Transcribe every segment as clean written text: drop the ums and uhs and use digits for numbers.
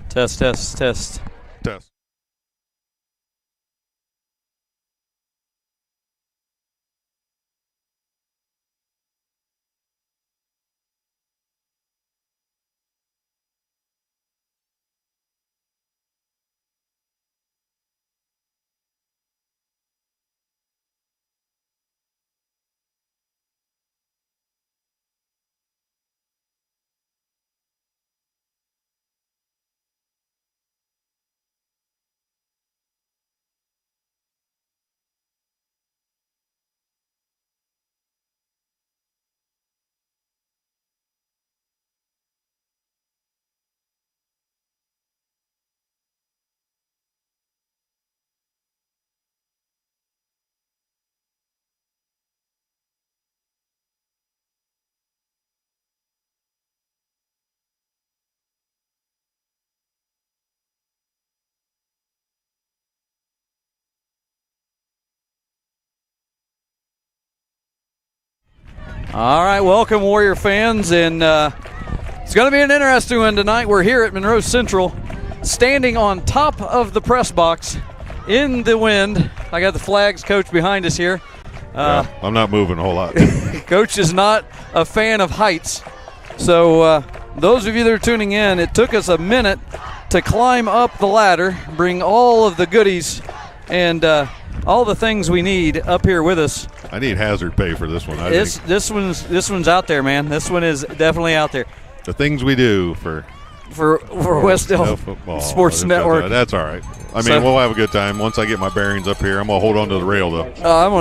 Test. Test. All right, welcome Warrior fans, and it's going to be an interesting one tonight. We're here at Monroe Central, standing on top of the press box in the wind. I got the flags coach behind us here. Yeah, I'm not moving a whole lot. Coach is not a fan of heights. So those of you that are tuning in, it took us a minute to climb up the ladder, bring all of the goodies and all the things we need up here with us. I need hazard pay for this one. This one's out there, man. This one is definitely out there. The things we do for Wes-Del football Sports Network. That's all right. I mean, we'll have a good time. Once I get my bearings up here, I'm going to hold on to the rail, though.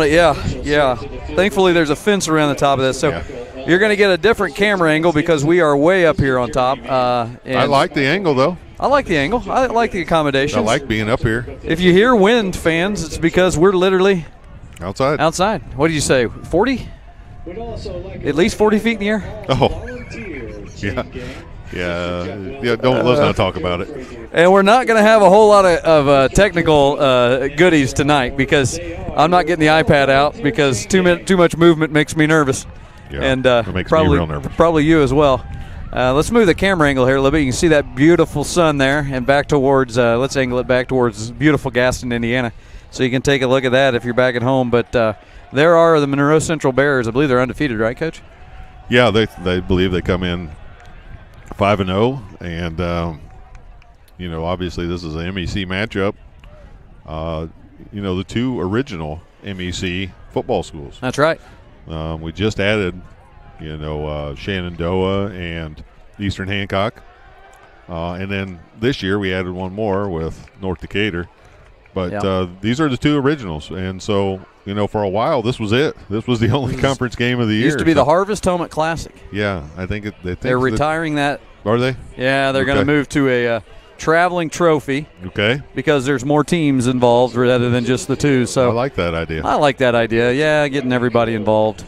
Yeah. Thankfully, there's a fence around the top of this. So you're going to get a different camera angle because we are way up here on top. I like the angle, though. I like the angle. I like the accommodations. I like being up here. If you hear wind, fans, it's because we're literally outside. What did you say, 40? At least 40 feet in the air? Oh, yeah. Let's not talk about it. And we're not going to have a whole lot of technical goodies tonight because I'm not getting the iPad out because too much movement makes me nervous. Yeah, and it makes me real nervous. Probably you as well. Let's move the camera angle here a little bit. You can see that beautiful sun there, and back towards. Let's angle it back towards beautiful Gaston, Indiana, so you can take a look at that if you're back at home. But there are the Monroe Central Bears. I believe they're undefeated, right, Coach? Yeah, they believe they come in 5-0, and obviously this is an MEC matchup. The two original MEC football schools. That's right. We just added, Shenandoah and Eastern Hancock, and then this year we added one more with North Decatur. But these are the two originals, and so for a while this was it. This was the only conference game of the year. Used to be the Harvest Helmet Classic. Yeah, I think they're retiring that. Are they? Yeah, they're going to move to a traveling trophy. Okay. Because there's more teams involved rather than just the two. So I like that idea. Yeah, getting everybody involved,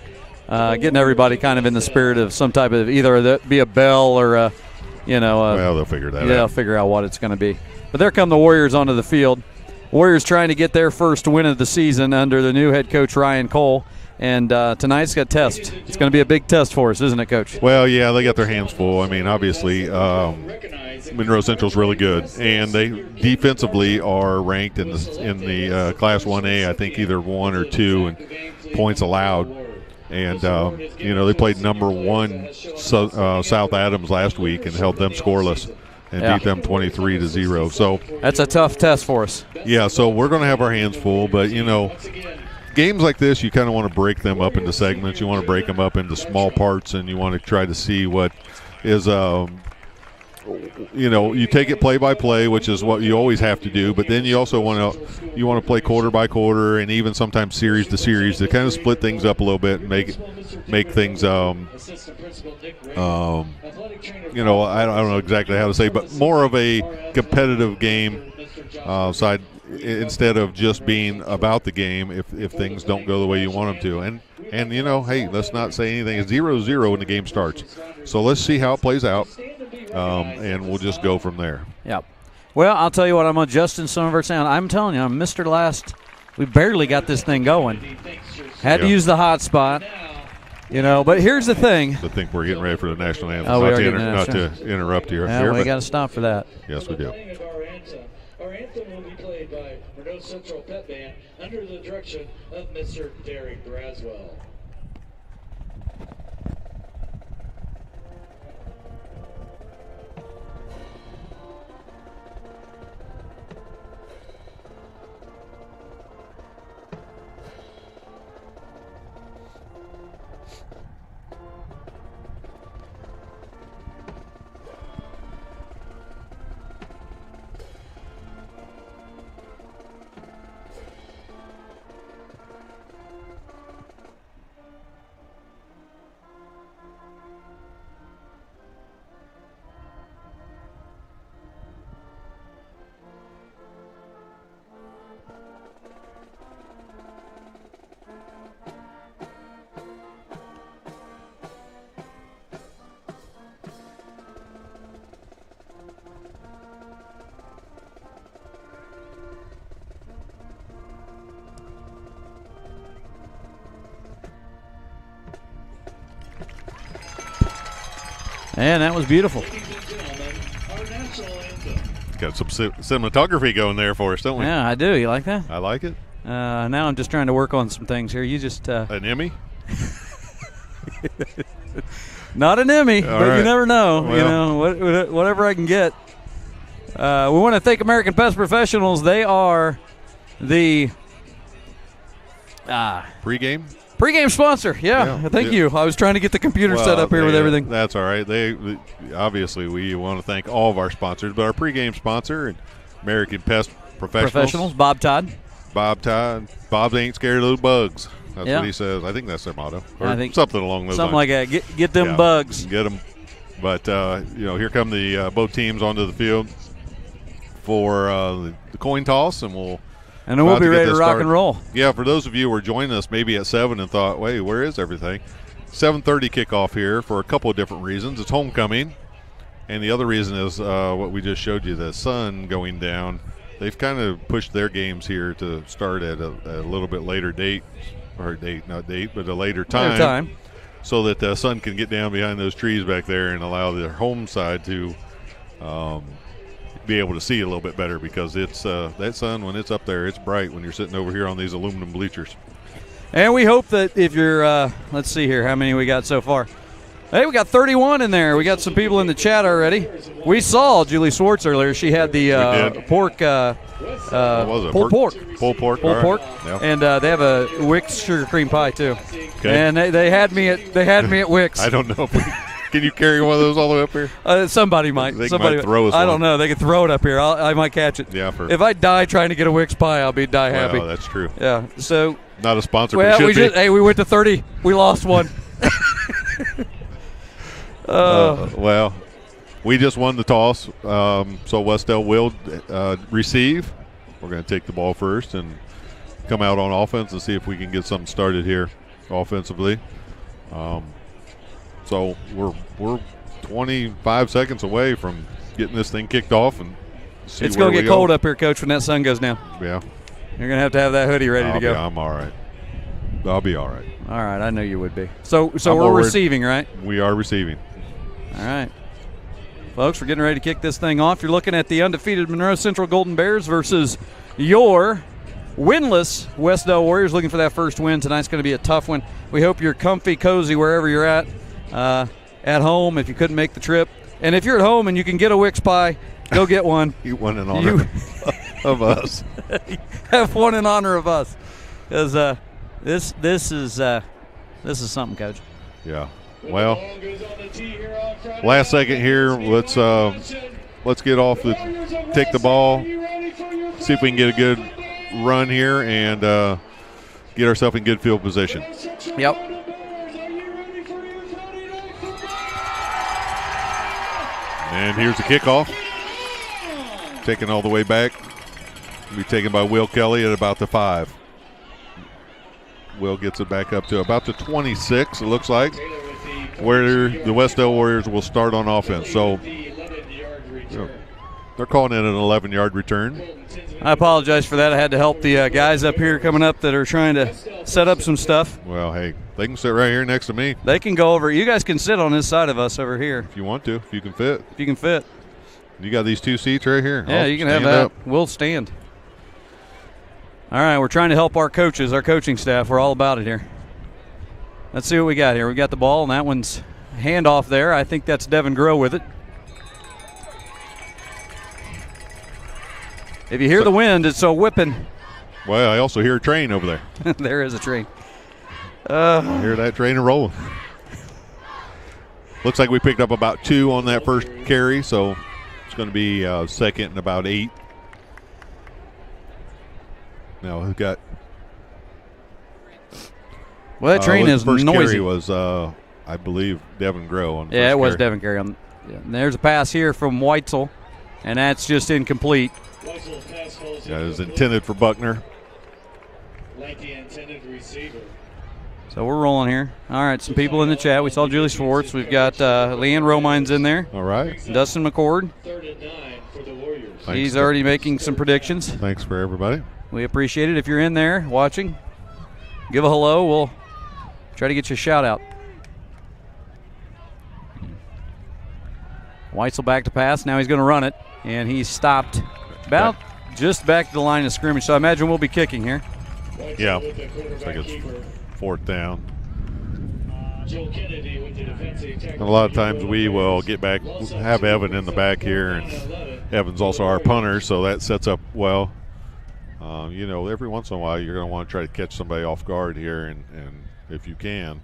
getting everybody kind of in the spirit of some type of either be a bell or well, they'll figure that out. Yeah, they'll figure out what it's going to be. But there come the Warriors onto the field. Warriors trying to get their first win of the season under the new head coach Ryan Cole. And tonight's got test. It's going to be a big test for us, isn't it, Coach? Well, yeah, they got their hands full. I mean, obviously, Monroe Central's really good, and they defensively are ranked in the Class 1A. I think either 1 or 2 in points allowed. And they played number 1 South Adams last week and held them scoreless and beat them 23-0. So that's a tough test for us. Yeah, so we're going to have our hands full, but games like this, you kind of want to break them up into segments. You want to break them up into small parts, and you want to try to see what is, you take it play by play, which is what you always have to do. But then you also want to play quarter by quarter, and even sometimes series to series to kind of split things up a little bit and make things. I don't know exactly how to say, but more of a competitive game side. Instead of just being about the game if things don't go the way you want them to. And hey, let's not say anything. It's 0-0 when the game starts. So let's see how it plays out, and we'll just go from there. Yeah. Well, I'll tell you what, I'm adjusting some of our sound. I'm telling you, I'm Mr. Last. We barely got this thing going. Had to use the hotspot. But here's the thing. I think we're getting ready for the national anthem. Oh, not to interrupt you. Yeah, we got to stop for that. Yes, we do. Our anthem will be played by Monroe Central Pep Band under the direction of Mr. Derek Braswell. And that was beautiful. Got some cinematography going there for us, don't we? Yeah, I do. You like that? I like it. Now I'm just trying to work on some things here. You just an Emmy? Not an Emmy, but right. You never know. Well, Whatever I can get. We want to thank American Pest Professionals. They are the Pre-game sponsor. Yeah. Thank you. I was trying to get the computer set up here with everything. That's all right. Obviously, we want to thank all of our sponsors, but our pre-game sponsor, American Pest Professionals. Bob Todd. Bob ain't scared of those bugs. That's what he says. I think that's their motto. Or I think something along those something lines. like that. Get them bugs. Get them. But, here come the both teams onto the field for the coin toss, and then we'll be ready to rock and roll. Yeah, for those of you who are joining us maybe at 7 and thought, wait, where is everything? 7:30 kickoff here for a couple of different reasons. It's homecoming, and the other reason is what we just showed you, the sun going down. They've kind of pushed their games here to start at a little bit later date, or but a later time. So that the sun can get down behind those trees back there and allow their home side to be able to see a little bit better, because it's that sun, when it's up there, it's bright when you're sitting over here on these aluminum bleachers. And we hope that if you're let's see here how many we got so far. Hey, we got 31 in there. We got some people in the chat already. We saw Julie Swartz earlier. She had the pork pulled pork. Pulled pork. Yep. And they have a Wix sugar cream pie too. Okay. And they had me at Wix. I don't know if can you carry one of those all the way up here? Somebody might. Somebody might throw us I one. don't know. They could throw it up here. I might catch it. Yeah. If I die trying to get a Wix pie, I'll be happy. Well, that's true. Yeah. So not a sponsor. Well, we went to 30. We lost one. Well, we just won the toss, so Wes-Del will receive. We're going to take the ball first and come out on offense and see if we can get something started here offensively. So we're 25 seconds away from getting this thing kicked off, and see it's going to get cold up here, Coach, when that sun goes down. Yeah. You're going to have that hoodie ready to go. I'm all right. I'll be all right. All right, I know you would be. So we're receiving, right? We are receiving. All right. Folks, we're getting ready to kick this thing off. You're looking at the undefeated Monroe Central Golden Bears versus your winless Wes-Del Warriors, looking for that first win. Tonight's going to be a tough one. We hope you're comfy, cozy wherever you're at home if you couldn't make the trip. And if you're at home and you can get a Wix pie, go get one. You won in honor of us. Have one in honor of us. Because this is something, Coach. Yeah. Well, last second here. Let's get off take the ball, see if we can get a good run here and get ourselves in good field position. Yep. And here's the kickoff. Taken all the way back. Be taken by Will Kelly at about the 5. Will gets it back up to about the 26, it looks like, where the Wes-Del Warriors will start on offense. So They're calling it an 11-yard return. I apologize for that. I had to help the guys up here coming up that are trying to set up some stuff. Well, hey, they can sit right here next to me. They can go over. You guys can sit on this side of us over here. If you want to, if you can fit. If you can fit. You got these 2 seats right here. Yeah, you can have that. Up. We'll stand. All right, we're trying to help our coaches, our coaching staff. We're all about it here. Let's see what we got here. We got the ball, and that one's handoff there. I think that's Devin Groh with it. If you hear the wind, it's so whipping. Well, I also hear a train over there. There is a train. I hear that train rolling. Looks like we picked up about 2 on that first carry, so it's going to be second and about 8. Now we've got. Well, that train is first noisy. Carry was, I believe, Devin Groh on. Yeah, it was carry. Devin Carey on. Yeah. And there's a pass here from Weitzel, and that's just incomplete. That is intended for Buckner. Like the intended receiver. So we're rolling here. All right, some people in the chat. We saw Julie Schwartz. We've got Leanne Romines in there. All right. Dustin McCord. 3rd and 9 for the Warriors. He's already making some predictions. Thanks for everybody. We appreciate it. If you're in there watching, give a hello. We'll try to get you a shout out. Weitzel back to pass. Now he's going to run it, and he's stopped about just back to the line of scrimmage. So I imagine we'll be kicking here. Yeah. Looks like it's 4th down. And a lot of times we will get back, have Evan in the back here, and Evan's also our punter, so that sets up well. You know, every once in a while you're going to want to try to catch somebody off guard here, and if you can.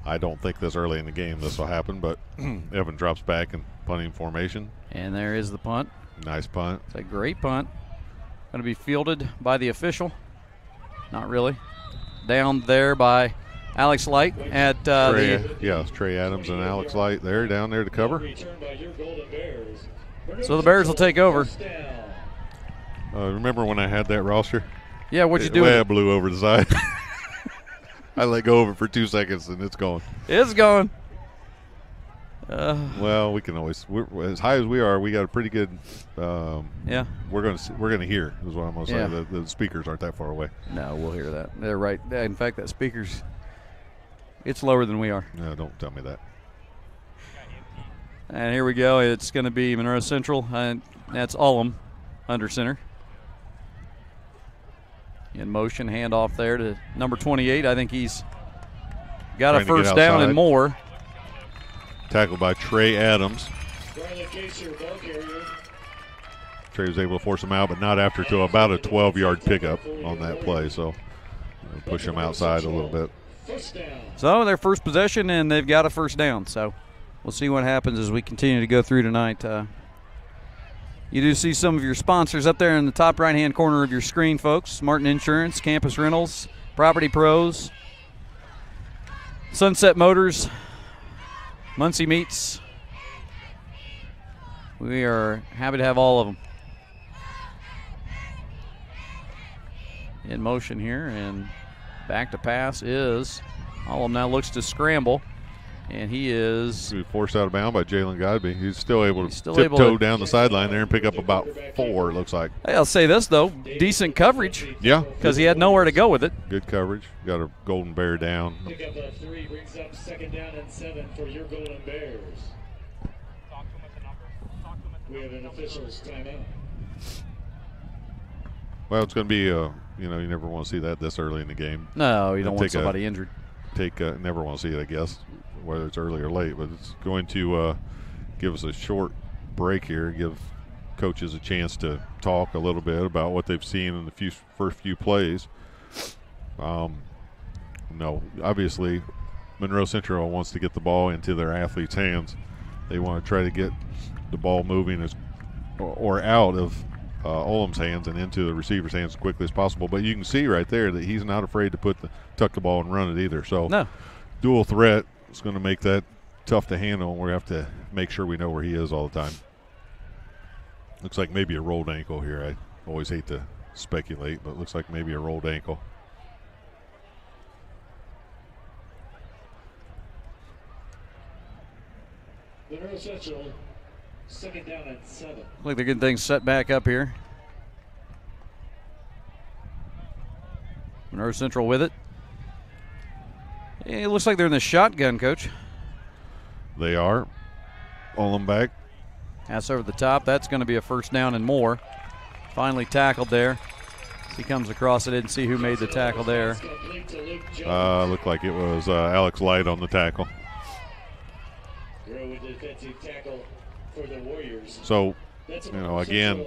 I don't think this early in the game this will happen, but Evan drops back in punting formation. And there is the punt. Nice punt. It's a great punt. Going to be fielded by the official. Not really. Down there by Alex Light at it's Trey Adams and Alex Light there, down there to cover. So the Bears will take over. Remember when I had that roster? Yeah, what'd you do? Well, I blew over the side. I let go of it for 2 seconds and it's gone. It's gone. Well, we can always. As high as we are, we got a pretty good. Yeah. We're gonna hear is what I'm gonna say. Yeah. The speakers aren't that far away. No, we'll hear that. They're right. In fact, that speaker's it's lower than we are. No, don't tell me that. And here we go. It's going to be Monroe Central, and that's Ullum under center. In motion, handoff there to number 28. I think he's got a first down and more. Tackled by Trey Adams. Trey was able to force him out, but not after to about a 12-yard pickup on that play. So push him outside a little bit. So their first possession, and they've got a first down. So we'll see what happens as we continue to go through tonight. You do see some of your sponsors up there in the top right-hand corner of your screen, folks. Martin Insurance, Campus Rentals, Property Pros, Sunset Motors, Muncie Meats. We are happy to have all of them. In motion here, and back to pass is Ullum now looks to scramble. And he is forced out of bounds by Jalen Godby. He's still able to tiptoe down the sideline there and pick up about 4, it looks like. Hey, I'll say this, though. Decent coverage. Yeah. Because he had nowhere to go with it. Good coverage. Got a Golden Bear down. Pick up a 3, brings up 2nd down and 7 for your Golden Bears. We have an official's timeout. Well, it's going to be, you never want to see that this early in the game. No, you don't want somebody injured. Never want to see it, I guess, whether it's early or late, but it's going to give us a short break here, give coaches a chance to talk a little bit about what they've seen in the first few plays. Obviously, Monroe Central wants to get the ball into their athletes' hands. They want to try to get the ball moving or out of Ullum's hands and into the receiver's hands as quickly as possible. But you can see right there that he's not afraid to tuck the ball and run it either. So no. Dual threat is going to make that tough to handle, and we have to make sure we know where he is all the time. Looks like maybe a rolled ankle here. I always hate to speculate, but it looks like maybe a rolled ankle. Monroe Central Second down and 7. Look like they're getting things set back up here. Monroe Central with it. It looks like they're in the shotgun, Coach. They are. All them back. Pass over the top. That's going to be a first down and more. Finally tackled there. As he comes across, I didn't see who made the tackle there. Looked like it was Alex Light on the tackle. So, again,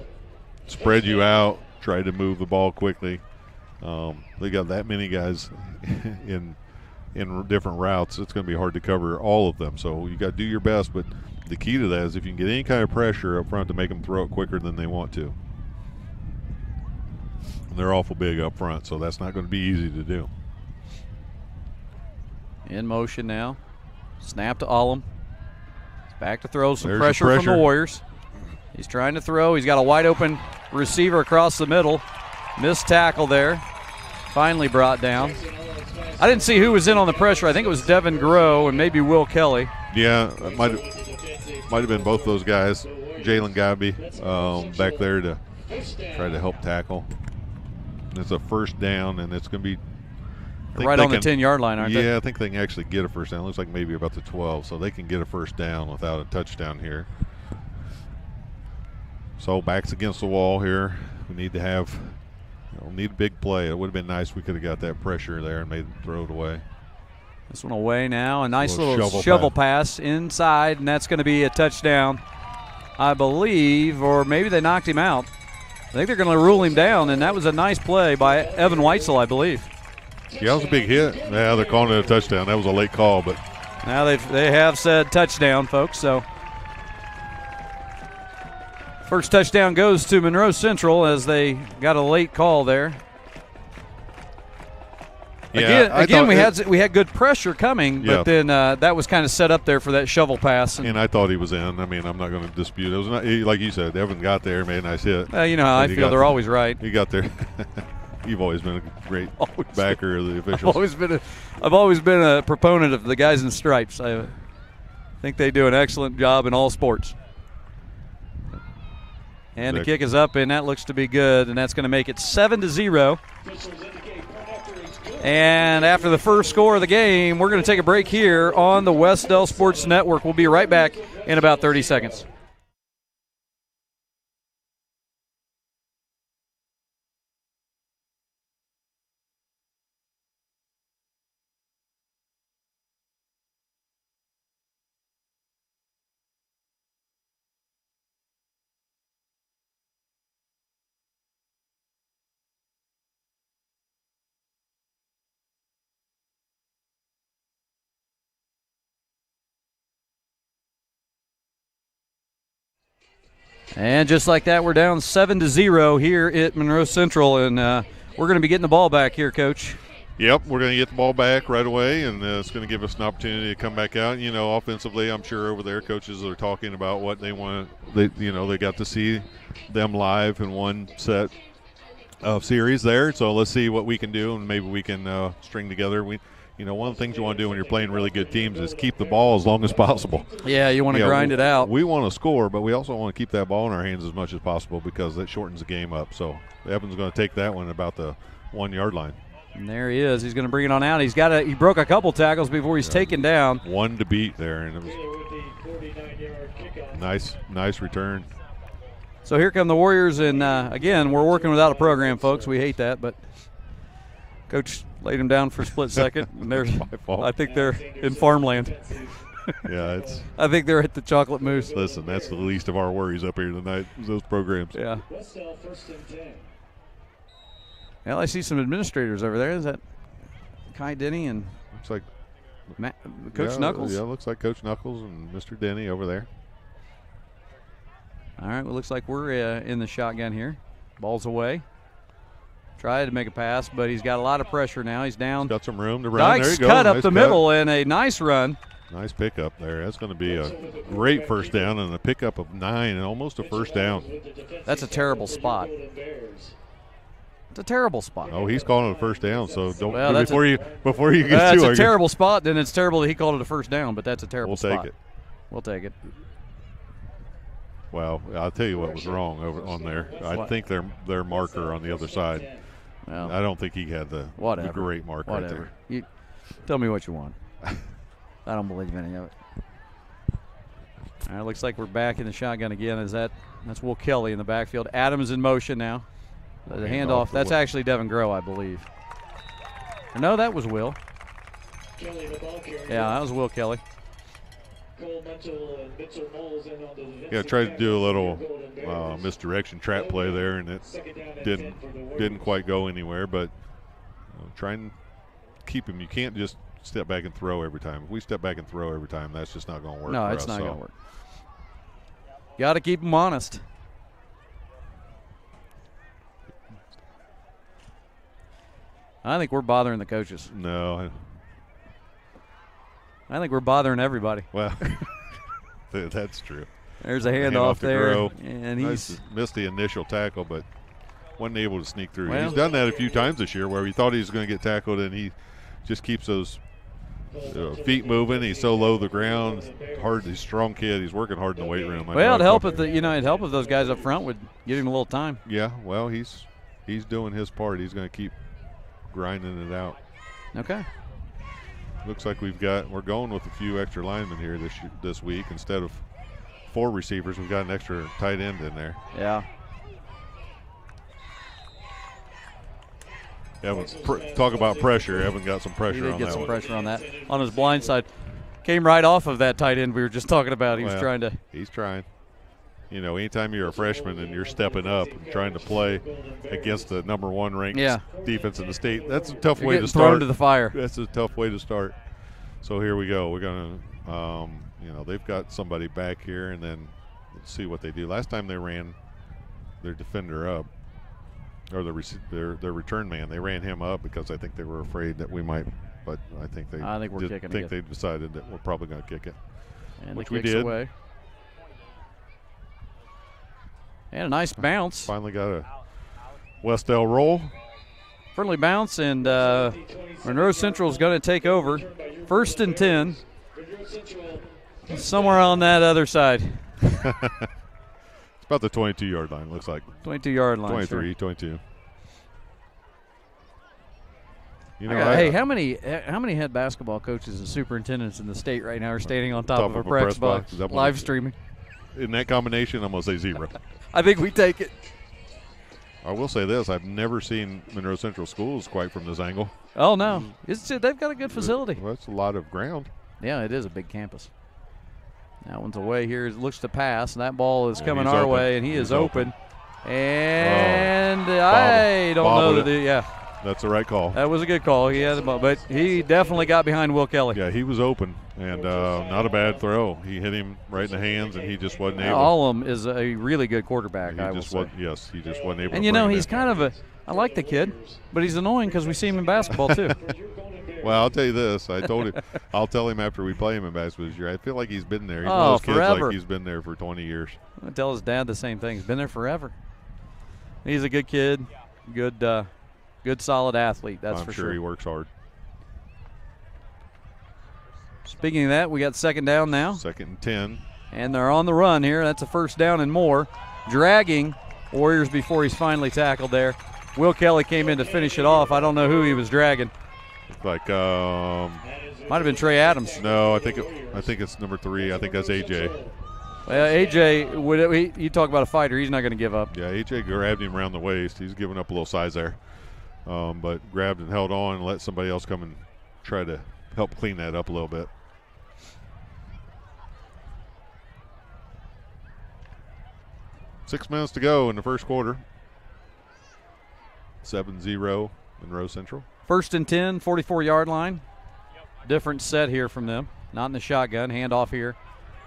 spread you out, try to move the ball quickly. They got that many guys in different routes. It's going to be hard to cover all of them. So you got to do your best. But the key to that is if you can get any kind of pressure up front to make them throw it quicker than they want to. And they're awful big up front, so that's not going to be easy to do. In motion now. Snap to Ullum. Back to throw. Some There's pressure from the Warriors. He's trying to throw. He's got a wide open receiver across the middle. Missed tackle there. Finally brought down. I didn't see who was in on the pressure. I think it was Devin Groh and maybe Will Kelly. Yeah, it might have been both those guys. Jalen Gabby back there to try to help tackle. It's a first down, and it's going to be right on the 10-yard line, aren't they? Yeah, I think they can actually get a first down. It looks like maybe about the 12, so they can get a first down without a touchdown here. So backs against the wall here. We need to have, need a big play. It would have been nice if we could have got that pressure there and made them throw it away. This one away now. A nice little shovel pass inside, and that's going to be a touchdown, I believe, or maybe they knocked him out. I think they're going to rule him down, and that was a nice play by Evan Weitzel, I believe. Yeah, that was a big hit. Yeah, they're calling it a touchdown. That was a late call, but now they have said touchdown, folks. So first touchdown goes to Monroe Central as they got a late call there. Yeah, again, we had good pressure coming, but then that was kind of set up there for that shovel pass. And I thought he was in. I mean, I'm not going to dispute it. It was not, like you said, Evan got there, made a nice hit. You know how I feel. They're always right. He got there. You've always been a great backer of the officials. I've always been a proponent of the guys in stripes. I think they do an excellent job in all sports. And the kick is up, and that looks to be good, and that's going to make it 7-0. And after the first score of the game, we're going to take a break here on the Wes-Del Sports Network. We'll be right back in about 30 seconds. And just like that, we're down 7-0 here at Monroe Central, and we're going to be getting the ball back here, Coach. Yep, we're going to get the ball back right away, and it's going to give us an opportunity to come back out. Offensively, I'm sure over there coaches are talking about what they want. They got to see them live in one set of series there. So let's see what we can do, and maybe we can string together. One of the things you want to do when you're playing really good teams is keep the ball as long as possible. Yeah, you want to grind it out. We want to score, but we also want to keep that ball in our hands as much as possible because that shortens the game up. So Evan's going to take that one about the 1-yard line. And there he is. He's going to bring it on out. He broke a couple tackles before he's taken down. One to beat there, and it was nice return. So here come the Warriors, and again, we're working without a program, folks. We hate that, but Coach laid him down for a split second, and I think they're in farmland. Yeah, I think they're at the Chocolate Moose. Listen, that's the least of our worries up here tonight, those programs. Yeah. Well, I see some administrators over there. Is that Kai Denny and looks like Coach Knuckles? Yeah, looks like Coach Knuckles and Mr. Denny over there. All right, well, looks like we're in the shotgun here. Ball's away. Tried to make a pass, but he's got a lot of pressure now. He's down. He's got some room to run. Dykes there you go. Cut up nice the middle and a nice run. Nice pickup there. That's going to be a great first down and a pickup of 9 and almost a first down. That's a terrible spot. It's a terrible spot. Oh, he's calling it a first down, so don't before you get too That's a terrible spot. Then it's terrible that he called it a first down, but that's a terrible spot. We'll take it. We'll take it. Well, I'll tell you what was wrong over on there. I think their marker on the other side. Well, I don't think he had the great mark right there. You tell me what you want. I don't believe any of it. All right, looks like we're back in the shotgun again. That's Will Kelly in the backfield. Adams in motion now. The handoff. That's actually Devin Groh, I believe. Or no, that was Will. Kelly, the ball carrier. Yeah, that was Will Kelly. Cole Mitchell and Mitchell Knowles in on the Yeah, tried to do a little misdirection trap play there, and it didn't quite go anywhere. But try and keep him. You can't just step back and throw every time. If we step back and throw every time, that's just not going to work. No, for it's us, not going to work. Got to keep them honest. I think we're bothering the coaches. No. I think we're bothering everybody. Well, that's true. There's a handoff there, Groh. and he's missed the initial tackle, but wasn't able to sneak through. Well, he's done that a few times this year where he thought he was going to get tackled, and he just keeps those feet moving. He's so low to the ground. Hard. He's a strong kid. He's working hard in the weight room. Well, it'd help if those guys up front would give him a little time. Yeah. Well, he's doing his part. He's going to keep grinding it out. Okay. Looks like we're going with a few extra linemen here this week. Instead of 4 receivers, we've got an extra tight end in there. Yeah. Talk about pressure. Evan got some pressure on that. He did get some pressure on that. On his blind side. Came right off of that tight end we were just talking about. He's trying. You know, anytime you're a freshman and you're stepping up and trying to play against the number 1 ranked defense in the state, that's a tough way to start. Thrown to the fire. That's a tough way to start. So here we go. We're going to, they've got somebody back here, and then let's see what they do. Last time they ran their defender up, or their return man, they ran him up because I think they were afraid that we might. But I think they decided that we're probably going to kick it, and which we did. Away. And a nice bounce. Finally got a Wes-Del roll. Friendly bounce, and Monroe Central is going to take over. 1st and 10. Somewhere on that other side. It's about the 22-yard line, looks like. 22-yard line. 23, sure. 22. Hey, how many head basketball coaches and superintendents in the state right now are standing on top of a press box live streaming? In that combination, I'm going to say 0. I think we take it. I will say this. I've never seen Monroe Central schools quite from this angle. Oh, no. They've got a good facility. Well, that's a lot of ground. Yeah, it is a big campus. That one's away here. It looks to pass, and that ball is coming our way, and he's open. And I don't know. That's the right call. That was a good call. He had the ball, but he definitely got behind Will Kelly. Yeah, he was open, and not a bad throw. He hit him right in the hands, and he just wasn't able. Allum is a really good quarterback, he just wasn't able and to he's kind of I like the kid, but he's annoying because we see him in basketball too. Well, I'll tell you this. I told him I'll tell him after we play him in basketball this year. I feel like he's been there. He's one of those kids like he's been there for 20 years. I tell his dad the same thing. He's been there forever. He's a good kid, good solid athlete, that's for sure. I'm sure he works hard. Speaking of that, we got 2nd down now. 2nd and 10. And they're on the run here. That's a 1st down and more. Dragging Warriors before he's finally tackled there. Will Kelly came in to finish it off. I don't know who he was dragging. Like might have been Trey Adams. No, I think it's number 3. I think that's AJ. Well, AJ, you talk about a fighter. He's not going to give up. Yeah, AJ grabbed him around the waist. He's giving up a little size there. But grabbed and held on and let somebody else come and try to help clean that up a little bit. Six minutes to go in the first quarter. 7-0 Monroe Central. 1st and 10, 44-yard line. Different set here from them. Not in the shotgun. Handoff here.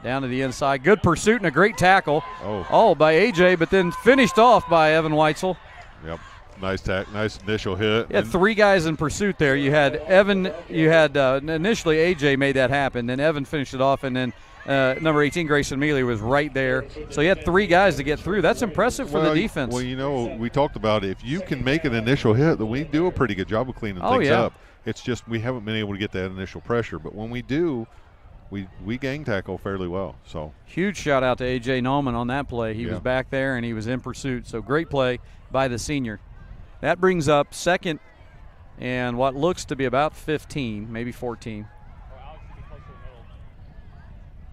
Down to the inside. Good pursuit and a great tackle. All by AJ, but then finished off by Evan Weitzel. Yep. Nice initial hit. You had 3 guys in pursuit there. You had Evan, initially AJ made that happen, then Evan finished it off, and then number 18, Grayson Mealy, was right there. So you had 3 guys to get through. That's impressive for the defense. Well, we talked about it. If you can make an initial hit, then we do a pretty good job of cleaning things up. It's just we haven't been able to get that initial pressure. But when we do, we gang tackle fairly well. So huge shout out to A.J. Nauman on that play. He Yeah. was back there and he was in pursuit. So great play by the senior. That brings up second and what looks to be about 15, maybe 14.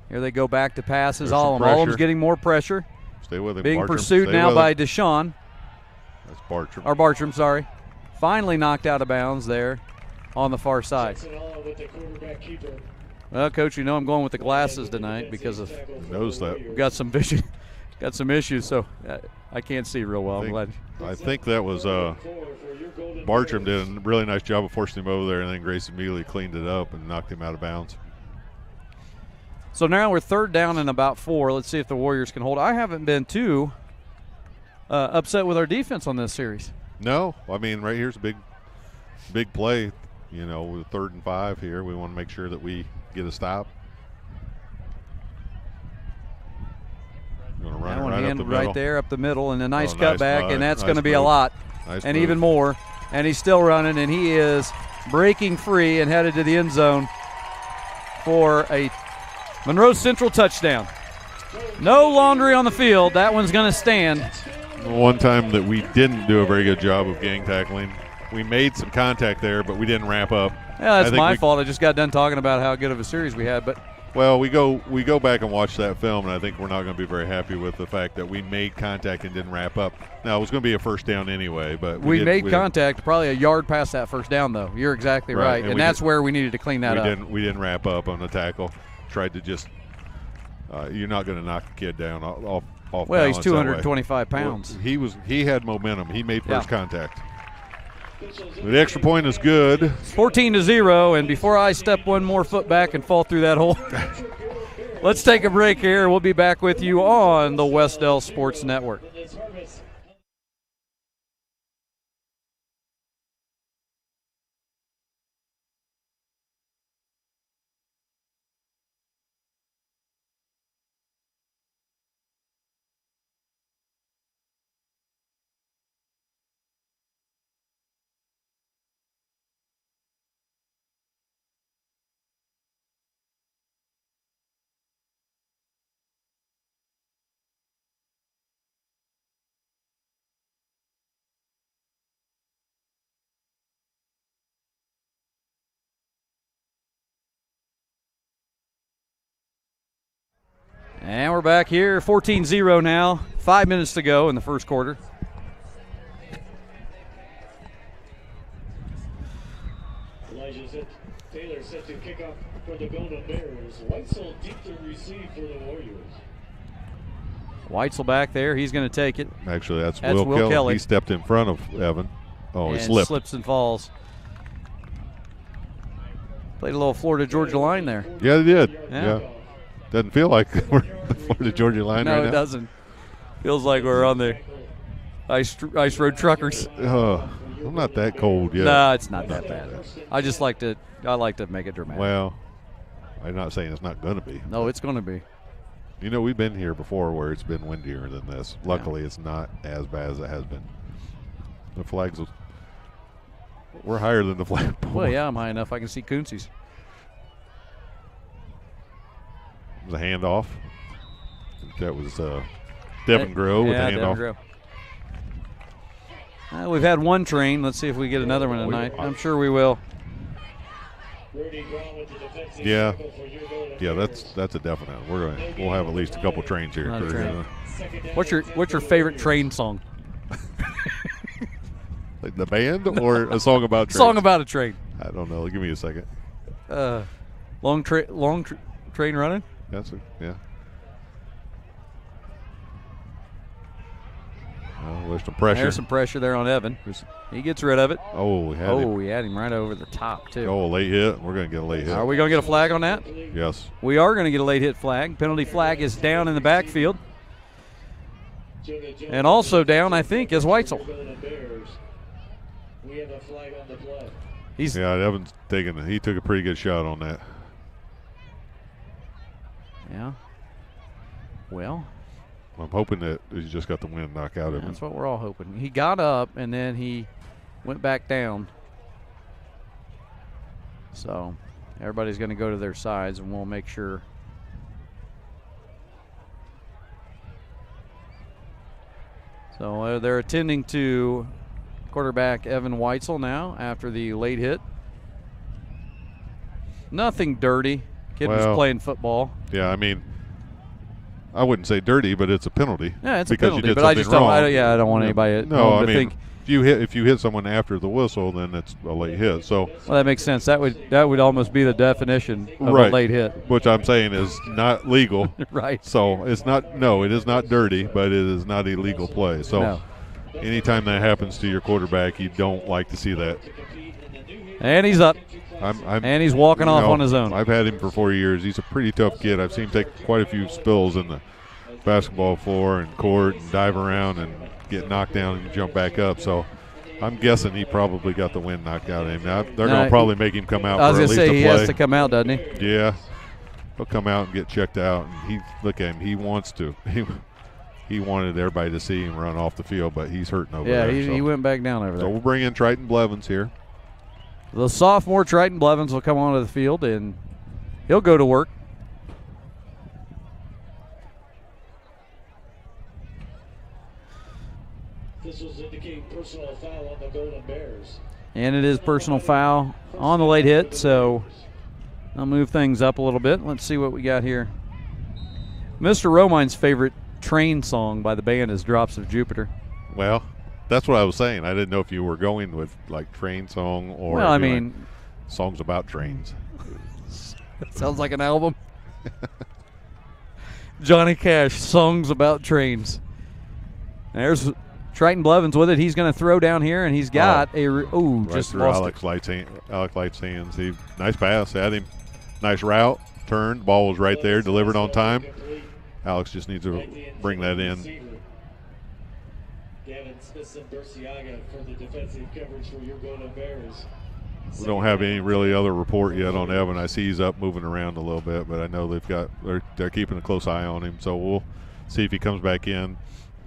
Here they go back to passes. There's some Allum's pressure. getting more pressure. stay with him. Being Bartram. pursued Stay now with by him. Deshaun. That's Bartram. Or Bartram, sorry. Finally knocked out of bounds there on the far side. Jackson All with the quarterback keeper. Well, Coach, you know I'm going with the glasses tonight because of Knows that. we've got some vision, got some issues, so I can't see real well. I'm glad. I think that was Bartram did a really nice job of forcing him over there, and then Grace immediately cleaned it up and knocked him out of bounds. So now we're third down and about 4. Let's see if the Warriors can hold. I haven't been too upset with our defense on this series. No, I mean, right here's a big play. You know, with 3rd and 5 here, we want to make sure that we get a stop. Going to run That it one right up the handled middle. right there up the middle, and a nice Oh, nice cutback, move. and that's Nice going to be a move. lot, Nice and move. even more. And he's still running, and he is breaking free and headed to the end zone for a Monroe Central touchdown. No laundry on the field. That one's going to stand. One time that we didn't do a very good job of gang tackling. We made some contact there, but we didn't wrap up. Yeah, I that's think my fault. I just got done talking about how good of a series we had, but Well, we go back and watch that film, and I think we're not going to be very happy with the fact that we made contact and didn't wrap up. Now, it was going to be a first down anyway, but we made didn't- contact probably a yard past that first down, though. You're exactly Right, right, and and we that's did- where we needed to clean that up. We didn't wrap up on the tackle. Tried to just you're not going to knock a kid down off Well, he's balance that way. 225 pounds. Well, he had momentum. He made first Yeah. contact. The extra point is good. It's 14-0, and before I step one more foot back and fall through that hole, let's take a break here. We'll be back with you on the Wes-Del Sports Network. And we're back here, 14-0 now. 5 minutes to go in the first quarter. Taylor set to kick off for the Golden Bears. Wes-Del deep to receive for the Warriors. Weitzel back there. He's going to take it. Actually, that's That's Will Will Kelly. He stepped in front of Evan. Oh, he and slipped. slips and falls. Played a little Florida-Georgia line there. Yeah, they did. Yeah. Yeah. Doesn't feel like we're the Florida Georgia line No, right it now. doesn't. Feels like we're on the ice road truckers. I'm not that cold yet. No, it's not that bad. I like to make it dramatic. Well, I'm not saying it's not going to be. No, it's going to be. You know, we've been here before where it's been windier than this. Luckily, it's not as bad as it has been. The flags, we're higher than the flagpole. Well, yeah, I'm high enough. I can see Coonsies. It was a handoff. I think that was Devin Groh with yeah, the Devin handoff. Groh. We've had one train. Let's see if we get another one tonight. I'm sure we will. Yeah, yeah, that's a definite. We'll have at least a couple trains here. Not a train. What's your favorite train song? Like the band or a song about trains? Song about a train. I don't know. Give me a second. Long train running. Yeah. There's some pressure. There's some pressure there on Evan. He gets rid of it. Oh, We had him right over the top, too. Oh, a late hit. We're going to get a late hit. Are we going to get a flag on that? Yes. We are going to get a late hit flag. Penalty flag is down in the backfield. And also down, I think, is Weitzel. We have a flag on the play. Yeah, Evan's he took a pretty good shot on that. Yeah. Well, I'm hoping that he just got the wind knocked out of him. that's what we're all hoping. He got up, and then he went back down. So everybody's going to go to their sides, and we'll make sure. So they're attending to quarterback Evan Weitzel now after the late hit. Nothing dirty. Kid was playing football. Yeah, I mean, I wouldn't say dirty, but it's a penalty. Yeah, it's because a penalty. You did but I just don't. wrong. I don't want anybody to think. If you hit someone after the whistle, then it's a late hit. So well, that makes sense. That would almost be the definition of a late hit. Which I'm saying is not legal. Right. So it's not. No, it is not dirty, but it is not illegal play. So anytime that happens to your quarterback, you don't like to see that. And he's up. And he's walking off on his own. I've had him for 4 years. He's a pretty tough kid. I've seen him take quite a few spills in the basketball floor and court and dive around and get knocked down and jump back up. So I'm guessing he probably got the wind knocked out of him. Now, they're going to probably make him come out for at least a play. I was going to say, he has to come out, doesn't he? Yeah. He'll come out and get checked out. And look at him. He wants to. He wanted everybody to see him run off the field, but he's hurting over there. Yeah, he went back down over there. So we'll bring in Triton Blevins here. The sophomore Triton Blevins will come onto the field, and he'll go to work. This was indicating personal foul on the Golden Bears. And it is personal foul on the late hit, so I'll move things up a little bit. Let's see what we got here. Mr. Romine's favorite train song by the band is Drops of Jupiter. Well, that's what I was saying. I didn't know if you were going with like train song or well, I mean, songs about trains. Sounds like an album. Johnny Cash, songs about trains. There's Triton Blevins with it. He's going to throw down here, and he's got right just through lost Alex Light's hands. Nice pass at him. Nice route. Turned. Ball was right there. Delivered on time. Alex just needs to bring that in. Gavin Smith-Burciaga for the defensive coverage for your Golden Bears. We don't have any really other report yet on Evan. I see he's up moving around a little bit, but I know they're keeping a close eye on him. So we'll see if he comes back in.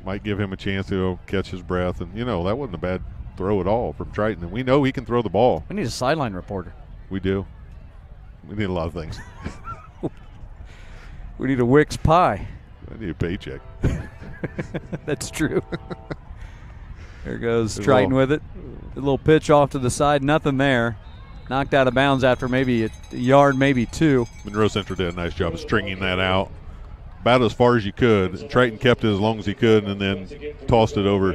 Might give him a chance to catch his breath. And, that wasn't a bad throw at all from Triton. And we know he can throw the ball. We need a sideline reporter. We do. We need a lot of things. We need a Wix pie. I need a paycheck. That's true. There goes Triton with it. A little pitch off to the side. Nothing there. Knocked out of bounds after maybe a yard, maybe two. Monroe Central did a nice job of stringing that out about as far as you could. Triton kept it as long as he could and then tossed it over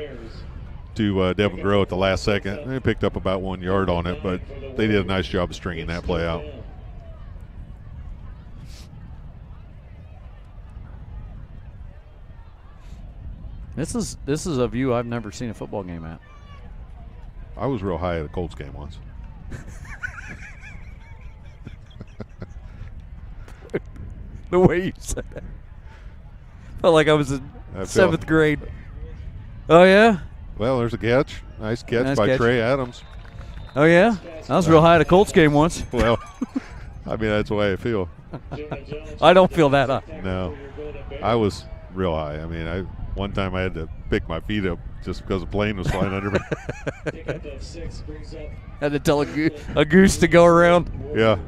to Devin Groh at the last second. They picked up about 1 yard on it, but they did a nice job of stringing that play out. This is a view I've never seen a football game at. I was real high at a Colts game once. The way you said that. Felt like I was in seventh grade. Oh, yeah? Well, there's a catch. Nice catch by Trey Adams. Oh, yeah? I was real high at a Colts game once. Well, I mean, that's the way I feel. I don't feel that high. No. I was real high. I mean, one time I had to pick my feet up just because a plane was flying under me. Had to tell a goose to go around. Yeah.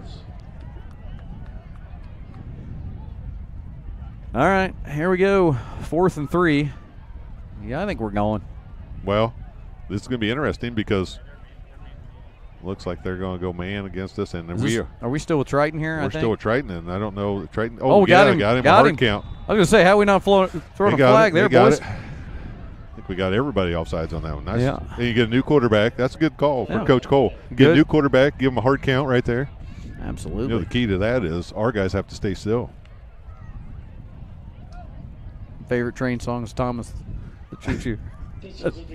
All right, here we go. 4th and 3. Yeah, I think we're going. Well, this is going to be interesting because it looks like they're going to go man against us. And are we still with Triton here? We're still with Triton, and I don't know. Triton. Oh, we got him. Got him. Hard count. I was going to say, how are we not throwing a flag there, boys? I think we got everybody offsides on that one. Nice. Yeah. And you get a new quarterback. That's a good call for Coach Cole. Get a new quarterback. Give him a hard count right there. Absolutely. The key to that is our guys have to stay still. Favorite train song is Thomas the Choo Choo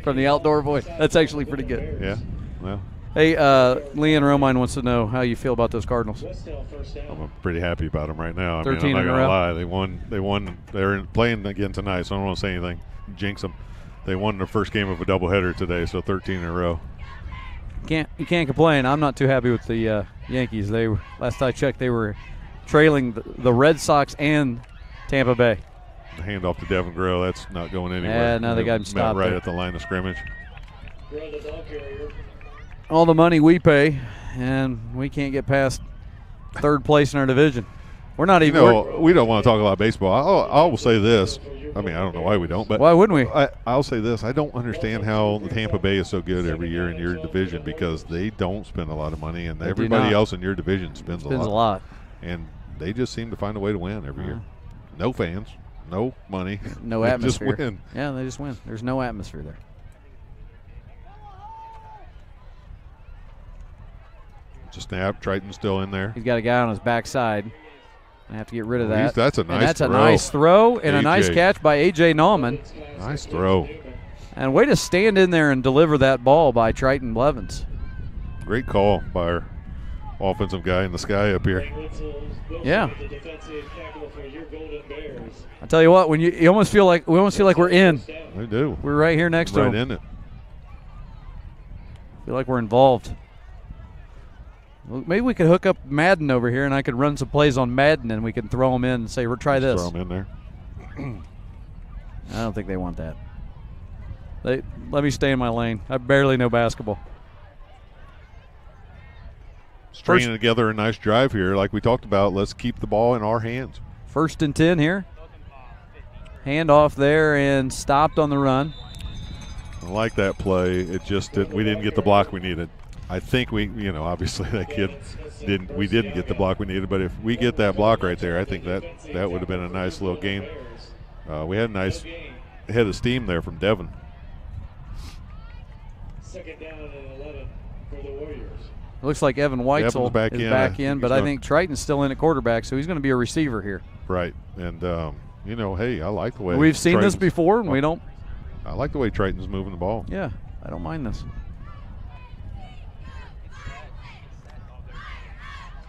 from the Outdoor Boy. That's actually pretty good. Yeah. Well. Hey, Leanne Romine wants to know how you feel about those Cardinals. I'm pretty happy about them right now. 13 I'm not in a row. Lie. They won. They're playing again tonight, so I don't want to say anything. Jinx them. They won their first game of a doubleheader today, so 13 in a row. You can't complain. I'm not too happy with the Yankees. Last I checked, they were trailing the Red Sox and Tampa Bay. The handoff to Devin Groh, that's not going anywhere. Yeah, now they got him stopped right there. at the line of scrimmage. All the money we pay, and we can't get past third place in our division. We're not even. We don't want to talk about baseball. I will say this. I mean, I don't know why we don't, but why wouldn't we? I'll say this. I don't understand how the Tampa Bay is so good every year in your division, because they don't spend a lot of money, and everybody else in your division spends a lot. And they just seem to find a way to win every year. No fans, no money, no atmosphere. Just win. Yeah, they just win. There's no atmosphere there. Just snap. Triton's still in there. He's got a guy on his backside. I have to get rid of that. That's a nice throw. A nice throw and a nice catch by A.J. Nauman. Nice throw. And way to stand in there and deliver that ball by Triton Blevins. Great call by our offensive guy in the sky up here. Yeah. I tell you what, when you almost feel like we're in. We do. We're right here next to him. Right in it. Feel like we're involved. Well, maybe we could hook up Madden over here, and I could run some plays on Madden, and we can throw them in and say, "Try this." Throw them in there. I don't think they want that. Let me stay in my lane. I barely know basketball. Stringing together a nice drive here, like we talked about. Let's keep the ball in our hands. 1st and 10 here. Hand off there and stopped on the run. I like that play. It just we didn't get the block we needed. I think obviously that kid we didn't get the block we needed, but if we get that block right there, I think that would have been a nice little game. We had a nice head of steam there from Devin. 2nd down and 11 for the Warriors. It looks like Evan Weitzel is back in, but I think Triton's still in at quarterback, so he's going to be a receiver here. Right, and hey, I like the way we've seen this before, and we don't. I like the way Triton's moving the ball. Yeah, I don't mind this.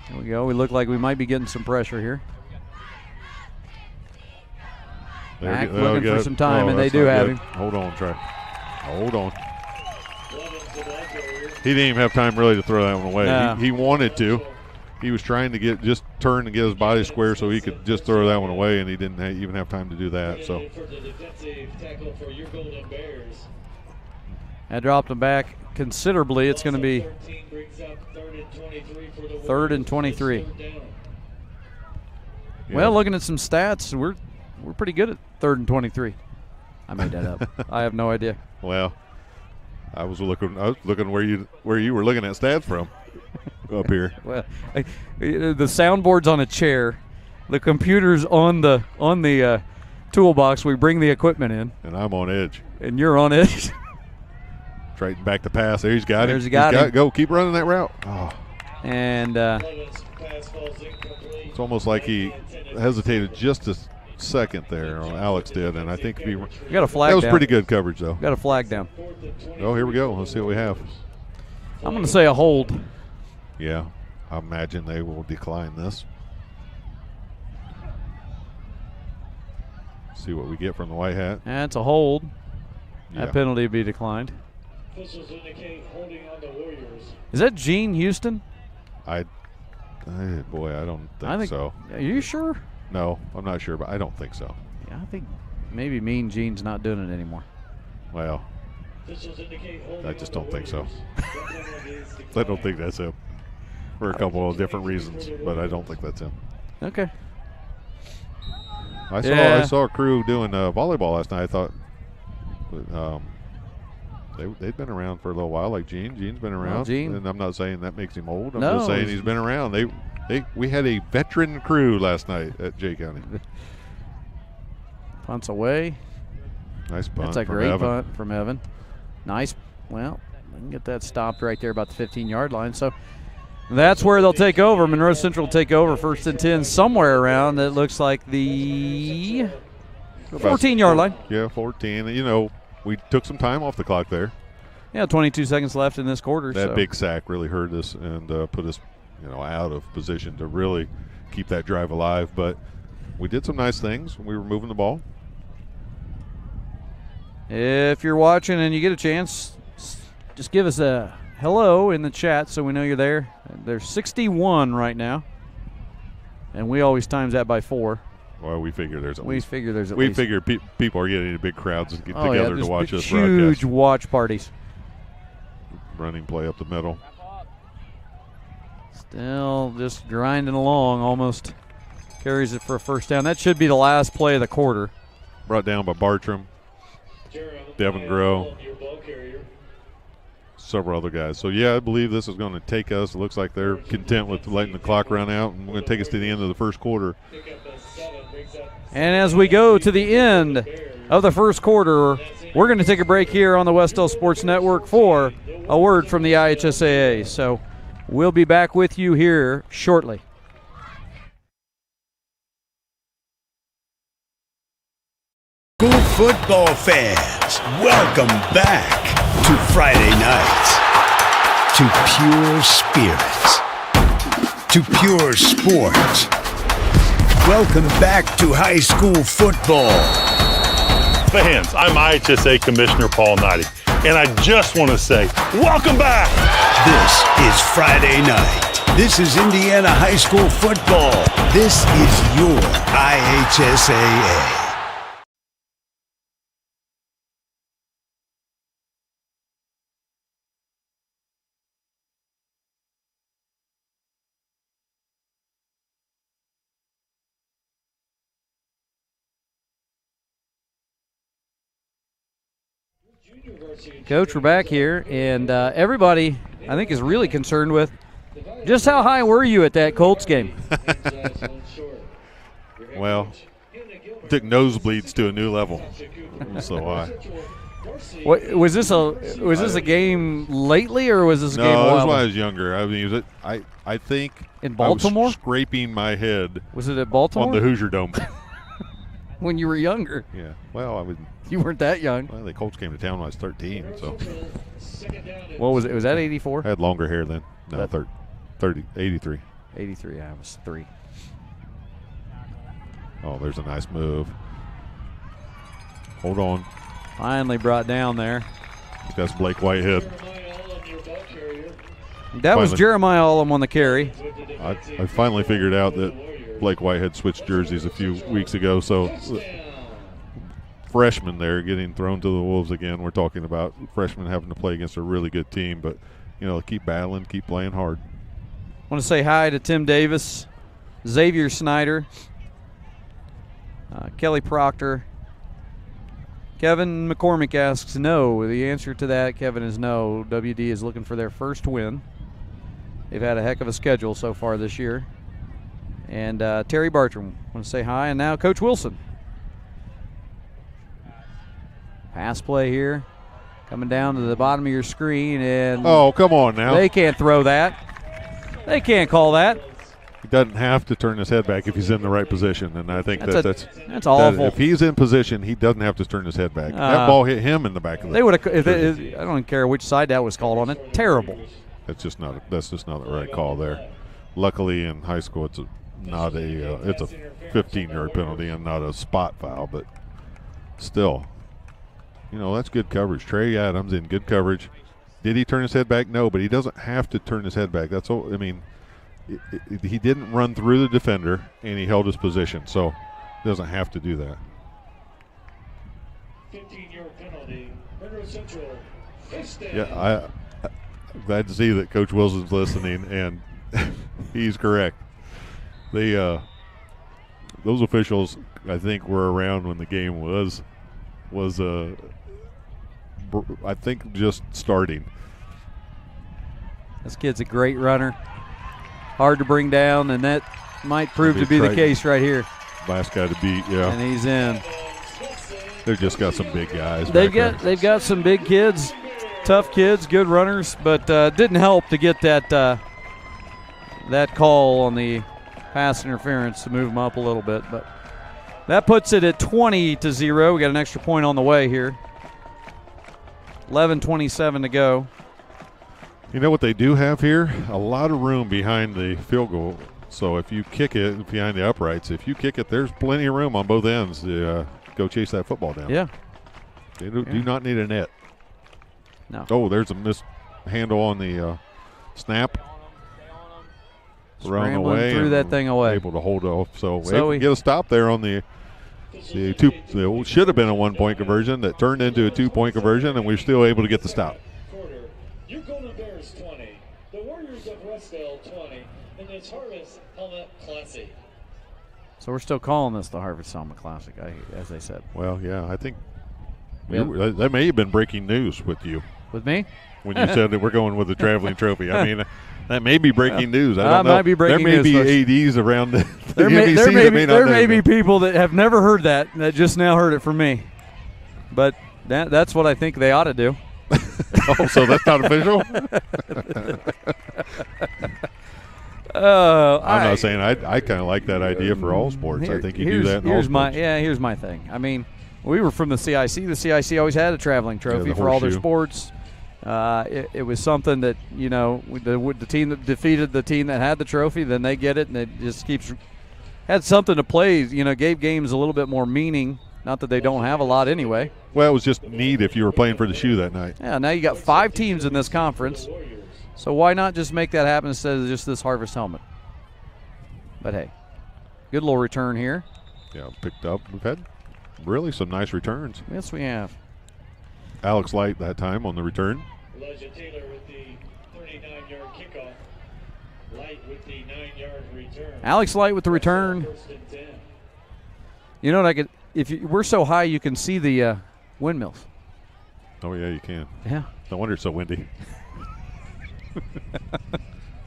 There we go. We look like we might be getting some pressure here. Mac looking for some time, and they do have him. Hold on, Trey. Hold on. He didn't even have time really to throw that one away. No. He wanted to. He was trying to just turn and get his body square so he could just throw that one away, and he didn't even have time to do that. So I dropped him back considerably. It's going to be 3rd and 23. Yeah. Well, looking at some stats, we're pretty good at 3rd and 23. I made that up. I have no idea. Well, I was looking where you were looking at stats from up here. Well, the soundboard's on a chair, the computer's on the toolbox. We bring the equipment in, and I'm on edge, and you're on edge. Straighten back to pass. There he's got it. He's got it. Go. Keep running that route. Oh. And it's almost like he hesitated just a second there. Alex did, and I think if he got a flag. That was down. pretty good coverage, though. Got a flag down. Oh, here we go. Let's see what we have. I'm going to say a hold. Yeah, I imagine they will decline this. See what we get from the white hat. That's a hold. Yeah. That penalty would be declined. Officials indicate holding on the Warriors. Is that Gene Houston? I don't think so. Are you sure? No, I'm not sure, but I don't think so. Yeah, I think maybe Mean Gene's not doing it anymore. Well, I just don't think so. I don't think that's him for a couple of different reasons, but I don't think that's him. Okay. I saw a crew doing volleyball last night. I thought they've been around for a little while, like Gene. Gene's been around, well, Gene. And I'm not saying that makes him old. I'm No, just saying he's been around. We had a veteran crew last night at Jay County. Punts away. Nice punt. That's a great punt from Evan. Nice. Well, we can get that stopped right there about the 15-yard line. So that's where they'll take over. Monroe Central will take over 1st and 10 somewhere around. It looks like the 14-yard line. Yeah, 14. We took some time off the clock there. Yeah, 22 seconds left in this quarter. That big sack really hurt us and put us, out of position to really keep that drive alive. But we did some nice things. We were moving the ball. If you're watching and you get a chance, just give us a hello in the chat so we know you're there. There's 61 right now, and we always times that by 4. Well, we figure there's at least. We figure people are getting into big crowds and get together to watch us broadcast. Huge watch parties. Running play up the middle. Still just grinding along, almost carries it for a first down. That should be the last play of the quarter. Brought down by Bartram, Devin Groh, several other guys. So, yeah, I believe this is going to take us. It looks like they're content with letting the clock run out, and we're going to take us to the end of the first quarter. And as we go to the end of the first quarter, we're going to take a break here on the Wes-Del Sports Network for a word from the IHSAA. So we'll be back with you here shortly. School football fans, welcome back to Friday nights, to pure spirits, to pure sports. Welcome back to high school football. Fans, I'm IHSA Commissioner Paul Knighty, and I just want to say, welcome back! This is Friday night. This is Indiana high school football. This is your IHSAA. Coach, we're back here, and everybody, I think, is really concerned with just how high were you at that Colts game? Well, took nosebleeds to a new level. So high. What, was this a game lately, or was this a game a No, while this was when I ago? was younger. I mean, I think In Baltimore? I was scraping my head Was it at Baltimore? on the Hoosier Dome. When you were younger. Yeah. Well, I was. You weren't that young. Well, the Colts came to town when I was 13, so What was it? Was that 84? I had longer hair then. No, 30, 83. 83. I was 3. Oh, there's a nice move. Hold on. Finally brought down there. That's Blake Whitehead. That was Jeremiah Allum on the carry. I finally figured out that Blake Whitehead switched jerseys a few weeks ago, so freshman there getting thrown to the wolves again. We're talking about freshmen having to play against a really good team, but, you know, keep battling, keep playing hard. I want to say hi to Tim Davis, Xavier Snyder, Kelly Proctor. Kevin McCormick asks no. The answer to that, Kevin, is no. WD is looking for their first win. They've had a heck of a schedule so far this year. And Terry Bartram, want to say hi. And now Coach Wilson. Pass play here. Coming down to the bottom of your screen. And oh, come on now. They can't throw that. They can't call that. He doesn't have to turn his head back if he's in the right position, and I think that's awful. If he's in position, he doesn't have to turn his head back. That ball hit him in the back of the. They would have. I don't care which side that was called on it. Terrible. That's just not the right call there. Luckily, in high school, it's a 15-yard penalty and not a spot foul, but still, you know, that's good coverage. Trey Adams in good coverage. Did he turn his head back? No, but he doesn't have to turn his head back. That's all. I mean. He didn't run through the defender, and he held his position, so he doesn't have to do that. 15-yard penalty, Monroe Central. Yeah, I'm glad to see that Coach Wilson's listening, and he's correct. Those officials, I think, were around when the game was I think just starting. This kid's a great runner. Hard to bring down, and that might prove to be the case right here. Last guy to beat, yeah. And he's in. They've just got some big guys. They've got some big kids, tough kids, good runners, but didn't help to get that call on the pass interference to move them up a little bit. But that puts it at 20-0. We got an extra point on the way here. 11:27 to go. You know what they do have here? A lot of room behind the field goal. So if you kick it behind the uprights, if you kick it, there's plenty of room on both ends to go chase that football down. Yeah. They do not need a net. No. Oh, there's a missed handle on the snap. Run away. Threw that thing away. Able to hold off. So able to get a stop there on the two. It should have been a 1-point conversion that turned into a 2-point conversion, and we're still able to get the stop. Yukon Bears 20, the Warriors of Wes-Del 20. this Harvest Helmet Classic. So we're still calling this the Harvest Helmet Classic, as they said. Well, yeah, I think Yep. that may have been breaking news with you With me? when you said that we're going with the traveling trophy. I mean, that may be breaking news. I don't know. Might be breaking there may news, be ADs around the There NBC may be people that have never heard that just now heard it from me. But that's what I think they ought to do. Oh, so that's not official? I'm not saying I kind of like that idea for all sports. I think you do that in all sports. Here's my thing. I mean, we were from the CIC. The CIC always had a traveling trophy the for all their horseshoe. sports. It was something that, the team that defeated the team that had the trophy, then they get it, and it just had something to play. Gave games a little bit more meaning. Not that they don't have a lot anyway. Well, it was just neat if you were playing for the shoe that night. Yeah, now you got 5 teams in this conference. So why not just make that happen instead of just this Harvest helmet? But hey, good little return here. Yeah, picked up. We've had really some nice returns. Yes, we have. Alex Light that time on the return. Elijah Taylor with the 39-yard kickoff. Light with the 9-yard return. Alex Light with the return. First and 10. You know what we're so high you can see the windmills. Oh, yeah, you can. Yeah. No wonder it's so windy.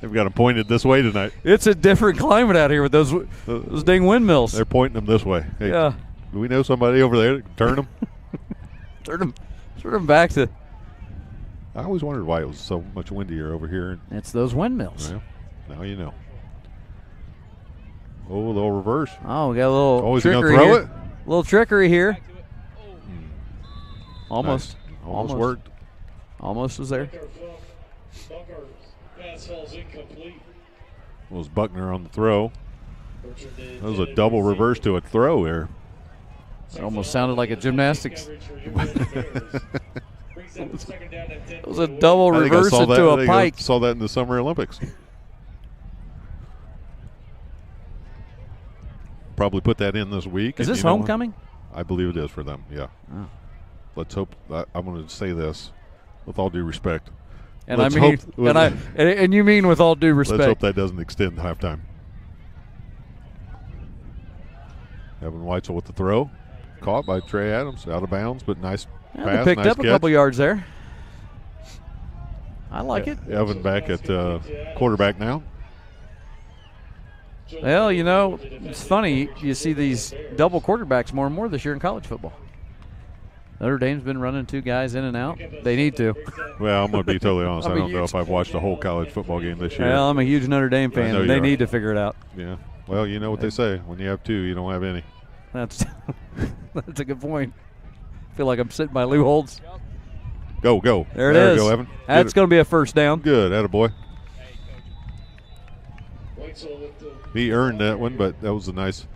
They've got them pointed this way tonight. It's a different climate out here with those dang windmills. They're pointing them this way. Hey, yeah. do we know somebody over there that can turn them? Turn them back to. I always wondered why it was so much windier over here. It's those windmills. Well, now you know. Oh, a little reverse. Oh, we got a little Oh, is he trickery going to throw here. it? A little trickery here. Almost. Nice. Almost worked. Almost was there. Bunker's pass falls incomplete. Was Buckner on the throw. That was a double reverse to a throw there. It almost sounded like a gymnastics. It was a double reverse into a pike. I saw that in the Summer Olympics. Probably put that in this week. Is this homecoming? I believe it is for them, yeah. Oh. Let's hope. I'm going to say this with all due respect. And and you mean with all due respect. Let's hope that doesn't extend halftime. Evan Weitzel with the throw. Caught by Trey Adams. Out of bounds, but nice pass. They picked nice up catch. a couple yards there. I like it. Evan back at quarterback now. Well, it's funny. You see these double quarterbacks more and more this year in college football. Notre Dame's been running 2 guys in and out. They need to. Well, I'm going to be totally honest. I don't know if I've watched a whole college football game this year. Well, I'm a huge Notre Dame fan, and they need to figure it out. Yeah. Well, you know what they say. When you have 2, you don't have any. That's a good point. I feel like I'm sitting by Lou Holtz. Go. There it is. Go, Evan. That's going to be a first down. Good. Attaboy. He earned that one, but that was a nice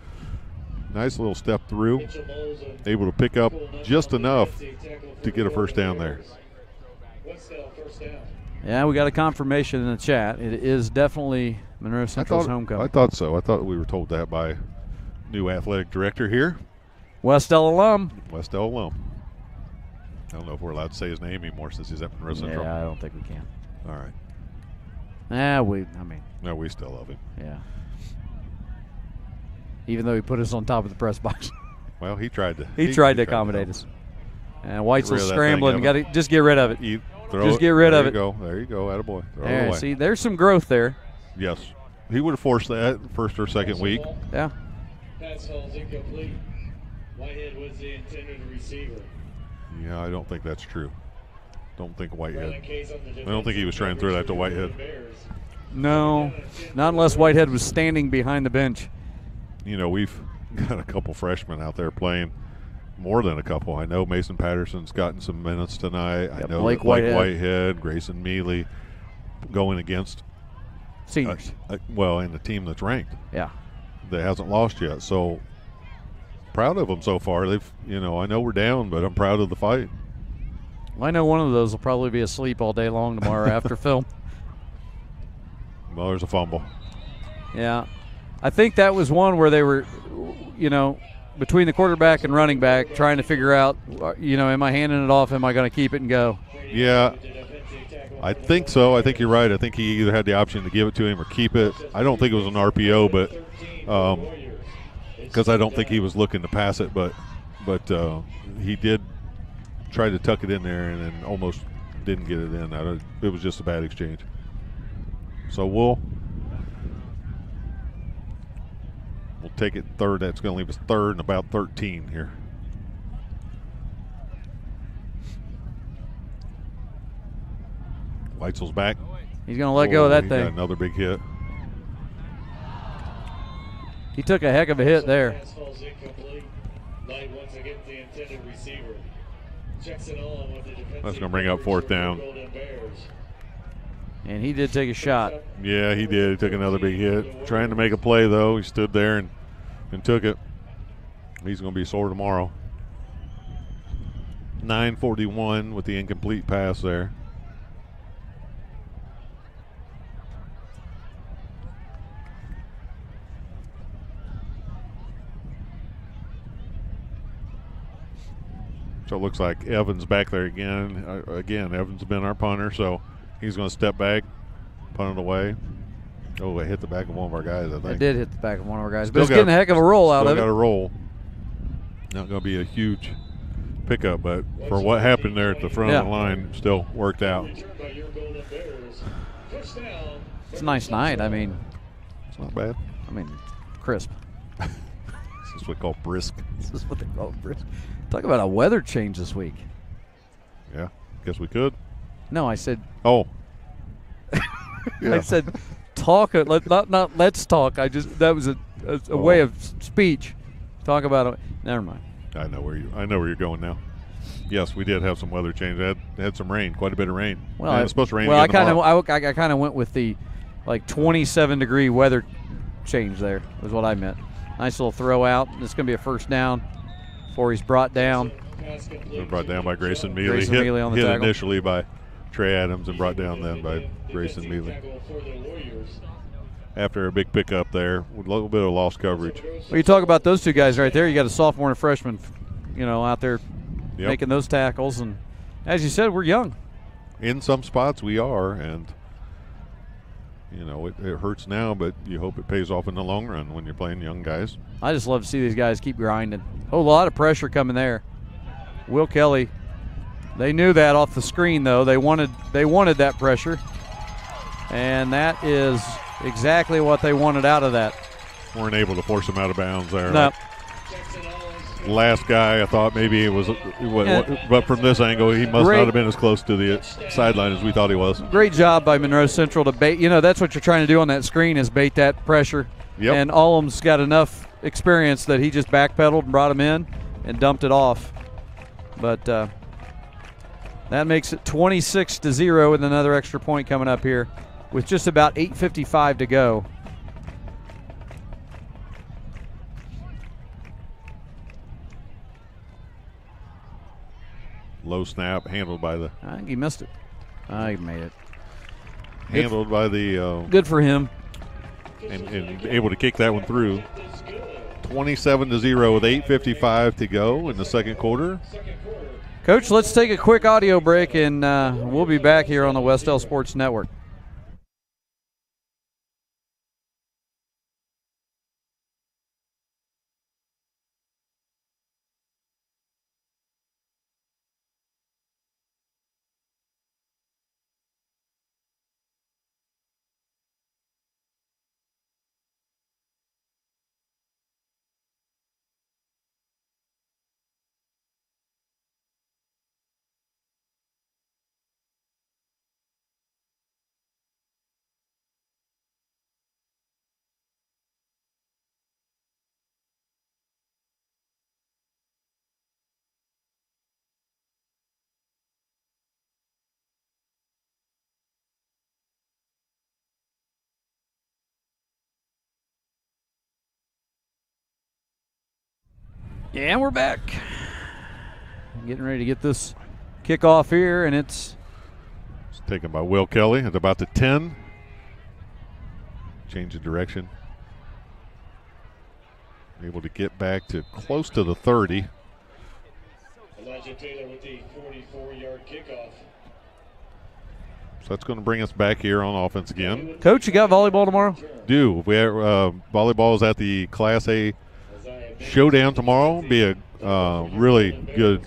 little step through. Able to pick up just enough to get a first down there. Yeah, we got a confirmation in the chat. It is definitely Monroe Central's homecoming. I thought so. I thought we were told that by new athletic director here. Wes-Del alum. Wes-Del alum. I don't know if we're allowed to say his name anymore since he's at Monroe Central. Yeah, I don't think we can. All right. No, we still love him. Yeah. Even though he put us on top of the press box. Well, he tried to. He tried to accommodate us. And Weitzel's scrambling. Got to just get rid of it. Get rid of it. There you go. Attaboy. Throw it away. See, there's some growth there. Yes. He would have forced that first or second week. Yeah. Pass falls incomplete. Whitehead was the intended receiver. Yeah, I don't think that's true. I don't think he was trying to throw that to Whitehead. No, not unless Whitehead was standing behind the bench. We've got a couple freshmen out there playing, more than a couple. I know Mason Patterson's gotten some minutes tonight. I know Blake Whitehead, Grayson Mealy going against seniors. In a team that's ranked. Yeah. That hasn't lost yet. So proud of them so far. They've, I know we're down, but I'm proud of the fight. Well, I know one of those will probably be asleep all day long tomorrow after film. Well, there's a fumble. Yeah. I think that was one where they were, between the quarterback and running back trying to figure out, am I handing it off? Am I going to keep it and go? Yeah. I think so. I think you're right. I think he either had the option to give it to him or keep it. I don't think it was an RPO, but because I don't think he was looking to pass it, but he did try to tuck it in there and then almost didn't get it in. It was just a bad exchange. So we'll take it third. That's going to leave us third and about 13 here. Weitzel's back. He's going to let go of that thing. Got another big hit. He took a heck of a hit there. That's going to bring up fourth down. And he did take a shot. Yeah, he did. He took another big hit. Trying to make a play, though. He stood there and took it. He's going to be sore tomorrow. 9:41 with the incomplete pass there. So it looks like Evans back there again. Evans has been our punter, so he's going to step back, punt it away. Oh, it hit the back of one of our guys, I think. It did hit the back of one of our guys, but it's getting a heck of a roll out of it. Still got a roll. Not going to be a huge pickup, but for what happened there at the front of the line, still worked out. It's a nice night. I mean, it's not bad. I mean, crisp. This is what we call brisk. This is what they call brisk. Talk about a weather change this week. Yeah, guess we could. No, I said. Oh. Yeah. I said, talk. Not let's talk. That was a way of speech. Talk about it. Never mind. I know where you're going now. Yes, we did have some weather change. Had some rain, quite a bit of rain. Well, it was supposed to rain. Well, again I kind of went with the 27-degree weather change. There was what I meant. Nice little throw out. It's going to be a first down before he's brought down. Brought down by Grayson Mealy. Grayson Mealy on the hit tackle. Initially by Trey Adams and brought down then by Grayson Mealy. After a big pickup there, with a little bit of lost coverage. Well, you talk about those two guys right there. You got a sophomore and a freshman, out there making those tackles. And as you said, we're young. In some spots we are, and it hurts now, but you hope it pays off in the long run when you're playing young guys. I just love to see these guys keep grinding. A lot of pressure coming there. Will Kelly, they knew that off the screen, though. They wanted that pressure, and that is exactly what they wanted out of that. Weren't able to force him out of bounds there. No. Last guy, I thought maybe it was, but from this angle, he must not have been as close to the sideline as we thought he was. Great job by Monroe Central to bait. That's what you're trying to do on that screen is bait that pressure. Yep. And Allum's got enough experience that he just backpedaled and brought him in and dumped it off. But that makes it 26-0 with another extra point coming up here with just about 8:55 to go. Low snap, handled by the. I think he missed it. He made it. Handled by the. Good for him. And able to kick that one through. 27-0 with 8:55 to go in the second quarter. Coach, let's take a quick audio break, and we'll be back here on the Wes-Del Sports Network. Yeah, we're back. Getting ready to get this kickoff here, and it's taken by Will Kelly at about the 10. Change of direction. Able to get back to close to the 30. Elijah Taylor with the 44-yard kickoff. So that's going to bring us back here on offense again. Coach, you got volleyball tomorrow? We have volleyball is at the Class A showdown tomorrow. Be a really good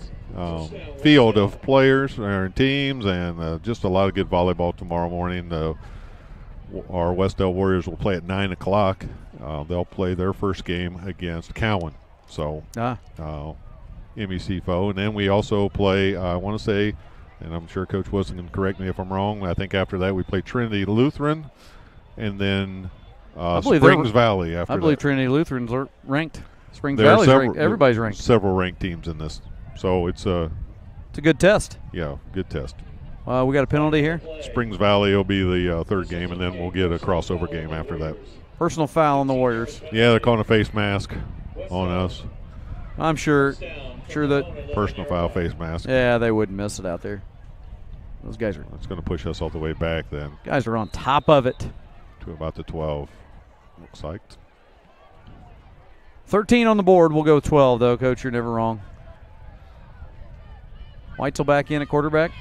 field of players and teams, and just a lot of good volleyball tomorrow morning. Our Wes-Del Warriors will play at 9 o'clock. They'll play their first game against Cowan. So, MEC foe. And then we also play, I want to say, and I'm sure Coach Wilson can correct me if I'm wrong, I think after that we play Trinity Lutheran, and then Springs Valley after that. I believe Trinity Lutherans are ranked. Springs Valley's ranked. Everybody's ranked. Several ranked teams in this. So it's a good test. Yeah, good test. We got a penalty here. Springs Valley will be the third game, and then we'll get a crossover game after that. Personal foul on the Warriors. Yeah, they're calling a face mask on us. I'm sure that personal foul, face mask. Yeah, they wouldn't miss it out there. Those guys are. That's going to push us all the way back then. Guys are on top of it. To about the 12, looks like. 13 on the board. We'll go 12, though. Coach, you're never wrong. Whitesell back in at quarterback.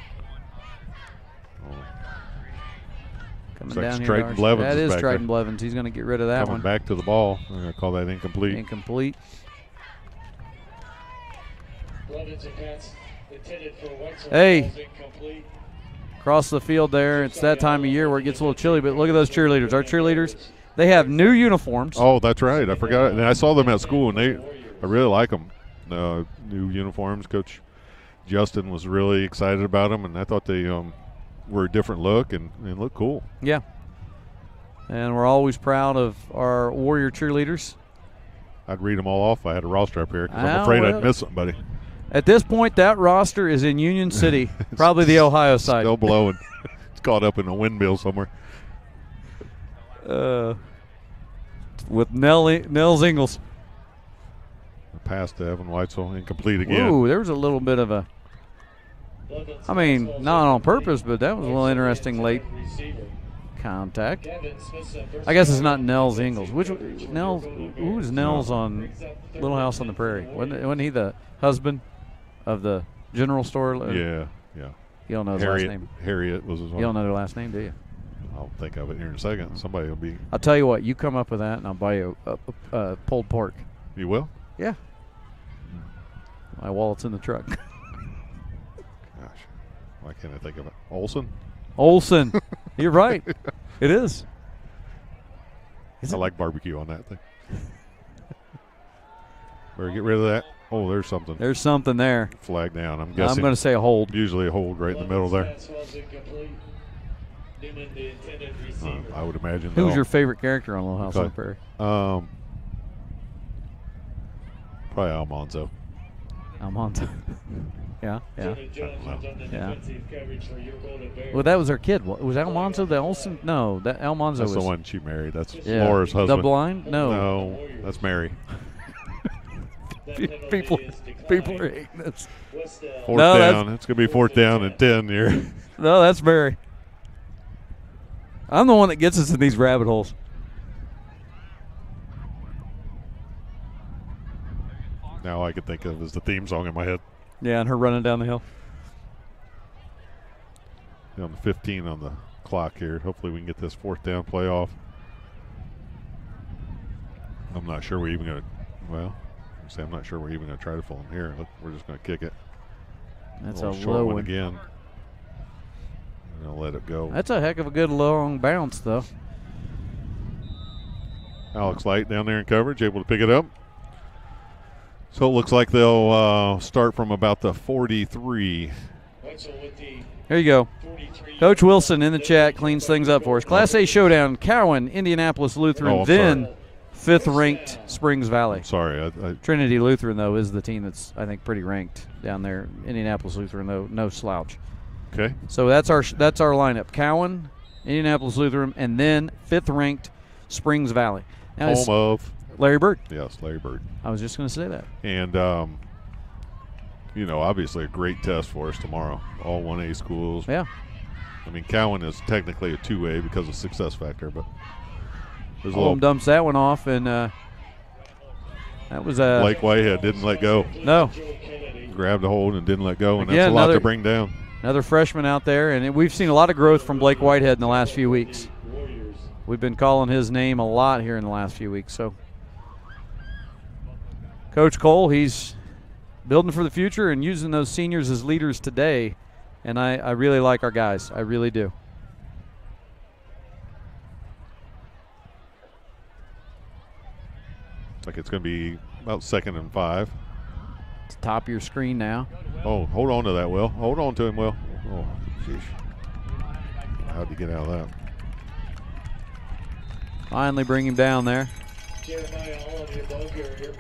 Coming down here. Triton Blevins. That is Triton Blevins. He's going to get rid of that one. Coming back to the ball. I'm going to call that incomplete. Incomplete. Hey. Across the field there. It's that time of year where it gets a little chilly, but look at those cheerleaders. Our cheerleaders, they have new uniforms. Oh, that's right. I forgot. And I saw them at school, and I really like them. New uniforms. Coach Justin was really excited about them, and I thought they were a different look and look cool. Yeah. And we're always proud of our Warrior cheerleaders. I'd read them all off if I had a roster up here because I'm afraid I'd miss somebody. At this point, that roster is in Union City, probably the Ohio side. Still blowing. It's caught up in a windmill somewhere. With Nels Ingles. Pass to Evan Whitesell, incomplete again. Ooh, there was a little bit of a, I mean, not on purpose, but that was a little interesting late contact. I guess it's not Nels Ingles. Who was Nels on Little House on the Prairie? Wasn't he the husband of the general store? Yeah. You don't know his last name. Harriet was his name. You don't know their last name, do you? I'll think of it here in a second. Somebody will be. I'll tell you what. You come up with that, and I'll buy you a pulled pork. You will? Yeah. My wallet's in the truck. Gosh. Why can't I think of it? Olson. You're right. It is. I like barbecue on that thing. Better get rid of that. Oh, there's something. There's something there. Flag down. I'm guessing. I'm going to say a hold. Usually a hold right in the middle there. I would imagine. Who's your favorite character on Little House on the Prairie? Probably Almanzo. Yeah. Well, that was our kid. Was Almanzo the Olsen? No, that Almanzo That's was the one she married. That's Laura's husband. The blind? No, that's Mary. people are hating this. Fourth down. It's going to be 4th down and 10 here. No, that's Mary. I'm the one that gets us in these rabbit holes. Now I could think of as the theme song in my head. Yeah, and her running down the hill. On the 15 on the clock here. Hopefully we can get this 4th down play off. I'm not sure we're even going to, I'm not sure we're even going to try to pull him here. We're just going to kick it. That's a short low one one again. I'm going to let it go. That's a heck of a good long bounce, though. Alex Light down there in coverage, able to pick it up. So it looks like they'll start from about the 43. Here you go. Coach Wilson in the chat cleans things up for us. Class A showdown, Cowan, Indianapolis Lutheran, then 5th-ranked Springs Valley. Sorry. Trinity Lutheran, though, is the team that's, I think, pretty ranked down there. Indianapolis Lutheran, though, no slouch. Okay. So that's our lineup. Cowan, Indianapolis Lutheran, and then 5th-ranked Springs Valley. Now, home of Larry Bird. Yes, Larry Bird. I was just going to say that. And, obviously a great test for us tomorrow. All 1A schools. Yeah. I mean, Cowan is technically a 2A because of success factor, but there's a little dumps that one off, and that was a Blake Whitehead didn't let go. No. Grabbed a hold and didn't let go, and Again, that's a lot to bring down. Another freshman out there, and we've seen a lot of growth from Blake Whitehead in the last few weeks. We've been calling his name a lot here in the last few weeks. So, Coach Cole, he's building for the future and using those seniors as leaders today, and I really like our guys. I really do. Looks like it's going to be about 2nd and 5. It's top of your screen now. Oh, hold on to that, Will. Hold on to him, Will. Oh, sheesh. How'd you get out of that? Finally bring him down there. Jeremiah, all of you above here.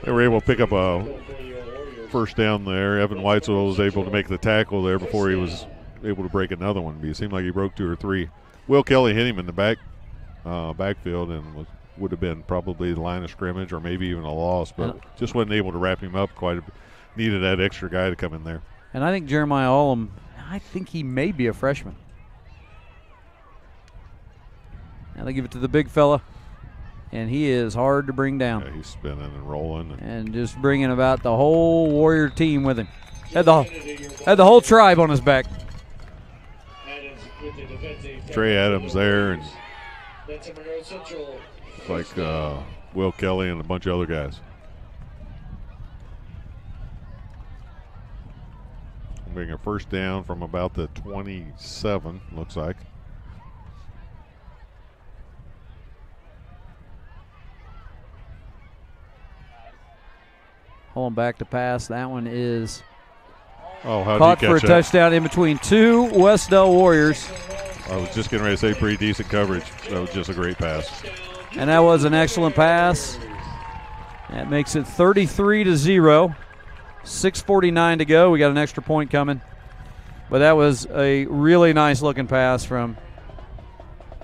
They were able to pick up a first down there. Evan Weitzel was able to make the tackle there before he was able to break another one. It seemed like he broke 2 or 3. Will Kelly hit him in the backfield and would have been probably the line of scrimmage or maybe even a loss, but just wasn't able to wrap him up quite a bit. Needed that extra guy to come in there. And I think Jeremiah Olam, I think he may be a freshman. Now they give it to the big fella, and he is hard to bring down. Yeah, he's spinning and rolling. And just bringing about the whole Warrior team with him. Had the whole tribe on his back. Trey Adams there, and That's a Monroe Central. like Will Kelly and a bunch of other guys. Being a first down from about the 27, looks like. Pulling back to pass. That one is caught for a touchdown in between 2 Wes-Del Warriors. I was just getting ready to say pretty decent coverage. That was just a great pass. And that was an excellent pass. That makes it 33-0. 6:49 to go. We got an extra point coming. But that was a really nice looking pass from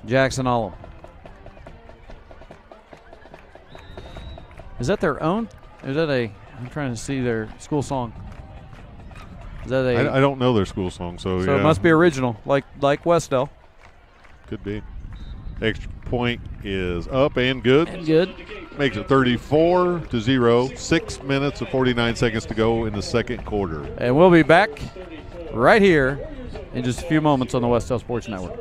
Jackson Olam. Is that their own? Is that I'm trying to see their school song. Is that I don't know their school song, so it must be original, like Wes-Del. Could be. Extra point is up and good. And good. Makes it 34-0. 6 minutes and 49 seconds to go in the second quarter. And we'll be back right here in just a few moments on the Wes-Del Sports Network.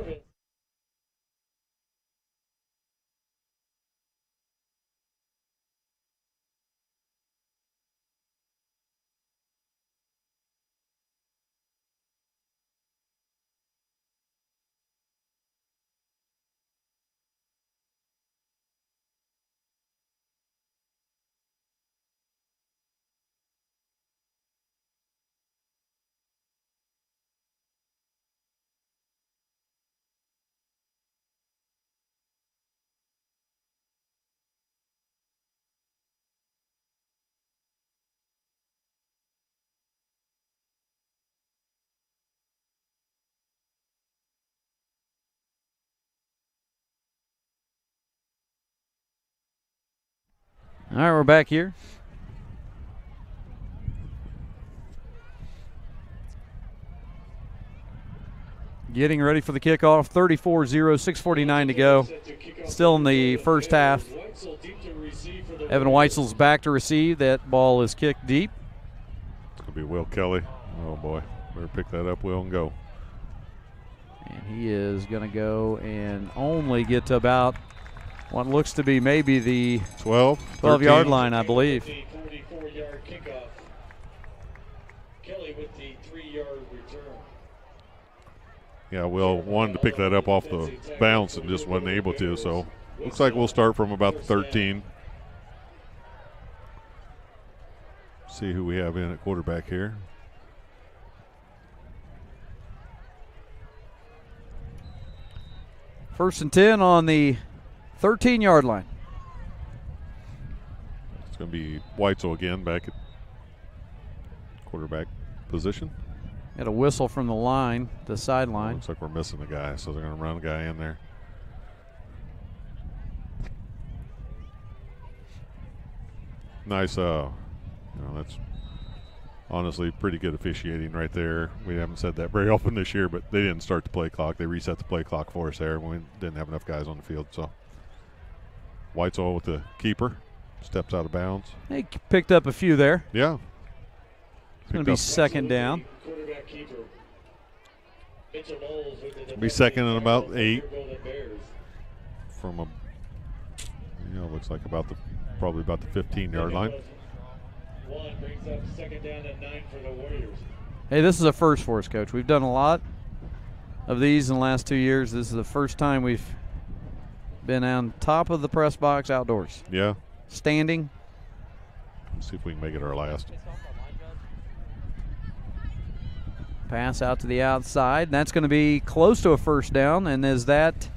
All right, we're back here. Getting ready for the kickoff. 34-0, 6:49 to go. Still in the first half. Evan Weitzel's back to receive. That ball is kicked deep. It's going to be Will Kelly. Oh, boy. Better pick that up, Will, and go. And he is going to go and only get to about what looks to be maybe the 12-yard line, I believe. 44-yard kickoff. Kelly with the 3-yard return. Yeah, Will wanted to pick that up off the bounce and just wasn't able to, so looks like we'll start from about the 13. See who we have in at quarterback here. First and 10 on the 13-yard line. It's going to be Weitzel again back at quarterback position. Got a whistle from the line, the sideline. Looks like we're missing a guy, so they're going to run a guy in there. Nice, that's honestly pretty good officiating right there. We haven't said that very often this year, but they didn't start the play clock. They reset the play clock for us there when we didn't have enough guys on the field. So Weitzel with the keeper. Steps out of bounds. He picked up a few there. Yeah. It's going to be second down. Quarterback keeper. Mitchell Knowles with the Be second and about 8 from a, looks like probably about the 15-yard line. One brings up second down and 9 for the Warriors. Hey, this is a first for us, Coach. We've done a lot of these in the last 2 years. This is the first time we've been on top of the press box outdoors. Yeah. Standing. Let's see if we can make it our last. Pass out to the outside. That's going to be close to a first down. And is that?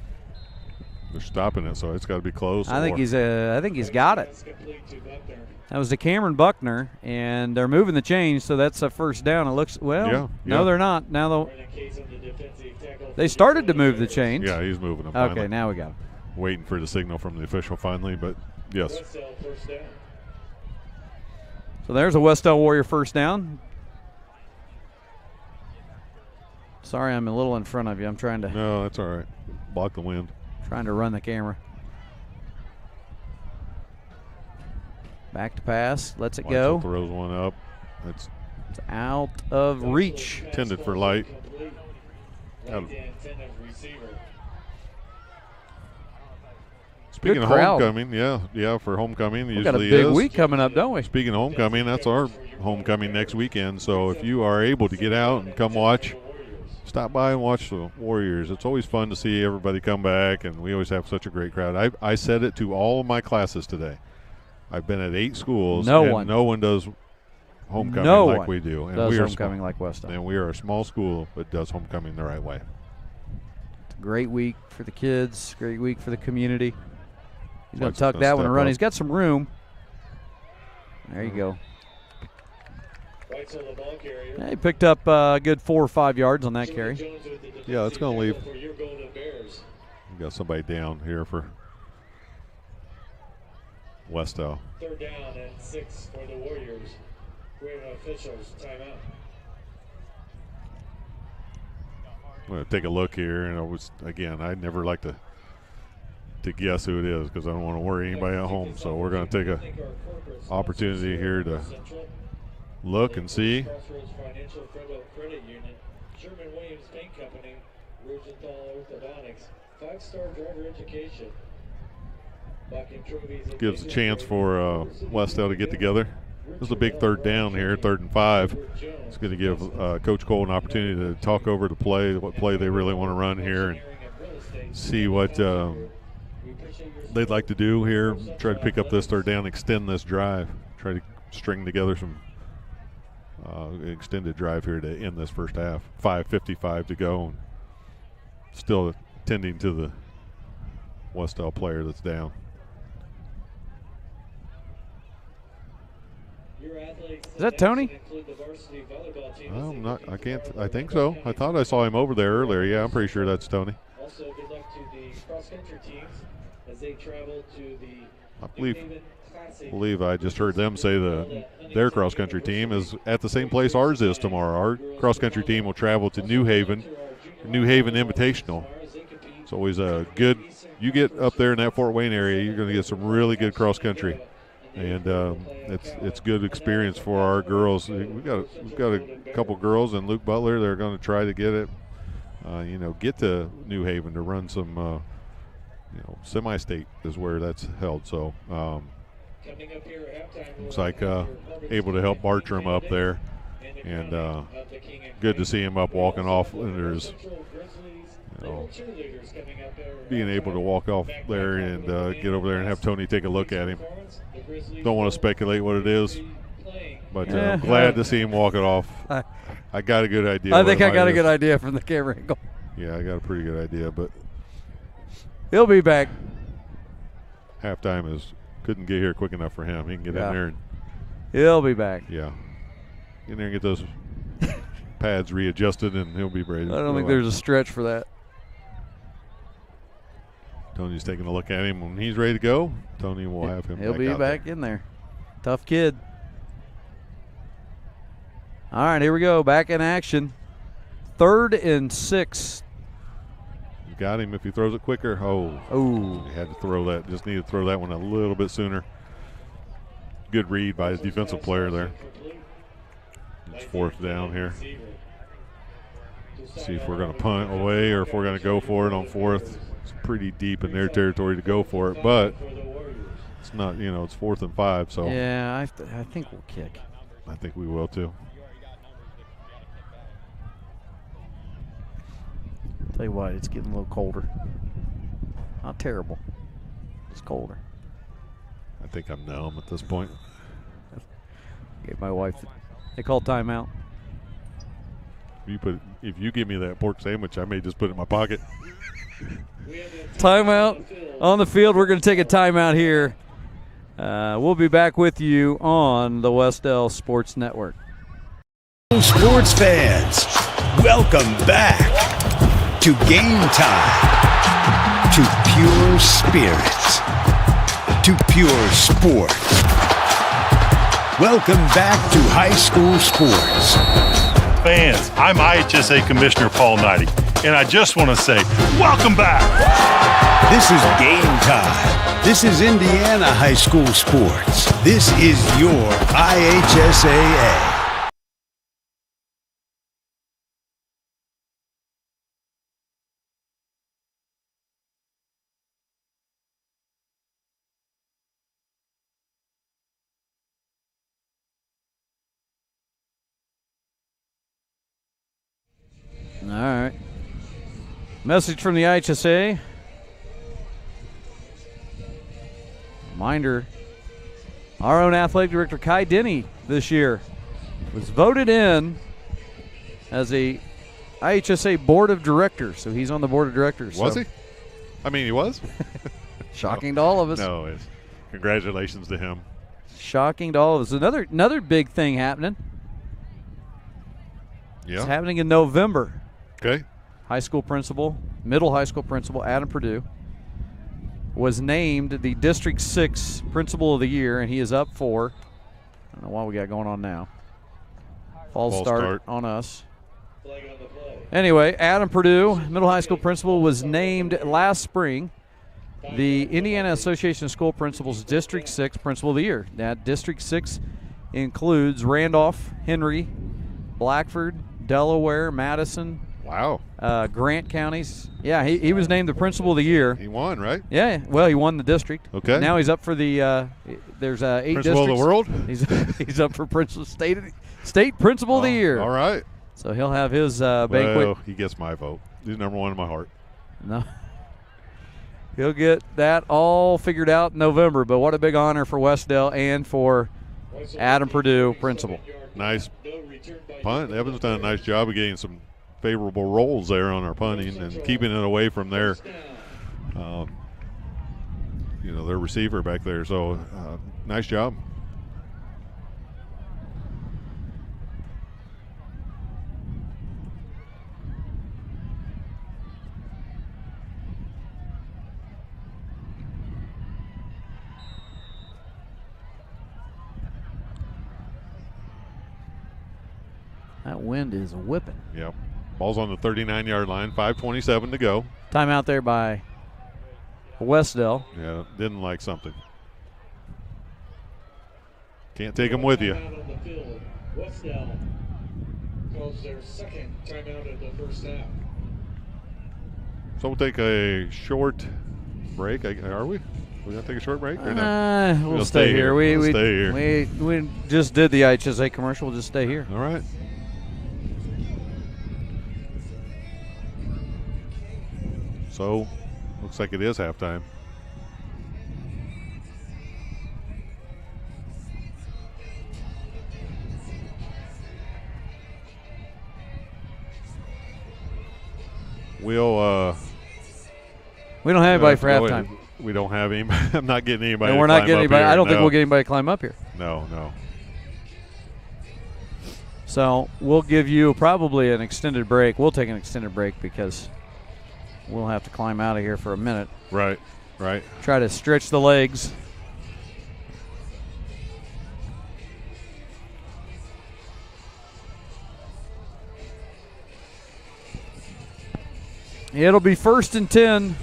They're stopping it, so it's got to be close. I think he's got it. That was to Cameron Buckner, and they're moving the chains, so that's a first down. It looks Yeah. No, they're not. Now they started to move the chains. Yeah, he's moving them. Okay, Finally. now we got him. Waiting for the signal from the official finally, but yes. So there's a Wes-Del Warrior first down. Sorry, I'm a little in front of you. I'm trying to No, that's all right. Block the wind. run the camera. Back to pass. Lets it go. Weitzel throws one up. It's out of reach. intended for light. Speaking Good of crowd. homecoming, yeah, for homecoming We've usually got a big is. week coming up, don't we? Speaking of homecoming, that's our homecoming next weekend. So if you are able to get out and come watch, stop by and watch the Warriors. It's always fun to see everybody come back, and we always have such a great crowd. I said it to all of my classes today. I've been at 8 schools, no one does homecoming like we do. And does we are homecoming like Wes-Del. And we are a small school, but does homecoming the right way. It's a great week for the kids, great week for the community. He's going to Weitzel's tuck that one and step run. up. He's got some room. There you go. Yeah, he picked up a good 4 or 5 yards on that carry. Yeah, it's going to leave. We got somebody down here for Wes-Del. Third down and 6 for the Warriors. We have officials timeout. I'm going to take a look here, and I never like to guess who it is because I don't want to worry anybody at home. So we're going to take a opportunity here to look and see. Crossroads Financial Federal Credit Union, Sherman-Williams Paint Company, Rosenthal Orthodontics, 5-star driver education. Gives a chance for Wes-Del to get together. This is a big third down here, 3rd and 5. It's going to give Coach Cole an opportunity to talk over the play, what play they really want to run here, and see what they'd like to do here. Try to pick up this third down, extend this drive, try to string together some extended drive here to end this first half. 5:55 to go, and still tending to the Wes-Del player that's down. Is that Tony? I can't. I think so. I thought I saw him over there earlier. Yeah, I'm pretty sure that's Tony. Also, good luck to the cross-country teams as they travel to the I believe I just heard them say their cross-country team is at the same place ours is tomorrow. Our cross-country team will travel to New Haven Invitational. It's always a good. You get up there in that Fort Wayne area, you're going to get some really good cross-country. And it's good experience for our girls. We've got a couple girls and Luke Butler. They're going to try to get it, get to New Haven to run some, semi-state is where that's held. So looks like able to help Bartram up there, and good to see him up walking off. And there's being able to walk off there and get over there and have Tony take a look at him. Don't want to speculate what it is, but I'm glad to see him walk it off. I got a good idea. I think I got a good idea from the camera angle. Yeah, I got a pretty good idea, but he'll be back. Halftime couldn't get here quick enough for him. He can get in there and he'll be back. Yeah, get in there and get those pads readjusted, and he'll be ready. I don't think there's a stretch for that. Tony's taking a look at him. When he's ready to go, Tony will have him. He'll be back in there. Tough kid. All right, here we go. Back in action. 3rd and 6. You got him if he throws it quicker. Oh, he had to throw that. Just need to throw that one a little bit sooner. good read by his defensive player there. It's 4th down here. See if we're going to punt away or if we're going to go for it on 4th. It's pretty deep in their territory to go for it, but it's not, it's 4th and 5. So yeah, I think we'll kick. I think we will too. Tell you what, it's getting a little colder. Not terrible. It's colder. I think I'm numb at this point. Gave my wife. They call timeout. If you give me that pork sandwich, I may just put it in my pocket. Timeout on the field. We're going to take a timeout here. We'll be back with you on the Wes-Del Sports Network. Sports fans, welcome back to Game Time, to pure spirits, to pure sports. Welcome back to high school sports. Fans, I'm IHSA Commissioner Paul Knighty, and I just want to say, welcome back. This is Game Time. This is Indiana high school sports. This is your IHSAA. All right. Message from the IHSA. Reminder, our own athletic director, Kai Denny, this year was voted in as a IHSA board of directors. So he's on the board of directors. Was he? I mean, he was? Shocking to all of us. No, congratulations to him. Shocking to all of us. Another big thing happening. Yeah. It's happening in November. Okay. Middle high school principal, Adam Perdue, was named the District 6 Principal of the Year, and he is up for, I don't know what we got going on now. False start on us. Anyway, Adam Perdue, middle high school principal, was named last spring the Indiana Association of School Principals District 6 Principal of the Year. That District 6 includes Randolph, Henry, Blackford, Delaware, Madison, Wow. Grant counties. Yeah, he was named the Principal of the Year. He won, right? Yeah, well, he won the district. Okay. Now he's up for the there's 8 Principal districts. of the world? He's up for state Principal of the Year. All right. So he'll have his banquet. Well, he gets my vote. He's number 1 in my heart. No. He'll get that all figured out in November, but what a big honor for Wes-Del and for Adam Perdue, Principal. Nice punt. Evan's done a nice job of getting some favorable rolls there on our punting and keeping it away from their their receiver back there. So nice job. That wind is whipping. Yep. Ball's on the 39-yard line, 5:27 to go. Timeout there by Wes-Del. Yeah, didn't like something. Can't take them with you. Wes-Del calls their second timeout of the first half. So we'll take a short break. Are we? We gonna take a short break or no? We'll stay here. We'll stay here. We just did the IHSA commercial. We'll just stay here. All right. So, looks like it is halftime. We don't have anybody for halftime. We don't have anybody. I'm not getting anybody. No, we're not getting anybody. Here. I don't think we'll get anybody to climb up here. No. So we'll give you probably an extended break. We'll take an extended break because we'll have to climb out of here for a minute. Right. Try to stretch the legs. It'll be 1st and 10.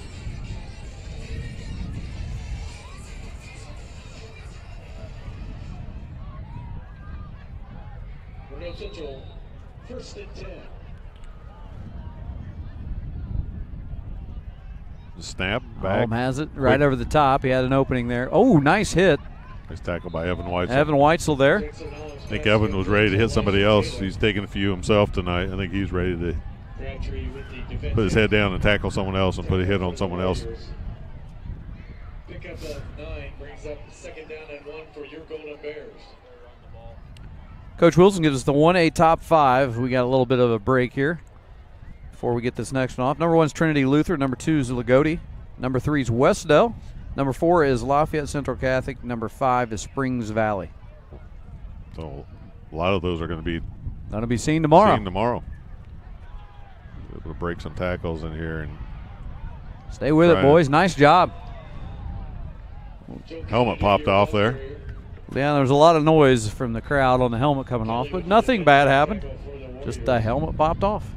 Snap back. Has it right over the top. He had an opening there. Oh, nice hit. Nice tackle by Evan Weitzel. Evan Weitzel there. I think Evan was ready to hit somebody else. He's taking a few himself tonight. I think he's ready to put his head down and tackle someone else and put a hit on someone else. Pick up a 9, brings up 2nd down and 1 for your Golden Bears. Coach Wilson gives us the 1A top 5. We got a little bit of a break here before we get this next one off. Number 1 is Trinity Luther. Number 2 is Lagodi. Number 3 is Wes-Del. Number 4 is Lafayette Central Catholic. Number 5 is Springs Valley. So a lot of those are going to be seen tomorrow. Able to break some tackles in here and stay with it, boys. Nice job. Helmet popped off there. Yeah, there was a lot of noise from the crowd on the helmet coming off, but nothing bad happened. Just the helmet popped off.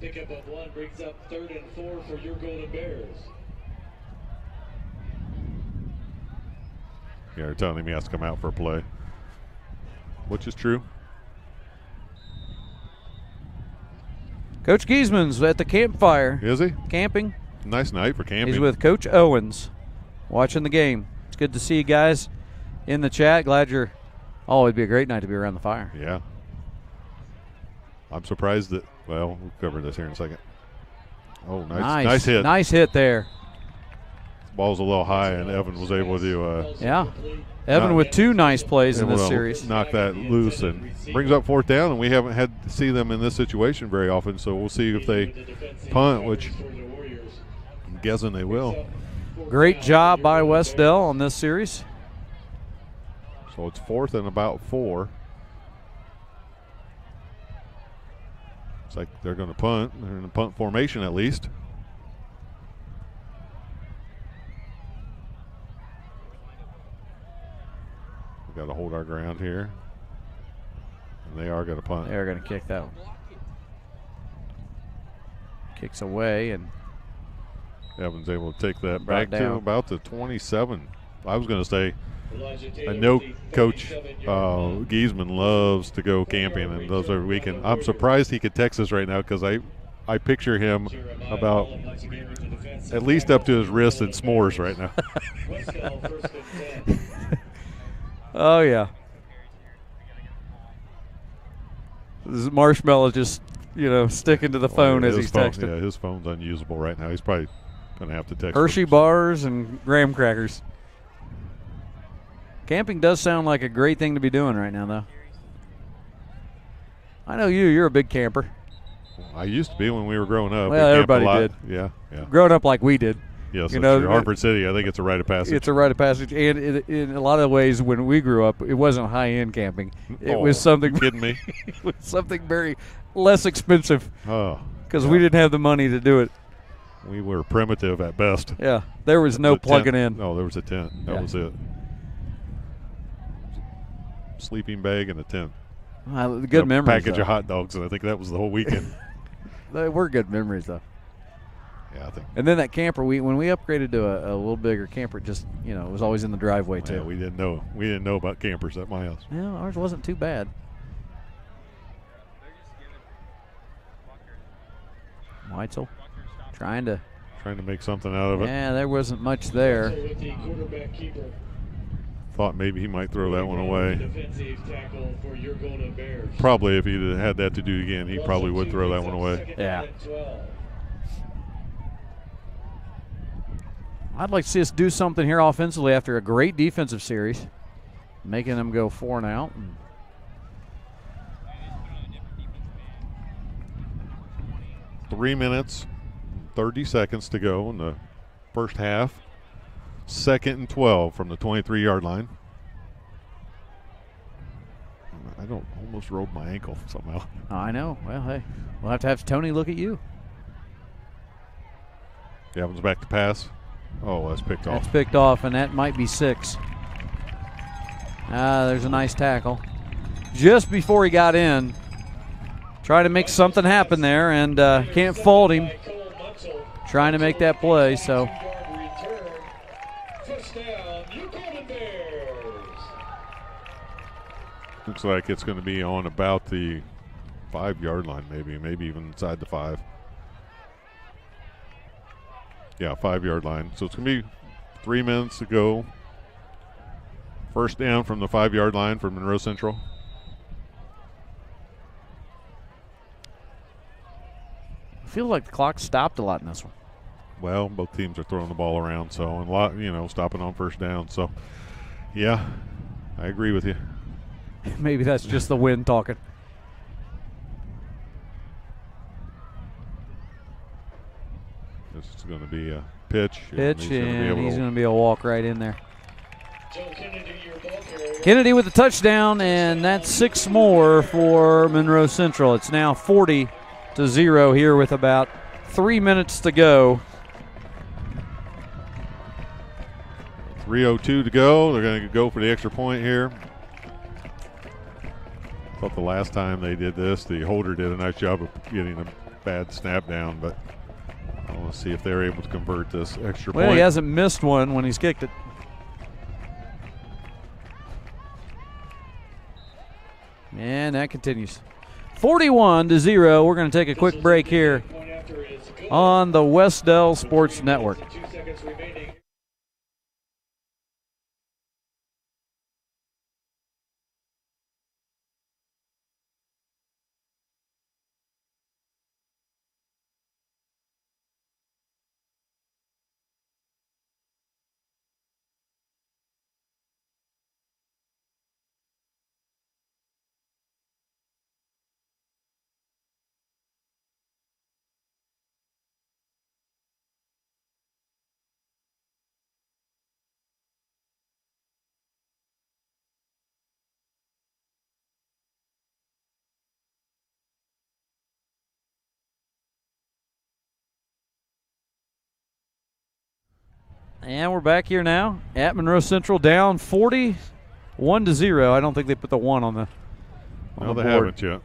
Pickup of 1 brings up 3rd and 4 for your Golden Bears. Yeah, they're telling him he has to come out for a play, which is true. Coach Giesman's at the campfire. Is he? Camping. Nice night for camping. He's with Coach Owens watching the game. It's good to see you guys in the chat. Glad you're. Oh, it'd be a great night to be around the fire. Yeah. I'm surprised that, well, we'll cover this here in a second. Oh, nice hit. Nice hit there. Ball's a little high, and Evan was able to. Yeah. Evan with 2 nice plays in this series. Knock that loose and brings up 4th down, and we haven't had to see them in this situation very often, so we'll see if they punt, which I'm guessing they will. Great job by Wes-Del on this series. So it's 4th and about 4. It's like they're going to punt. They're in a punt formation at least. We've got to hold our ground here. And they are going to punt. They're going to kick that one. Kicks away, and Evan's able to take that back to about the 27. I was going to say, I know Coach Giesman loves to go camping and loves every weekend. I'm surprised he could text us right now because I picture him about at least up to his wrist in s'mores right now. Oh, yeah. This Marshmallow just, sticking to the phone as he's texting. Yeah, his phone's unusable right now. He's probably going to have to text. Hershey bars and graham crackers. Camping does sound like a great thing to be doing right now, though. I know you're a big camper. I used to be when we were growing up. Well, everybody did. Yeah. Growing up like we did. Yes, that's true. Hartford City, I think it's a rite of passage. It's a rite of passage, and in a lot of ways, when we grew up, it wasn't high-end camping. It was something. Kidding me? It was something very less expensive. Oh, because we didn't have the money to do it. We were primitive at best. Yeah, there was no plugging in. No, there was a tent. That was it. Sleeping bag and a tent. Good memories. Package of hot dogs, and I think that was the whole weekend. They were good memories, though. Yeah, I think. And then that camper, when we upgraded to a little bigger camper, just it was always in the driveway too. Yeah, we didn't know about campers at my house. Yeah, ours wasn't too bad. Weitzel trying to make something out of it. Yeah, there wasn't much there. Thought maybe he might throw that one away. Probably if he had that to do again, he probably would throw that one away. Yeah. I'd like to see us do something here offensively after a great defensive series, making them go 4 and out. 3 minutes, 30 seconds to go in the first half. 2nd and 12 from the 23-yard line. I almost rolled my ankle somehow. I know. Well, hey, we'll have to have Tony look at you. Gavin's back to pass. Oh, that's picked off. That's picked off, and that might be 6. There's a nice tackle. Just before he got in, trying to make something happen there, and can't fault him. Trying to make that play, so. Looks like it's going to be on about the 5-yard line, maybe even inside the 5. Yeah, 5-yard line. So it's going to be 3 minutes to go. First down from the 5-yard line for Monroe Central. I feel like the clock stopped a lot in this one. Well, both teams are throwing the ball around, so and a lot, stopping on first down. So, yeah, I agree with you. Maybe that's just the wind talking. This is going to be a pitch. Pitch, and he's going to be a walk right in there. Joe Kennedy, your ball carrier. Kennedy with the touchdown, and that's 6 more for Monroe Central. It's now 40-0 here with about 3 minutes to go. 3:02 to go. They're going to go for the extra point here. Thought the last time they did this, the holder did a nice job of getting a bad snap down, but I want to see if they're able to convert this extra point. Well, he hasn't missed one when he's kicked it. And that continues. 41-0. We're going to take a quick break here on the Wes-Del Sports Network. 2 seconds remaining. And we're back here now at Monroe Central, down 41-0. I don't think they put the 1 on the No, they board. haven't yet.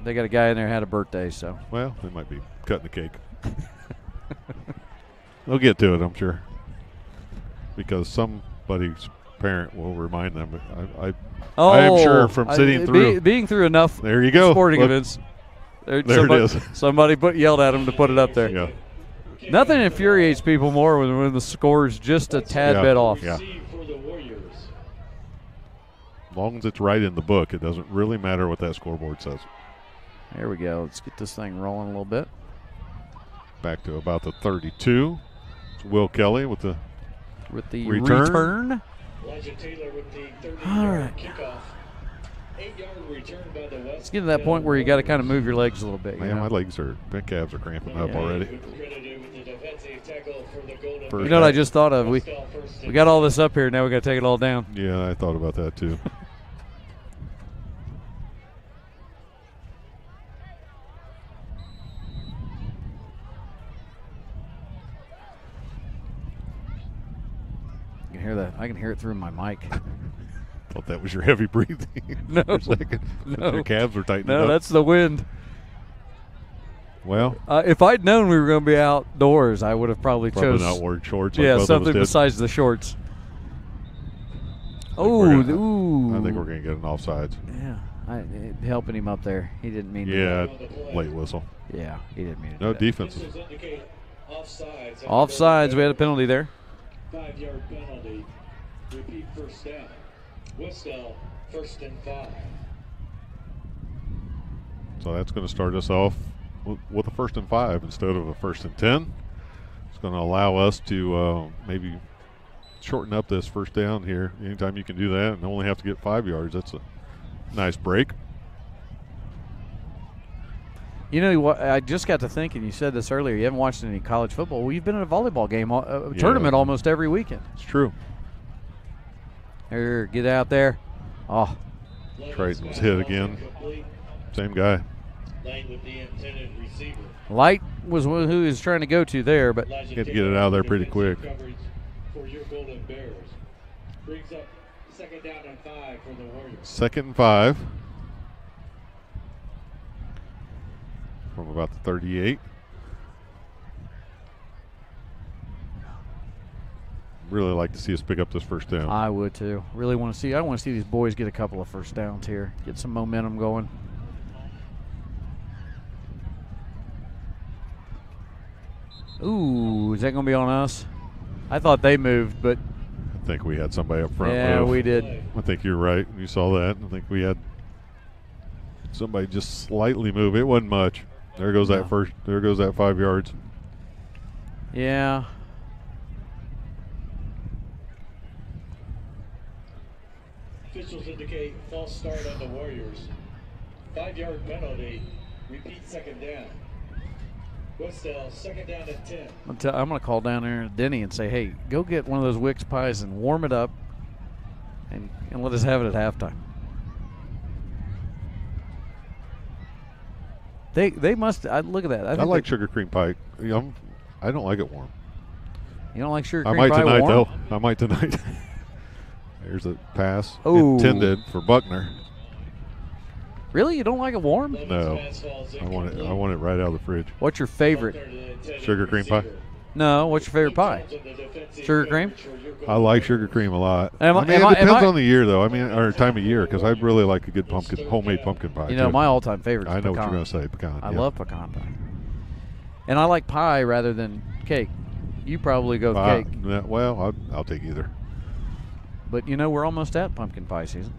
They got a guy in there who had a birthday, so. Well, they might be cutting the cake. They'll get to it, I'm sure, because somebody's parent will remind them. I am sure from sitting through. Being through enough There you go. sporting Look, events. there it is. Somebody yelled at him to put it up there. Yeah. Nothing infuriates people more when the score is just a tad bit off. Yeah. For the Warriors. As long as it's right in the book, it doesn't really matter what that scoreboard says. There we go. Let's get this thing rolling a little bit. Back to about the 32. It's Will Kelly with the return. Elijah Taylor with the 30-yard All right. kickoff. 8-yard return by the West. Let's get to that point where you got to kind of move your legs a little bit. Man, my calves are cramping up already. Credited with the defensive tackle for the Golden First You know what I down. just thought of? We got all this up here. Now we got to take it all down. Yeah, I thought about that too. I can hear that. I can hear it through my mic. Thought that was your heavy breathing. No. For a second. No. Your calves are tightening No, up. that's the wind. Well, If I'd known we were going to be outdoors, I would have probably probably chose not wearing shorts. Like yeah, both something of us did. besides the shorts. we're Oh, gonna- ooh. I think we're going to get an offsides. Yeah, helping him up there. He didn't mean Yeah, to. late whistle. Yeah, he didn't mean to. No do that. defenses. Officials indicate offsides. Offsides. We had a penalty there. 5-yard penalty. Repeat first down. Wes-Del, 1st and 5. So that's going to start us off with a 1st and 5 instead of a 1st and 10. It's going to allow us to maybe shorten up this first down here. Anytime you can do that and only have to get 5 yards, that's a nice break. You know what? I just got to thinking. You said this earlier. You haven't watched any college football. Well, you've been in a volleyball game, tournament almost every weekend. It's true. Here, get out there. Oh, Triton was hit again. Same guy. Lane with the intended receiver. Light was who he was trying to go to there, but Elijah Get to get Taylor it out of there with pretty defensive quick. coverage for your Golden Bears. Brings up 2nd down and 5 for the Warriors. 2nd and 5 from about the 38. Really like to see us pick up this first down. I would too. Really want to see. I want to see these boys get a couple of first downs here, get some momentum going. Ooh, is that going to be on us? I thought they moved, but I think we had somebody up front. yeah, move. we did. I think you're right. You saw that. I think we had somebody just slightly move. It wasn't much. There goes that first. There goes that 5 yards. Yeah. Officials indicate false start on the Warriors. 5-yard penalty. Repeat second down. Wes-Del, second down and 10. I'm going to call down there to Denny and say, hey, go get one of those Wix pies and warm it up and let us have it at halftime. They must. Look at that. I like sugar cream pie. I don't like it warm. You don't like sugar I cream might pie tonight, warm? though. I might tonight. There's a pass Ooh. intended for Buckner. Really? You don't like it warm? No, I want it right out of the fridge. What's your favorite? Sugar cream pie. No, what's your favorite pie? Sugar cream? I like sugar cream a lot. Am I- I mean, am it I- am depends I- on the year, though. I mean, or time of year, because I really like a good homemade pumpkin pie. You know, too. my all-time favorite is I know pecan. what you're going to say, pecan. I yeah. love pecan pie. And I like pie rather than cake. You probably go with Pie. cake. Yeah, well, I'll take either. But, you know, we're almost at pumpkin pie season.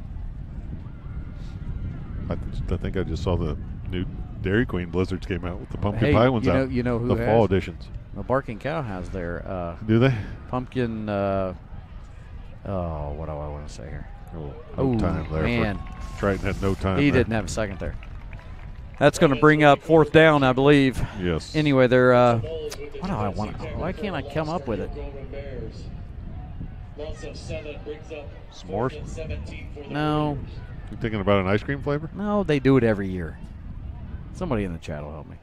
I think I just saw the new Dairy Queen Blizzards came out with the pumpkin Hey, pie ones you know- out. you know who the has? fall editions. The Barking Cow has their Do they? pumpkin, what do I want to say here? No Ooh, time there. man. Triton had no time He there. didn't have a second there. That's going to bring up fourth down, I believe. Yes. Anyway, they're what do I want? Why can't I come up with it? S'mores? No, You thinking about an ice cream flavor? no, they do it every year. Somebody in the chat will help me.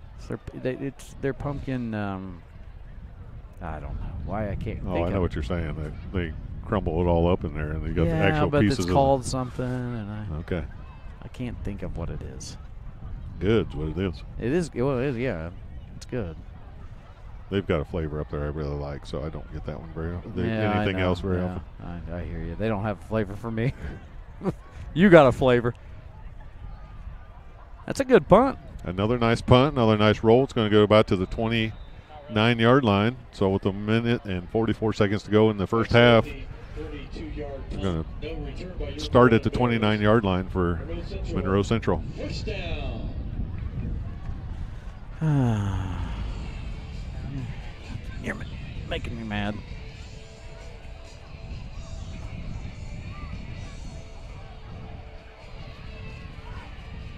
It's their pumpkin. I don't know why I can't. Oh, think I know of what you're saying. They crumble it all up in there, and you got yeah, the actual but pieces. it's of called something, and Okay. I can't think of what it is. Good's what it is. It is. Well, it is. Yeah, it's good. They've got a flavor up there I really like, so I don't get that one very often. Yeah, I Anything know, else very yeah, often. I hear you. They don't have a flavor for me. You got a flavor. That's a good punt. Another nice punt, another nice roll. It's going to go about to the 29-yard line. So with a minute and 44 seconds to go in the first half, we're going to start at the 29-yard line for Monroe Central. First down. You're making me mad.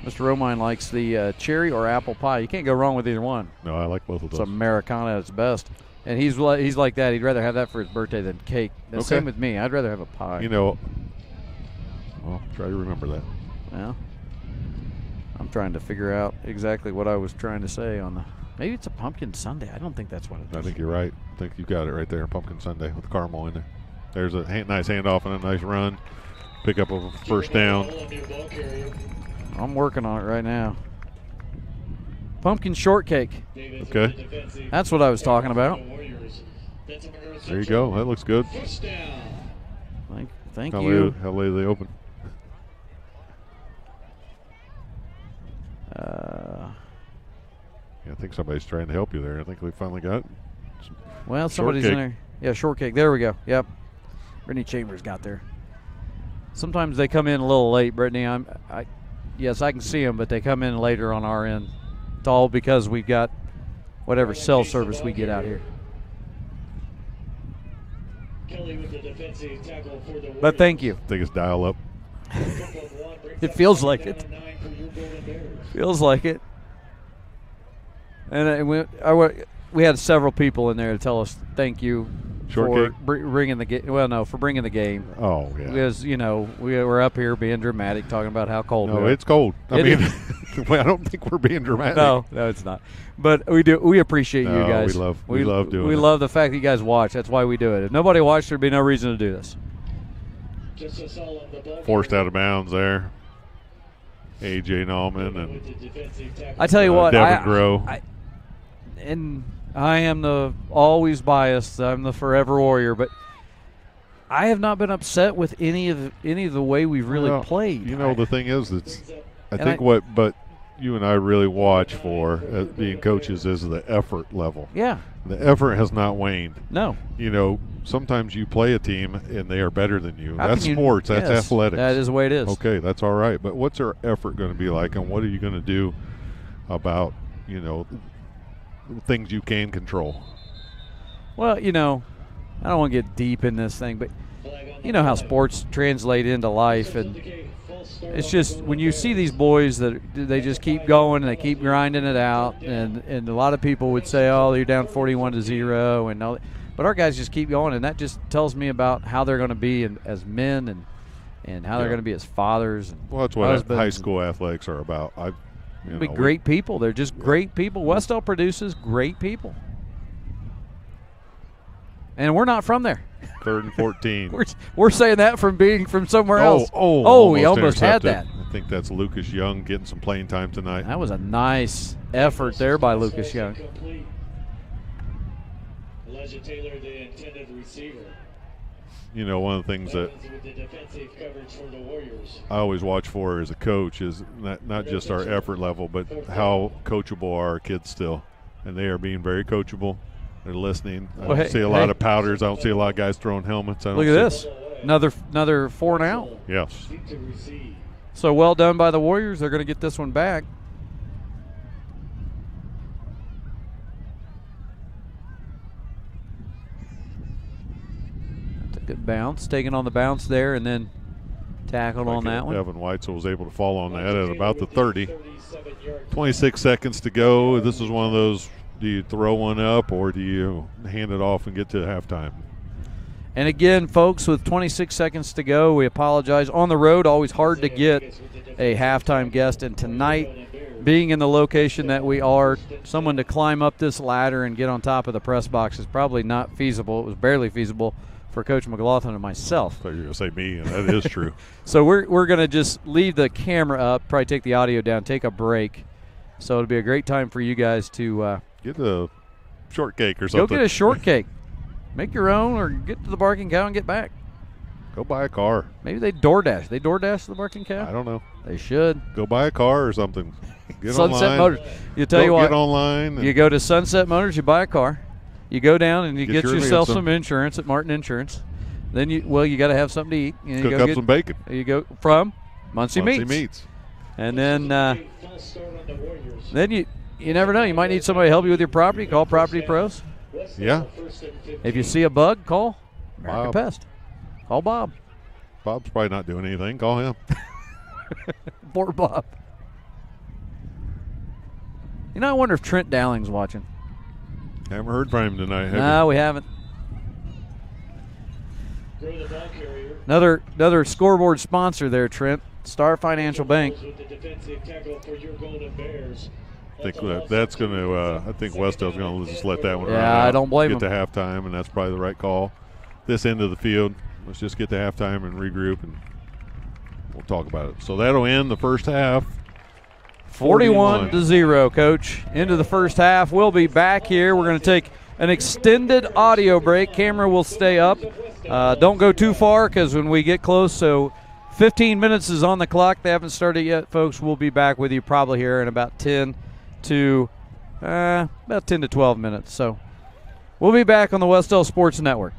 Mr. Romine likes the cherry or apple pie. You can't go wrong with either one. No, I like both of It's those. Americana at its best. And he's like that. He'd rather have that for his birthday than cake. The Okay. same with me. I'd rather have a pie. You know, well, try to remember that. Yeah. I'm trying to figure out exactly what I was trying to say on the. Maybe it's a pumpkin sundae. I don't think that's what it is. I think you're right. I think you got it right there. Pumpkin sundae with caramel in there. There's a nice handoff and a nice run. Pick up a first down. I'm working on it right now. Pumpkin shortcake. Okay. That's what I was talking about. There you go. That looks good. Thank How you. late are they open? Yeah, I think somebody's trying to help you there. I think we finally got Well, somebody's in shortcake. there. Yeah, shortcake. There we go. Yep. Brittany Chambers got there. Sometimes they come in a little late, Brittany. Yes, I can see them, but they come in later on our end. It's all because we've got whatever cell service we get out here. But thank you. I think it's dial up. It feels like it. Feels like it. And we had several people in there to tell us thank you Shortcake? for bringing the game. Well, no, for bringing the game. Oh, yeah. Because, you know, we were up here being dramatic, talking about how cold we No, are. it's cold. I It mean, well, I don't think we're being dramatic. No, it's not. But we appreciate you No, guys. we love doing We it. love the fact that you guys watch. That's why we do it. If nobody watched, there'd be no reason to do this. Forced out of bounds there. A.J. Nauman and I tell you what, Devin Groh. I am the always biased. I'm the forever warrior, but I have not been upset with any of the way we've really Well, played. You know, the thing is, but you and I really watch for being coaches is the effort level. Yeah. The effort has not waned. No. You know, sometimes you play a team and they are better than you. How That's can you- sports. That's yes, athletics. That is the way it is. Okay, that's all right. But what's our effort going to be like, and what are you going to do about, you know, things you can control? Well, you know, I don't want to get deep in this thing, but you know how sports translate into life, and it's just when you see these boys that they just keep going and they keep grinding it out, and a lot of people would say, oh, you're down 41-0, and all, but our guys just keep going, and that just tells me about how they're going to be as men and how they're going to be as fathers. And well, that's what husbands high school athletics are about. Great people. They're just great people. Wes-Del produces great people. And we're not from there. 3rd and 14. we're saying that from being from somewhere else. We almost had that. I think that's Lucas Young getting some playing time tonight. That was a nice effort there by Lucas Young. Elijah Taylor, the intended receiver. You know, one of the things that With the defensive coverage for the Warriors. I always watch for as a coach is not just our effort level, but how coachable are our kids still. And they are being very coachable. They're listening. I don't see a lot of powders. I don't see a lot of guys throwing helmets. Look at this. Another 4 and out. Yes. So well done by the Warriors. They're going to get this one back. That's a good bounce. Taking on the bounce there and then tackled on that one. Evan Weitzel was able to fall on that at about the 30. 26 seconds to go. This is one of those, do you throw one up or do you hand it off and get to halftime? And again, folks, with 26 seconds to go, we apologize. On the road, always hard to get a halftime guest. And tonight, being in the location that we are, someone to climb up this ladder and get on top of the press box is probably not feasible. It was barely feasible for Coach McLaughlin and myself. I thought you were going to say me, and that is true. So we're going to just leave the camera up, probably take the audio down, take a break. So it'll be a great time for you guys to get a shortcake or something. Go get a shortcake. Make your own or get to the Barking Cow and get back. Go buy a car. Maybe they DoorDash. They DoorDash to the Barking Cow? I don't know. They should. Go buy a car or something. Get Sunset online. Motors. You tell you what. Get online. You go to Sunset Motors, you buy a car. You go down and you get yourself some insurance at Martin Insurance. Then you got to have something to eat. You cook up some bacon. You go from Muncie Meats. And then you never know. You might need somebody to help you with your property. Call Property Pros. Yeah. If you see a bug, call American Bob. Pest. Call Bob. Bob's probably not doing anything. Call him. Poor Bob. You know, I wonder if Trent Dowling's watching. Haven't heard from him tonight, have No, we haven't. Another scoreboard sponsor there, Trent. Star Financial Bank. I think that's going to. I think Wes-Del's going to just let that one run Yeah, out, I don't blame him. Get to halftime, and that's probably the right call. This end of the field, let's just get to halftime and regroup, and we'll talk about it. So that'll end the first half. 41-0, Coach. Into the first half. We'll be back here. We're going to take an extended audio break. Camera will stay up. Don't go too far because when we get close, so 15 minutes is on the clock. They haven't started yet, folks. We'll be back with you probably here in about 10 to 12 minutes. So we'll be back on the Wes-Del Sports Network.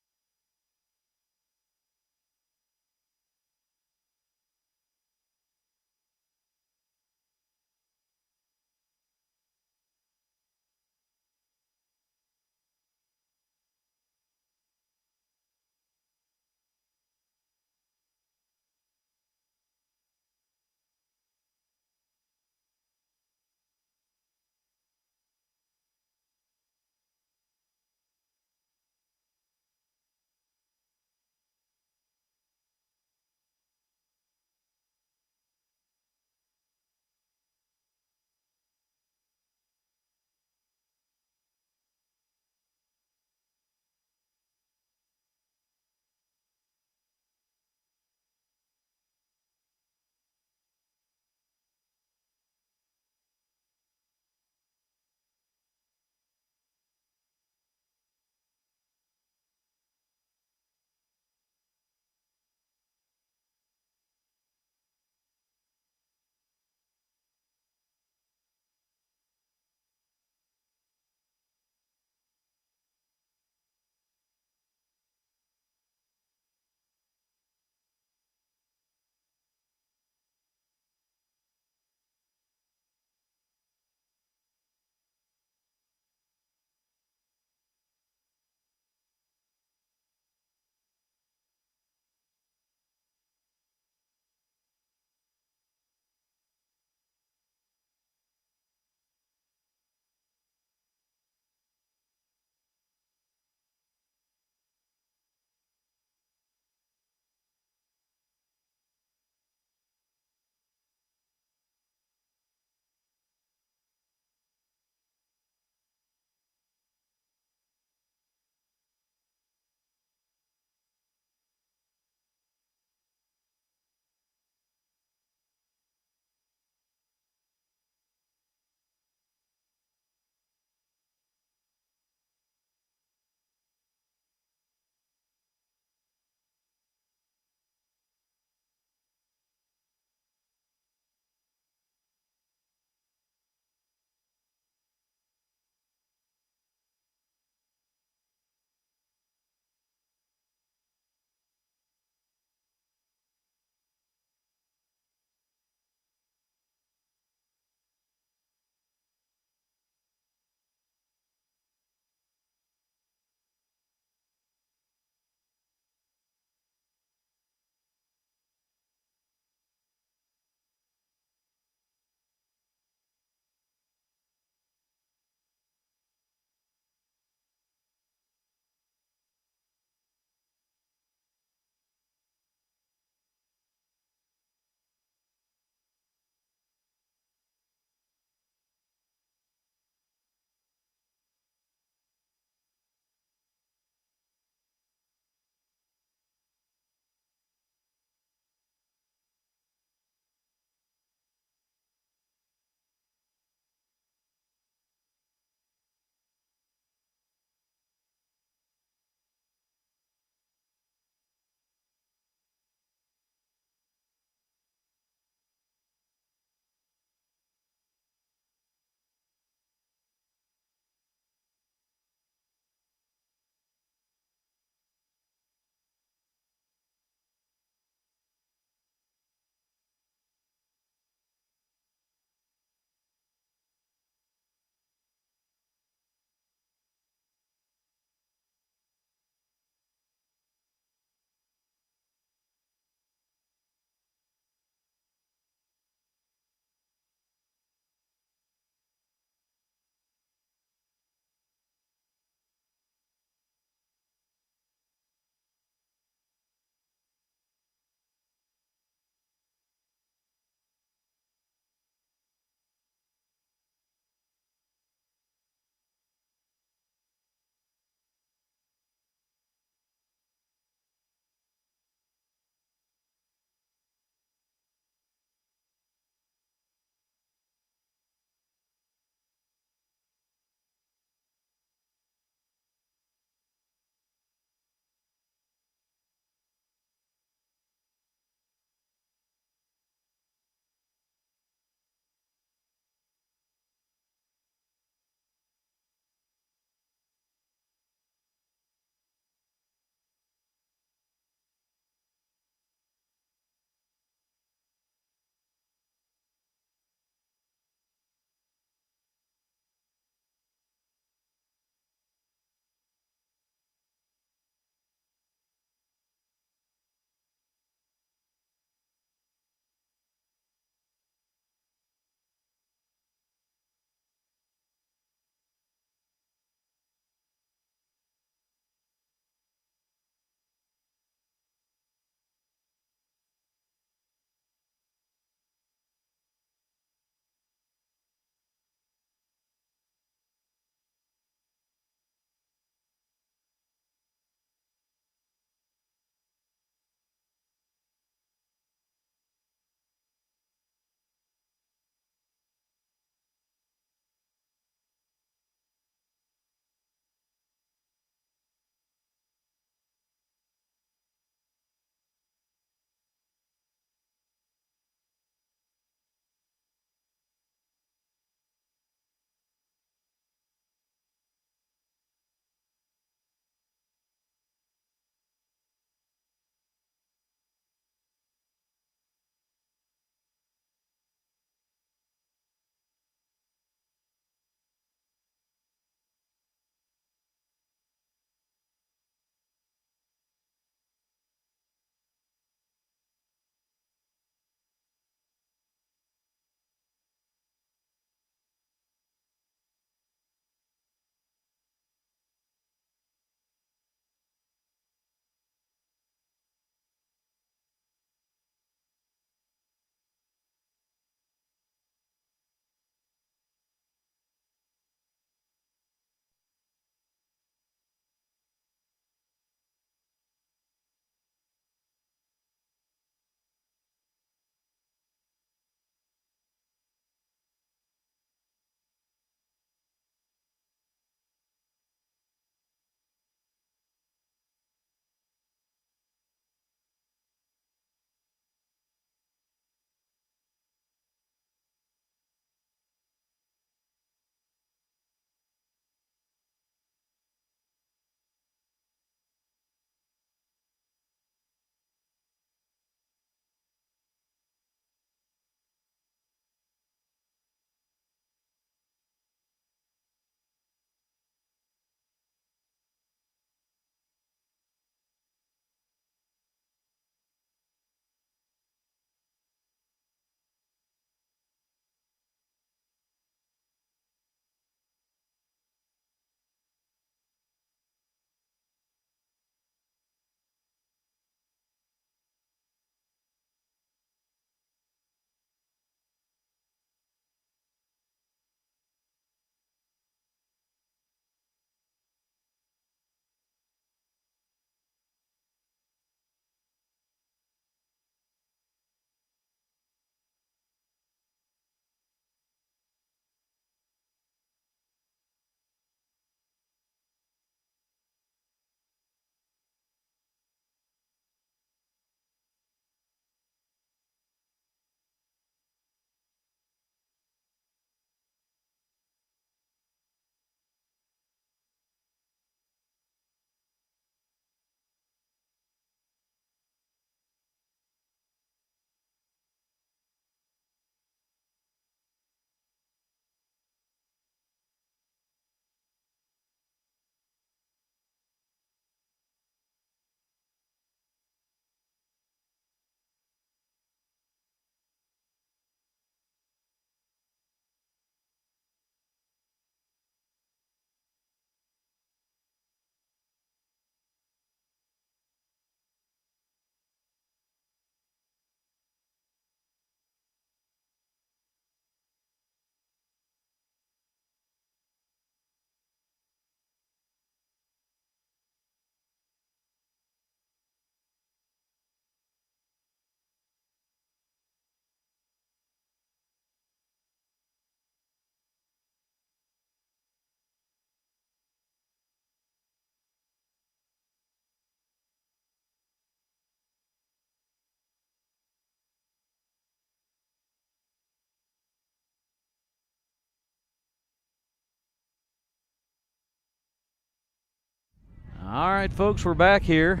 All right, folks, we're back here.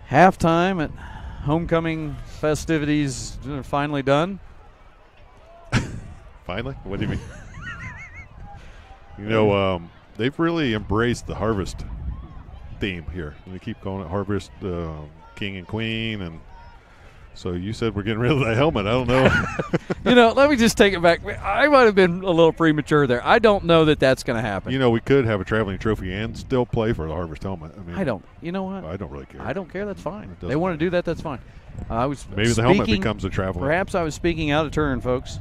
Halftime at homecoming festivities are finally done. Finally? What do you mean? You know, they've really embraced the harvest theme here. They keep calling it Harvest King and Queen, and so you said we're getting rid of the helmet. I don't know. You know, let me just take it back. I might have been a little premature there. I don't know that that's going to happen. You know, we could have a traveling trophy and still play for the Harvest helmet. I mean, I don't. You know what? I don't really care. I don't care. That's fine. It They doesn't want to matter. do that. That's fine. I was Maybe the helmet becomes a traveling. Perhaps I was speaking out of turn, folks.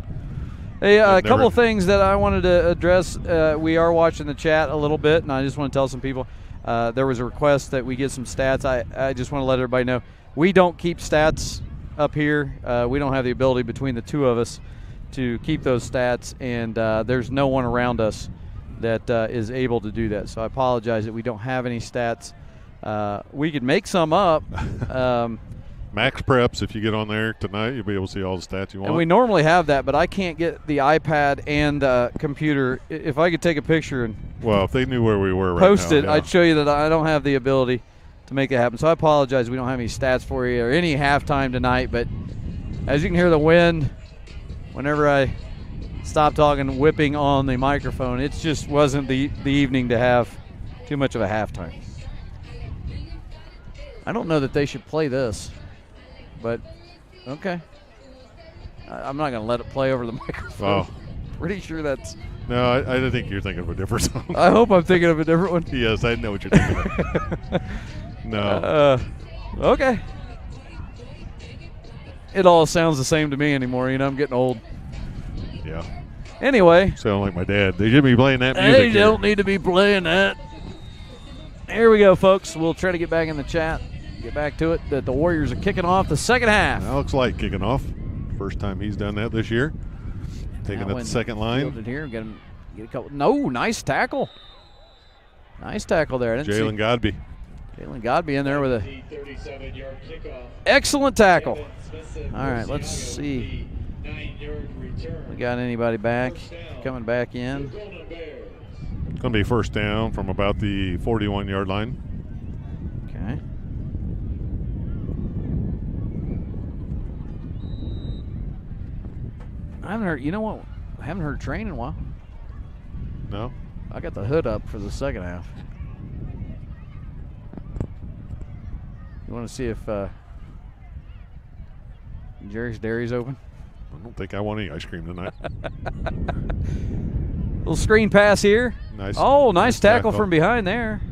Hey, a I've couple never- of things that I wanted to address. We are watching the chat a little bit, and I just want to tell some people there was a request that we get some stats. I just want to let everybody know we don't keep stats up here. We don't have the ability between the two of us to keep those stats, and there's no one around us that is able to do that. So I apologize that we don't have any stats. We could make some up. Max Preps, if you get on there tonight, you'll be able to see all the stats you want. And we normally have that, but I can't get the iPad and computer. If I could take a picture and well, if they knew where we were right post now, it, yeah. I'd show you that I don't have the ability to make it happen. So I apologize. We don't have any stats for you or any halftime tonight. But as you can hear the wind, whenever I stop talking, whipping on the microphone, it just wasn't the evening to have too much of a halftime. I don't know that they should play this, but okay. I'm not going to let it play over the microphone. Oh. Pretty sure that's. No, I think you're thinking of a different song. I hope I'm thinking of a different one. Yes, I know what you're thinking of. No. Okay. It all sounds the same to me anymore. You know, I'm getting old. Yeah. Anyway. Sound like my dad. They should be playing that music. They don't need to be playing that. Here we go, folks. We'll try to get back in the chat. Get back to it. That the Warriors are kicking off the second half. Alex Light kicking off. First time he's done that this year. Taking Now at the second line. fielded here. Get a couple. No, nice tackle. Nice tackle there. Jalen Godby. Jalen Godby in there with a 37-yard kickoff. excellent tackle. Kevin Smithson All right, forcing let's out see. the 9-yard return. We got anybody back? Coming back in. Golden Bears. It's going to be first down from about the 41-yard line. Okay. I haven't heard. You know what? I haven't heard train in a while. No? I got the hood up for the second half. You want to see if Jerry's Dairy's open? I don't think I want any ice cream tonight. Little screen pass here. Nice. Oh, nice tackle from behind there.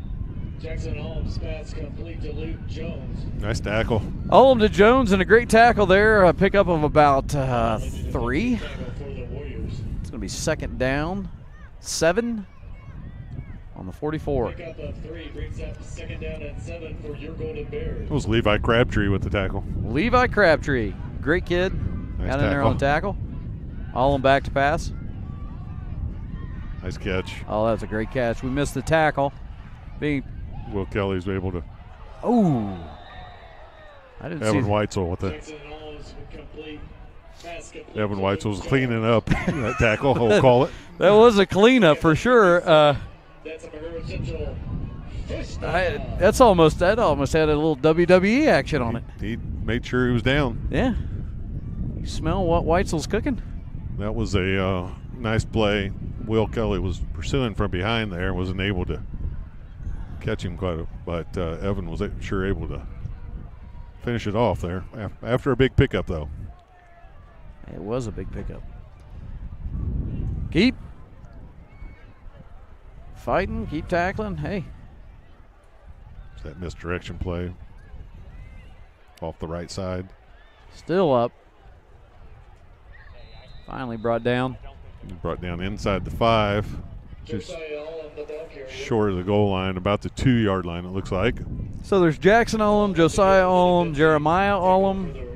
Jackson Holmes pass complete to Luke Jones. Nice tackle. Olem to Jones and a great tackle there. A pickup of about 3. Tackle for the Warriors. It's going to be second down. 7 on the 44. Pickup of 3 brings up second down and 7 for your Golden Bears. It was Levi Crabtree with the tackle. Levi Crabtree. Great kid. Nice Got in there on the tackle. Olem back to pass. Nice catch. Oh, that's a great catch. We missed the tackle. Will Kelly's able to. Oh. I didn't Evan see. Weitzel with it. Jackson Holmes with complete pass complete Evan to Weitzel's Luke cleaning Jones. up that tackle, we'll call it. That was a cleanup for sure. That's a Monroe Central. That almost had a little WWE action on it. He made sure he was down. Yeah. You smell what Weitzel's cooking? That was a nice play. Will Kelly was pursuing from behind there, wasn't able to catch him but Evan was sure able to finish it off there after a big pickup, though. It was a big pickup. Keep fighting, keep tackling. Hey, It's that misdirection play off the right side. still up. Finally brought down. He brought down inside the 5, just Josiah Olem, the ball carrier. short of the goal line, about the 2-yard line, it looks like. So there's Jackson Olem, Josiah Olem, Jeremiah Olem. For the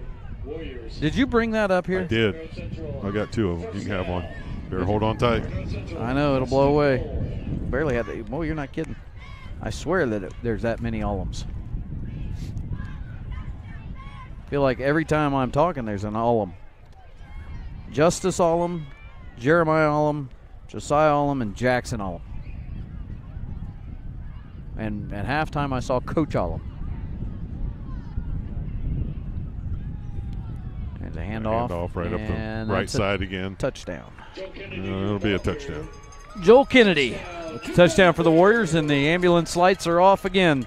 Warriors. Did you bring that up here? I did. Monroe Central. I got 2 of them. You can have one. Better hold on tight. Monroe Central. I know, it'll blow away. Barely had to. Boy, you're not kidding. I swear that there's that many Olems. Feel like every time I'm talking, there's an Olem. Justice Olem, Jeremiah Olem, Josiah Olem, and Jackson Olem. And at halftime, I saw Coach Allum. And a handoff. Handoff right up the right side again. Touchdown. It'll be a touchdown. Joel Kennedy with the touchdown for the Warriors, and the ambulance lights are off again.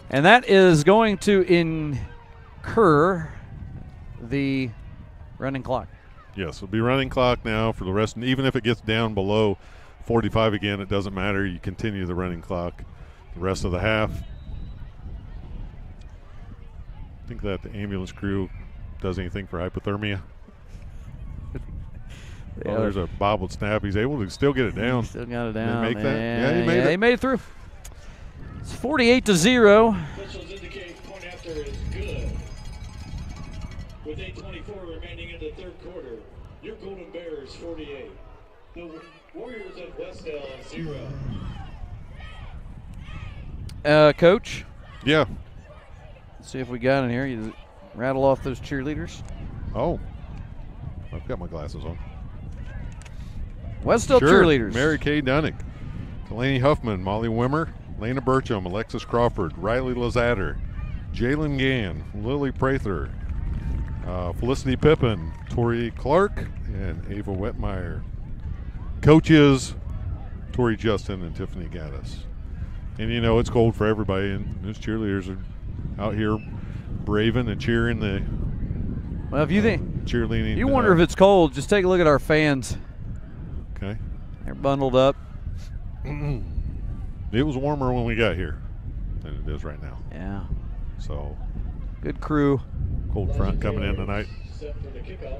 And that is going to incur the running clock. Yes, it'll be running clock now for the rest. And even if it gets down below 45 again, it doesn't matter. You continue the running clock the rest of the half. Think that the ambulance crew does anything for hypothermia. Yeah. Oh, there's a bobbled snap. He's able to still get it down. Still got it down. Did they make that? Yeah, he made it. They made it through. It's 48-0. Officials indicate point after is good. With 8:24 remaining in the third quarter, your Golden Bears 48. The Warriors of Wes-Del 0. Coach, Yeah. let's see if we got in here. You rattle off those cheerleaders. Oh. I've got my glasses on. Wes-Del Sure. cheerleaders. Mary Kay Dunnick, Delaney Huffman, Molly Wimmer, Lena Burcham, Alexis Crawford, Riley Lazatter, Jalen Gann, Lily Prather, Felicity Pippin, Tori Clark, and Ava Wetmeyer. Coaches, Tori Justin and Tiffany Gaddis. And you know it's cold for everybody, and those cheerleaders are out here braving and cheering the Well, if you think cheerleading. you wonder if it's cold, just take a look at our fans. Okay. They're bundled up. It was warmer when we got here than it is right now. Yeah. So Good crew. cold front coming in tonight. Set for the kickoff.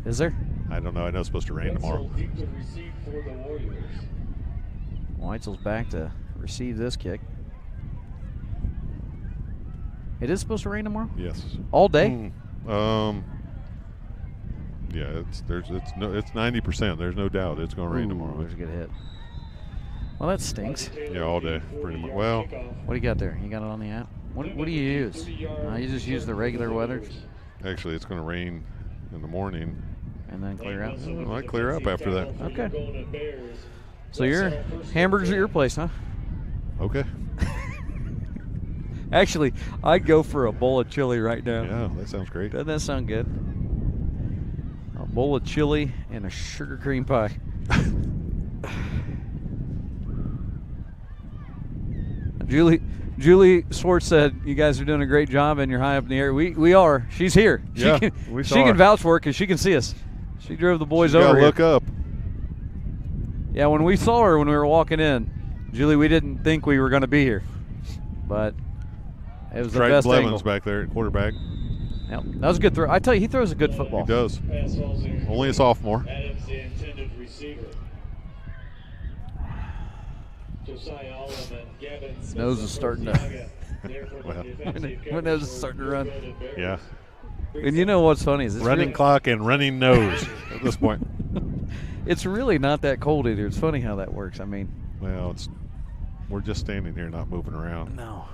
Is there? I don't know. I know it's supposed to rain tomorrow. Wetzel deep to receive for the Warriors. Weitzel's back to receive this kick. It is supposed to rain tomorrow? Yes. All day? Yeah, it's 90%. There's no doubt it's going to rain Ooh, tomorrow. there's a good hit. Well, that stinks. Yeah, all day, pretty much. Well, What do you got there? You got it on the app? What do you use? You just use the regular weather actually, it's going to rain in the morning. and then clear out? It might clear up after that. Okay. So your hamburgers at your place, huh? Okay. Actually, I'd go for a bowl of chili right now. Yeah, that sounds great. Doesn't that sound good? A bowl of chili and a sugar cream pie. Julie Swartz said, "You guys are doing a great job and you're high up in the air." We are. She's here. Yeah, she can vouch for it because she can see us. She drove the boys over here. Look up. Yeah, when we saw her when we were walking in, Julie, we didn't think we were going to be here, but it was the Triton best Blevins angle. back there at quarterback. Yep, that was a good throw. I tell you, he throws a good football. He does. Pass falls in. Only a sophomore. Adams, the intended receiver. Josiah Allum and Gavin His nose is starting to. Well, My nose is starting to run. Yeah. And you know what's funny is it's Running really, clock and running nose at this point. it's really not that cold either. It's funny how that works. I mean, Well, we're just standing here, not moving around. no,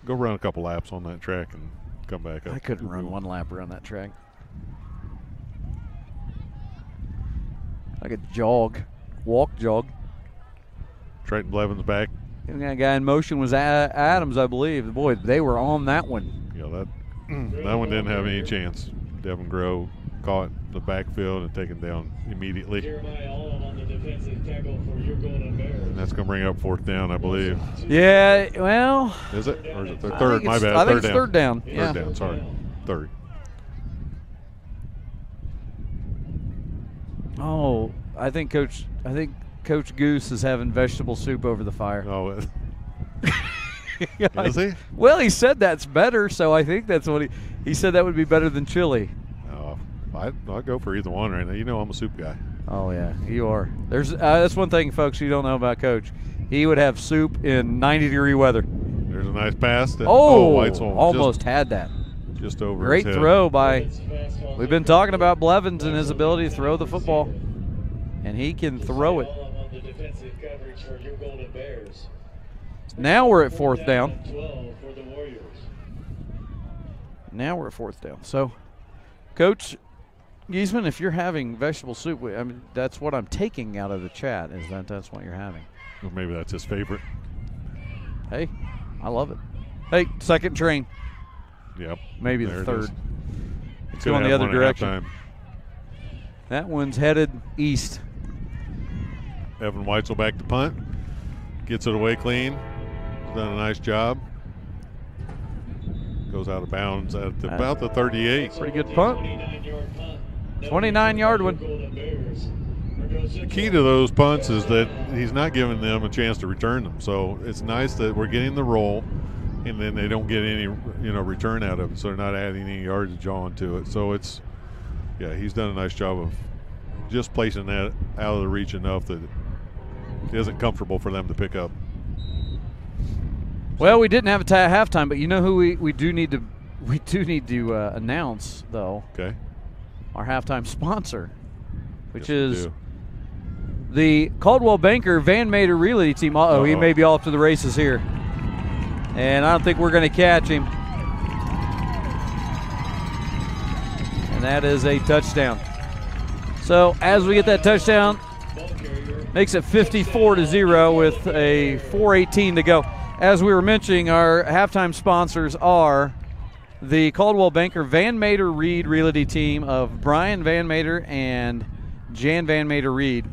Go run a couple laps on that track and come back up. I couldn't run one lap around that track. I could walk jog. Triton Blevins back. And that guy in motion was Adams, I believe. Boy, they were on that one. You know, that one didn't have any chance. Devin Groh caught the backfield and taken down immediately. Jeremiah Allum on the defensive tackle for your Golden Bears. And that's going to bring up fourth down, I believe. Yeah, well, Is it? Or is it I third? think My it's- bad. I think Third it's down. third down. Third Yeah. down, sorry. Third. Oh, I think Coach Goose is having vegetable soup over the fire. Oh, is he? Well, he said that's better, so I think that's what he said that would be better than chili. Oh, I'll go for either one right now. You know I'm a soup guy. Oh yeah, you are. There's that's one thing, folks, you don't know about Coach. He would have soup in 90-degree weather. There's a nice pass. Weitzel Weitzel almost had that. just over Great his head. throw by. We've been talking about Blevins and his ability to throw the football, and he can throw it. Allum on the defensive coverage for your Golden Bears. Now we're at fourth down. 12 for the Warriors. Now we're at fourth down. So, Coach Giesman, if you're having vegetable soup, I mean, that's what I'm taking out of the chat, is that's what you're having. Well, maybe that's his favorite. Hey, I love it. Hey, second train. Yep. Maybe there the it third. is. It's Could going the have other one at direction. halftime. That one's headed east. Evan Weitzel back to punt. Gets it away clean. He's done a nice job. Goes out of bounds at about the 38. Pretty good punt. 29-yard one. The key to those punts is that he's not giving them a chance to return them. So it's nice that we're getting the roll, and then they don't get any, return out of it. So they're not adding any yardage onto it. So he's done a nice job of just placing that out of the reach enough that it isn't comfortable for them to pick up. Well, we didn't have a halftime, but you know who we do need to announce, though. Okay. Our halftime sponsor, which Yes, is the Caldwell Banker Van Mater Realty Team. He may be off to the races here. And I don't think we're going to catch him. And that is a touchdown. So as we get that touchdown, makes it 54-0 with a 4:18 to go. As we were mentioning, our halftime sponsors are the Caldwell Banker Van Mater Reed Realty Team of Brian Van Mater and Jan Van Mater Reed.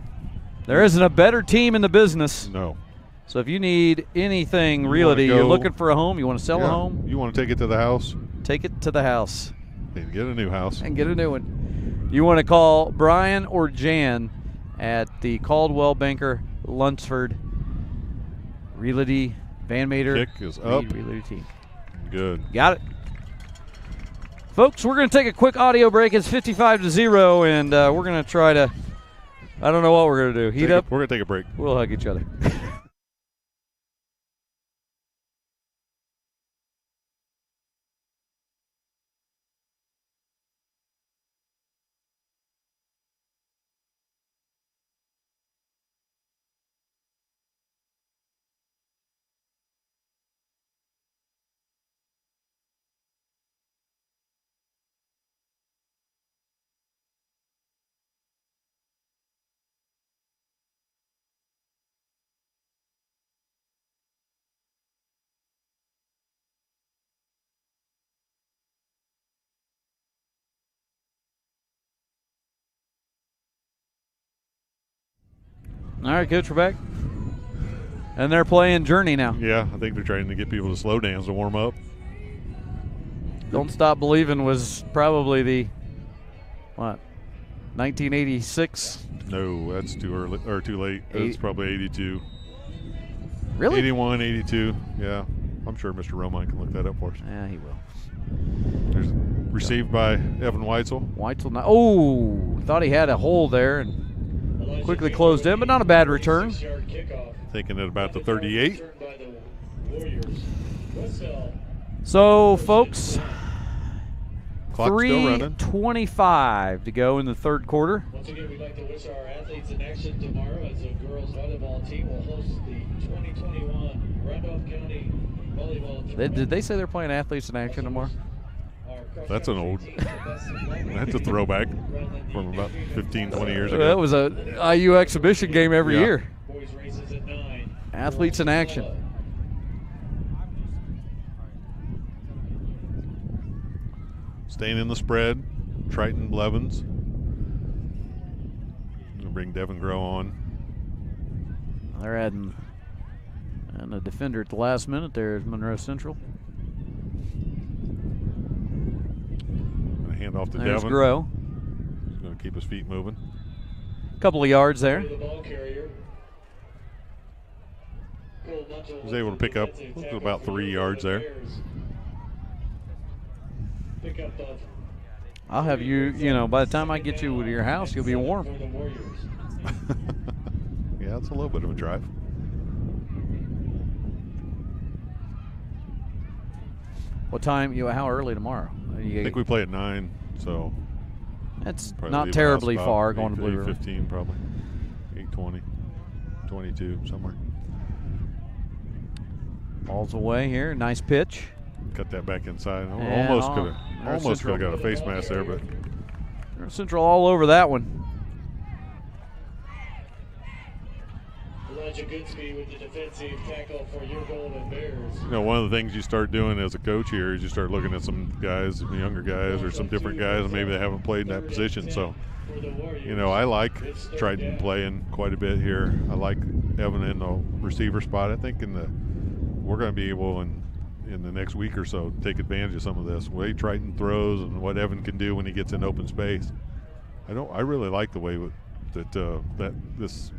There isn't a better team in the business. No. So if you need anything realty, you're looking for a home, you want to sell a home, you want to take it to the house, take it to the house. and get a new house. And get a new one. You want to call Brian or Jan at the Caldwell Banker Lunsford Realty Van Mater Kick is up. Realty Team. Good. Got it. Folks, we're going to take a quick audio break. It's 55-0, and we're going to try to, I don't know what we're going to do. Heat up. We're going to take a break. We'll hug each other. All right, Coach, we're back. And they're playing Journey now. Yeah, I think they're trying to get people to slow dance to warm up. Don't Stop Believin' was probably the, 1986? No, that's too early or too late. It's probably 82. Really? 81, 82. Yeah, I'm sure Mr. Romine can look that up for us. Yeah, he will. There's received by Evan Weitzel. Weitzel, thought he had a hole there and quickly closed in, but not a bad return. Taking it about the 38. So, folks, Clock still running. 3:25 to go in the third quarter. Once again, we'd like to wish our athletes in action tomorrow as the girls volleyball team will host the 2021 Randolph County Volleyball Tournament. Did they say they're playing athletes in action tomorrow? That's an old. That's a throwback from about 15, 20 years ago. That was a IU exhibition game every year. Boys races at 9. Athletes in action. Staying in the spread, Triton Blevins. Gonna bring Devin Grow on. They're adding a defender at the last minute. There's Monroe Central. Gonna hand off to There's Devin. Grow. He's gonna keep his feet moving. Couple of yards there. The ball carrier. Was able to pick up about 3 yards there. Pick up of I'll have you, by the time I get you to your house, you'll be warm. for the Warriors. Yeah, it's a little bit of a drive. What time, how early tomorrow? I think we play at 9, so That's probably not leave terribly the house about far going to Blue River. 8:15 probably. 8:20, 22 somewhere. Ball's away here. Nice pitch. Cut that back inside. And Almost could have got a face mask there, but Monroe Central all over that one. Elijah Goodspeed with the defensive tackle for your Golden Bears. You know, one of the things you start doing as a coach here is you start looking at some guys, younger guys, or some different guys, and maybe they haven't played in that position. So, you know, I like Triton playing quite a bit here. I like Evan in the receiver spot. I think we're going to be able in the next week or so take advantage of some of this. The way Triton throws and what Evan can do when he gets in open space. I really like the way that this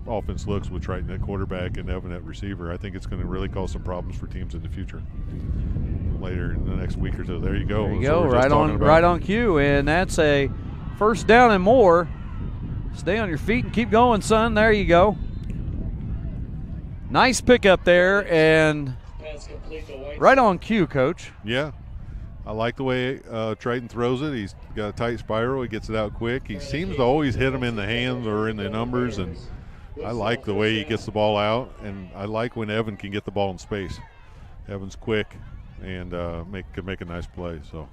offense looks with Triton at quarterback and Evan at receiver. I think it's going to really cause some problems for teams in the future later in the next week or so. There you go. There you go, right on cue, and that's a first down and more. Stay on your feet and keep going, son. There you go. Nice pickup there, and right on cue, Coach. Yeah. I like the way Triton throws it. He's got a tight spiral. He gets it out quick. He seems to always hit them in the hands or in the numbers, and I like the way he gets the ball out, and I like when Evan can get the ball in space. Evan's quick and can make a nice play. So,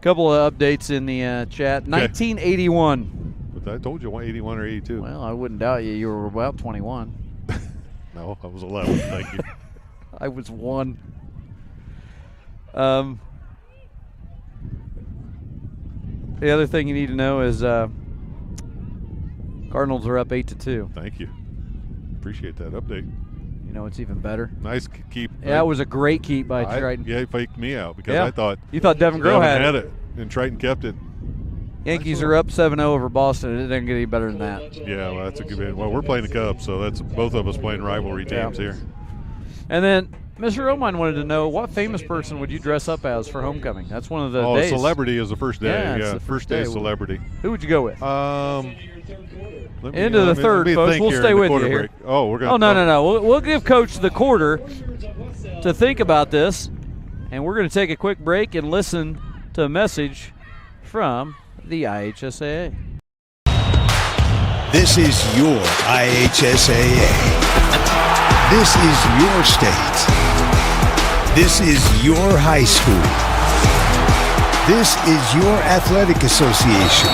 couple of updates in the chat. Okay. 1981. But I told you 81 or 82. Well, I wouldn't doubt you. You were about 21. No, I was 11. Thank you. I was 1. The other thing you need to know is Cardinals are up 8-2. Thank you. Appreciate that update. You know it's even better. Nice keep. Yeah, it was a great keep by Triton. Yeah, he faked me out because Yeah. I thought You thought Devin Groh had it, and Triton kept it. Yankees are up 7-0 over Boston. It didn't get any better than that. Yeah, well, that's a good bit. Well, we're playing the Cubs, so that's both of us playing rivalry teams here. And then Mr. Romine wanted to know, what famous person would you dress up as for homecoming? That's one of the days. Celebrity is the first day. Yeah, it's the first day celebrity. Who would you go with? Into the third, folks. We'll stay with you here. Break. Oh, we're going. Oh, no. We'll give Coach the quarter to think about this, and we're going to take a quick break and listen to a message from the IHSAA. This is your IHSAA. This is your state. This is your high school. This is your athletic association.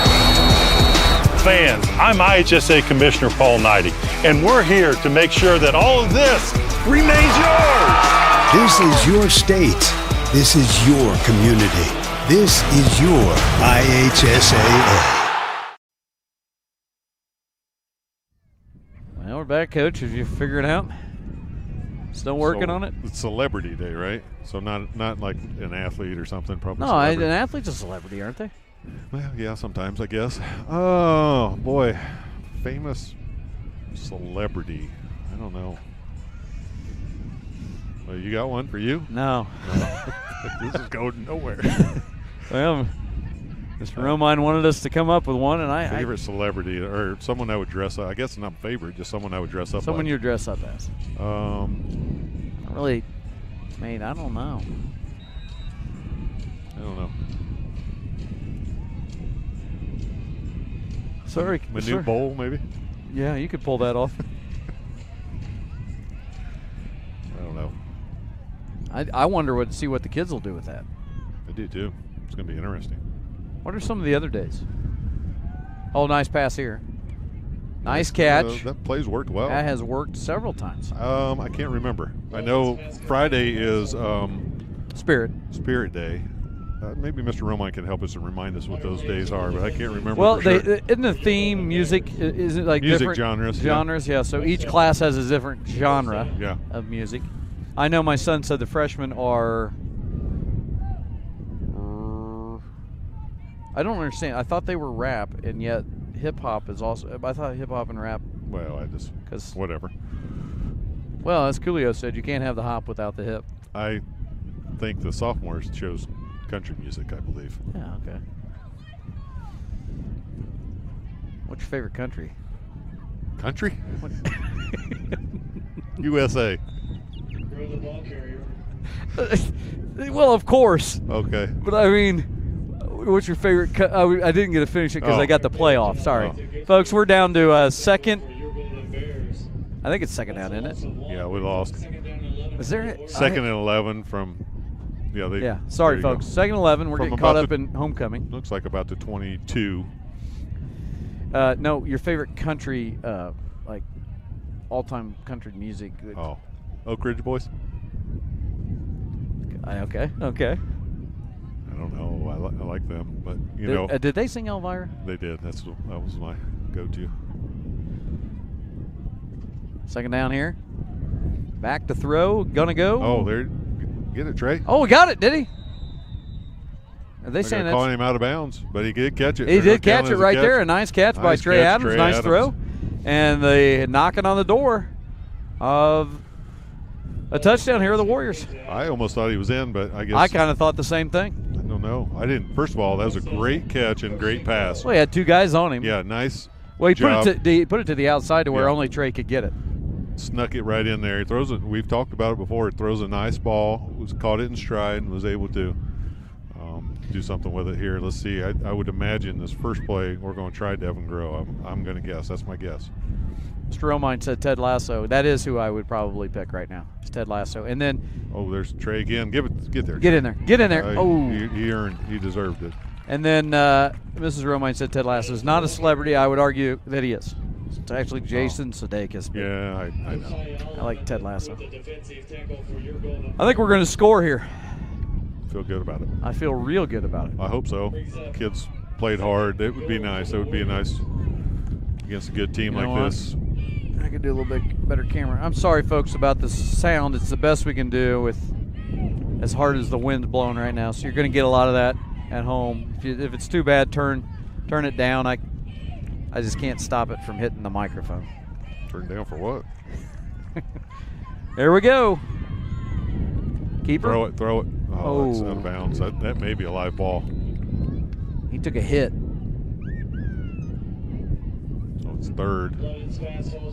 Fans, I'm IHSA Commissioner Paul Knighty, and we're here to make sure that all of this remains yours. This is your state. This is your community. This is your IHSAA. Well, we're back, Coach. Have you figured it out? Still working on it? It's Celebrity Day, right? So not like an athlete or something. Probably. No, an athlete's a celebrity, aren't they? Well, yeah, sometimes I guess. Oh boy, famous celebrity. I don't know. Well, you got one for you? No. This is going nowhere. Well, Mr. Romine wanted us to come up with one, and favorite celebrity or someone I would dress up. I guess not favorite, just someone I would dress up. Someone like. you dress up as. Really, mate, I don't know. I don't know. Sorry, Manute Bowl, maybe. Yeah, you could pull that off. I don't know. I wonder see what the kids will do with that. I do too. It's going to be interesting. What are some of the other days? Oh, nice pass here. Nice catch. That play's worked well. That has worked several times. I can't remember. I know Friday is Spirit Day. Maybe Mr. Romine can help us and remind us what those days are, but I can't remember. Well, for sure. isn't the theme music? Is it like music different genres? Genres, yeah. So each class has a different genre Yeah. of music. I know my son said the freshmen are. I don't understand. I thought they were rap, and yet hip hop is also. I thought hip hop and rap. Well, whatever. Well, as Coolio said, you can't have the hop without the hip. I think the sophomores chose country music, I believe. Yeah, okay. What's your favorite country? Country? USA. Throw the ball carrier. Well, of course. Okay. But I mean, what's your favorite? I didn't get to finish it because I got the playoff. Sorry, folks. We're down to second. I think it's second down, isn't it? Yeah, we lost. Is there Second and 11 from Yeah, Yeah, sorry, folks. Second 11. We're From getting caught about up in homecoming. Looks like about the 22. No, your favorite country, like all-time country music. Oh, Oak Ridge Boys? Okay. I don't know. I like them, but you know. Did they sing Elvira? They did. That was my go-to. Second down here. Back to throw. Gonna go. Oh, there. Get it, Trey. Oh, he got it, did he? Are they They're saying calling him out of bounds, but he did catch it. He They're did catch counting it as a right catch. there. A nice catch by Nice Trey catch, Adams. Trey Nice Adams. throw. And they knocking on the door of a touchdown here of the Warriors. I almost thought he was in, but I guess I kind of thought the same thing. I don't know. I didn't. First of all, that was a great catch and great pass. Well, he had two guys on him. Yeah, nice. Well, he job. put it to the outside to where Yeah. only Trey could get it. Snuck it right in there. He throws it. We've talked about it before. It throws a nice ball. Was caught it in stride and was able to do something with it here. Let's see. I would imagine this first play we're going to try Devin Grow. I'm going to guess. That's my guess. Mr. Romine said Ted Lasso. That is who I would probably pick right now. It's Ted Lasso. And then Oh, there's Trey again. Get there. get in there. Get in there. Oh. He deserved it. And then Mrs. Romine said Ted Lasso is not a celebrity. I would argue that he is. It's actually Jason Sudeikis. Yeah, I know. I like Ted Lasso. I think we're going to score here. Feel good about it. I feel real good about it. I hope so. Kids played hard. It would be nice. It would be nice against a good team You know like what? this. I could do a little bit better camera. I'm sorry, folks, about the sound. It's the best we can do with as hard as the wind's blowing right now. So you're going to get a lot of that at home. If it's too bad, turn it down. I just can't stop it from hitting the microphone. Turn down for what? There we go. Keeper. Throw it. Oh, it's out of bounds. That may be a live ball. He took a hit. So it's third.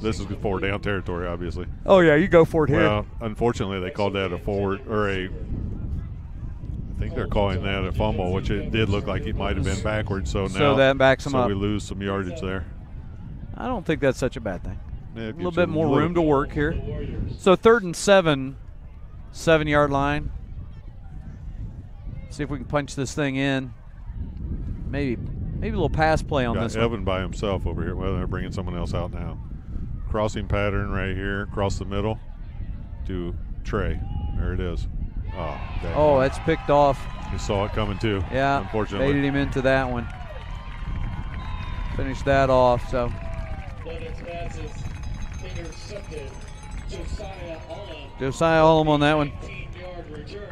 This is 4 down territory, obviously. Oh, yeah, you go for it here. Well, unfortunately, they called that a forward or a. I think they're calling that a fumble, which it did look like it might have been backwards. So now that backs them up. So we lose some yardage there. I don't think that's such a bad thing. Yeah, A little bit more room to work here. So 3rd and 7, 7-yard line. See if we can punch this thing in. Maybe a little pass play on Got this Evan one. by himself over here. Well, they're bringing someone else out now. Crossing pattern right here, across the middle to Trey. There it is. Oh, dang. Oh, that's picked off. You saw it coming too. Yeah, Unfortunately. baited him into that one. Finished that off. So Josiah Allum on that one.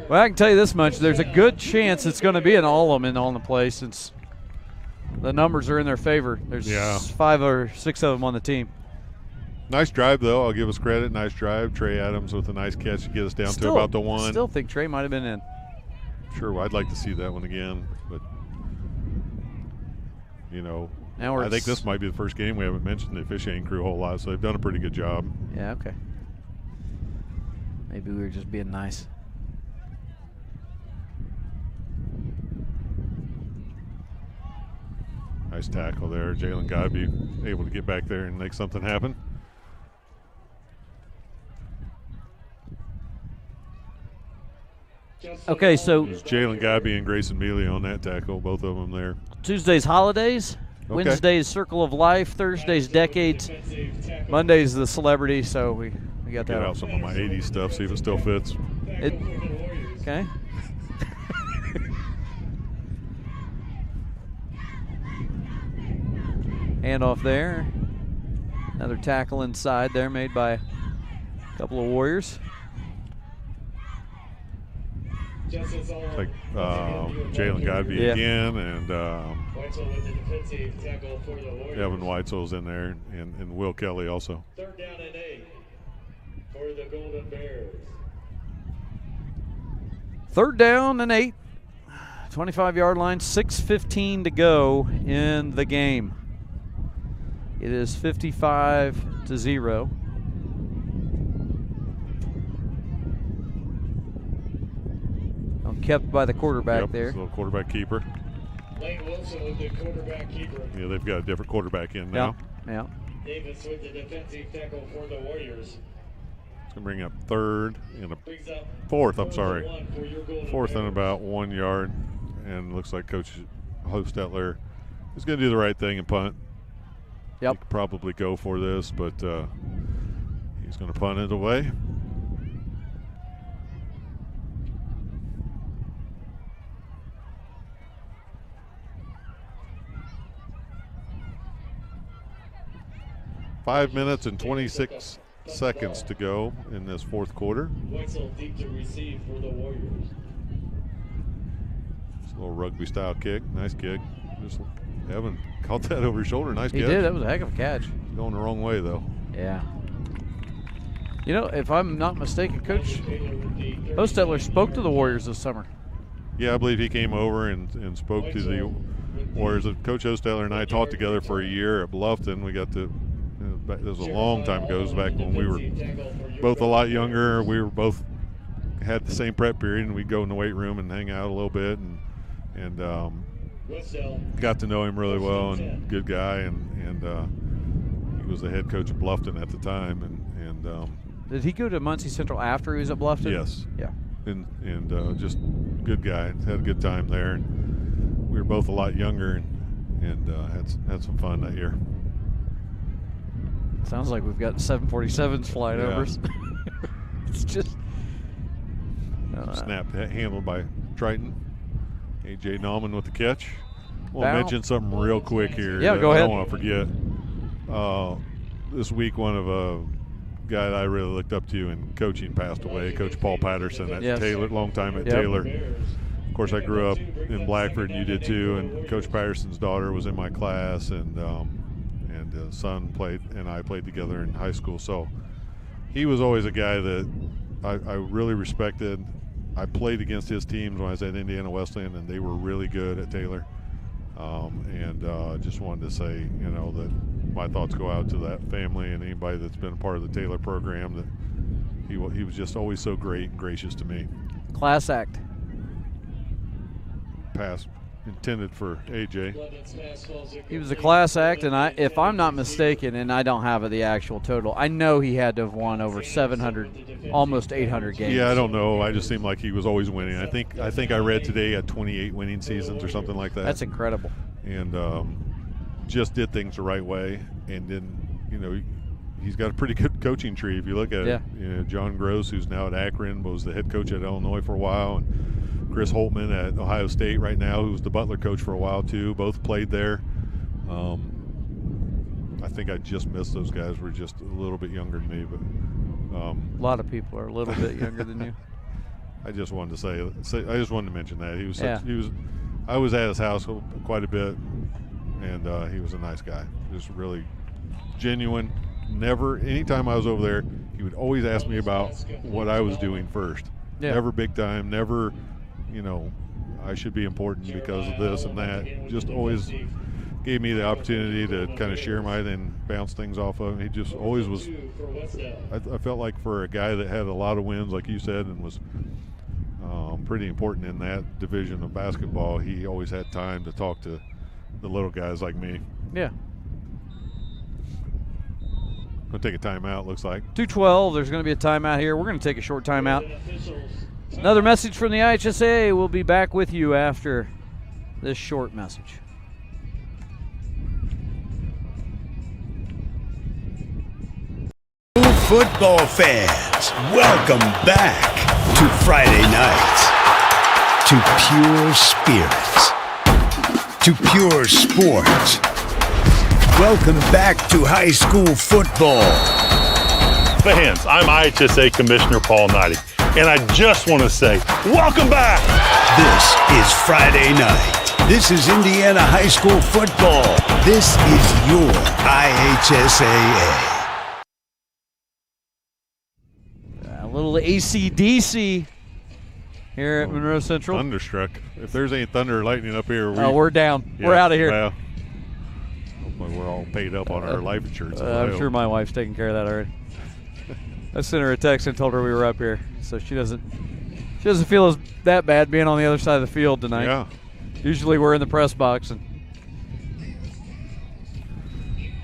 Well, I can tell you this much. There's a good chance it's going to be an Allum on the play since the numbers are in their favor. There's 5 or 6 of them on the team. Nice drive, though. I'll give us credit. Nice drive. Trey Adams with a nice catch to get us down to about the 1. Still think Trey might have been in. Sure, I'd like to see that one again. But, you know, Now I think this might be the first game we haven't mentioned the officiating crew a whole lot, so they've done a pretty good job. Yeah, okay. Maybe we were just being nice. Nice tackle there. Jalen Godby able to get back there and make something happen. Okay, so It was Jalen Godby and Grayson Mealy on that tackle, both of them there. Tuesday's holidays. Okay. Wednesday's Circle of Life. Thursday's Decades. Monday's the Celebrity. So we got Get that. out some of my 80s stuff, see if it still fits. Okay. Handoff there. Another tackle inside there made by a couple of Warriors. It's like Jalen Godby again, and Evan Weitzel's in there, and Will Kelly also. 3rd down and 8 for the Golden Bears. 3rd down and 8. 25-yard line, 6:15 to go in the game. It is 55-0. Kept by the quarterback there. Little quarterback keeper. Lane Wilson with the quarterback keeper. Yeah, they've got a different quarterback in now. Yeah. Davis with the defensive tackle for the Warriors. It's going to bring up third and a fourth, I'm sorry. Fourth and about 1 yard. And looks like Coach Hostetler is going to do the right thing and punt. Yep. He could probably go for this, but he's going to punt it away. Five minutes and 26 seconds to go in this fourth quarter. Wes-Del deep to receive for the Warriors. It's a little rugby style kick. Nice kick. Just Evan caught that over his shoulder. Nice He catch. did. That was a heck of a catch. Going the wrong way, though. Yeah. You know, if I'm not mistaken, Coach Hostetler spoke to the Warriors this summer. Yeah, I believe he came over and spoke to the Warriors. Coach Hostetler and I taught together for a year at Bluffton. We got to, it was a long time ago. It was back when we were both a lot younger. We were both had the same prep period, and we'd go in the weight room and hang out a little bit, and got to know him really well, and good guy, and he was the head coach of Bluffton at the time, and Did he go to Monroe Central after he was at Bluffton? yes, Yeah. and just good guy. Had a good time there, and we were both a lot younger, and had some fun that year. Sounds like we've got 747s flying Yeah. over us. It's just Snap handled by Triton. A.J. Nauman with the catch. I want to Bow. mention something real quick here. Yeah, that go I ahead. don't want to forget. This week, one of a guy that I really looked up to in coaching passed away, Coach Paul Patterson at Yes. Taylor, long time at Yep. Taylor. Of course, I grew up in Blackford, and you did too. And Coach Patterson's daughter was in my class, and son played, and I played together in high school. So he was always a guy that I really respected. I played against his teams when I was at Indiana Wesleyan, and they were really good at Taylor. Just wanted to say, that my thoughts go out to that family and anybody that's been a part of the Taylor program. That he was just always so great and gracious to me. class act. Pass intended for AJ. He was a class act, and if I'm not mistaken, and I don't have the actual total, I know he had to have won over 700, almost 800 games. Yeah, I don't know. I just seemed like he was always winning. I think I read today he had 28 winning seasons or something like that. That's incredible. And just did things the right way. And then, he's got a pretty good coaching tree. If you look at it, John Gross, who's now at Akron, was the head coach at Illinois for a while, and Chris Holtman at Ohio State right now, who's the Butler coach for a while too. Both played there. I think I just missed those guys. Were just a little bit younger than me, but A lot of people are a little bit younger than you. I just wanted to say I just wanted to mention that he was. Yeah. I was at his house quite a bit, and he was a nice guy. Just really genuine. Never, anytime I was over there, he would always ask me about what I was doing first. Yeah. Never big time. Never, I should be important because of this and that. Just always gave me the opportunity to kind of share mine and bounce things off of him. He just always was. I felt like for a guy that had a lot of wins, like you said, and was pretty important in that division of basketball, he always had time to talk to the little guys like me. Yeah. Gonna take a timeout, looks like. 2:12. There's going to be a timeout here. We're going to take a short timeout. Another message from the IHSA. We'll be back with you after this short message. Football fans, welcome back to Friday nights, to pure spirits, to pure sports. Welcome back to high school football. Fans, I'm IHSA Commissioner Paul Knighty, and I just want to say, welcome back! This is Friday night. This is Indiana high school football. This is your IHSAA. A little AC/DC here at Monroe Central. Thunderstruck. If there's any thunder or lightning up here, We're down. We're out of here. Well, hopefully we're all paid up on our life insurance. I'm sure my wife's taking care of that already. I sent her a text and told her we were up here, so she doesn't feel that bad being on the other side of the field tonight. Yeah. Usually we're in the press box. And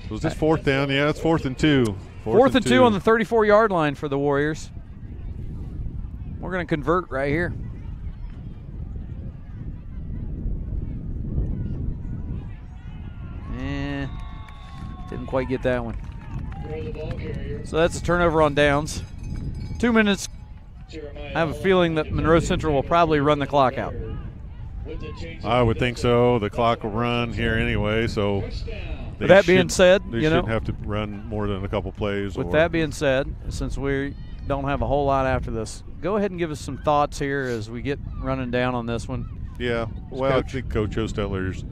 Was this fourth down? Yeah, it's 4th and 2 4th and 2 on the 34-yard line for the Warriors. We're going to convert right here. Didn't quite get that one. So that's a turnover on downs. 2 minutes. I have a feeling that Monroe Central will probably run the clock out. I would think so. The clock will run here anyway, so with that being said, they shouldn't have to run more than a couple plays. With that being said, since we don't have a whole lot after this, go ahead and give us some thoughts here as we get running down on this one. Yeah, well, I think Coach Osteller's,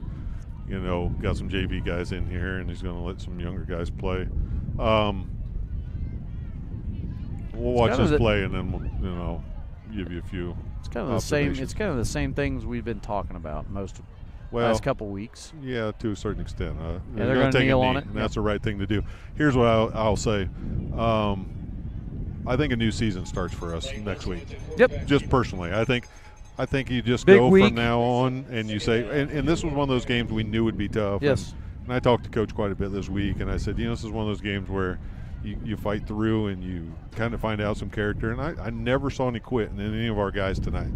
got some JV guys in here, and he's going to let some younger guys play. We'll watch this play, and then we'll, give you a few. It's kind of the same. It's kind of the same things we've been talking about last couple weeks. Yeah, to a certain extent. They're going to kneel on it, and that's the right thing to do. Here's what I'll say. I think a new season starts for us next week. Yep. Just personally, I think you just Big go week. from now on, and you say, and this was one of those games we knew would be tough. Yes. And I talked to Coach quite a bit this week, and I said, this is one of those games where you fight through and you kind of find out some character. And I never saw any quit in any of our guys tonight.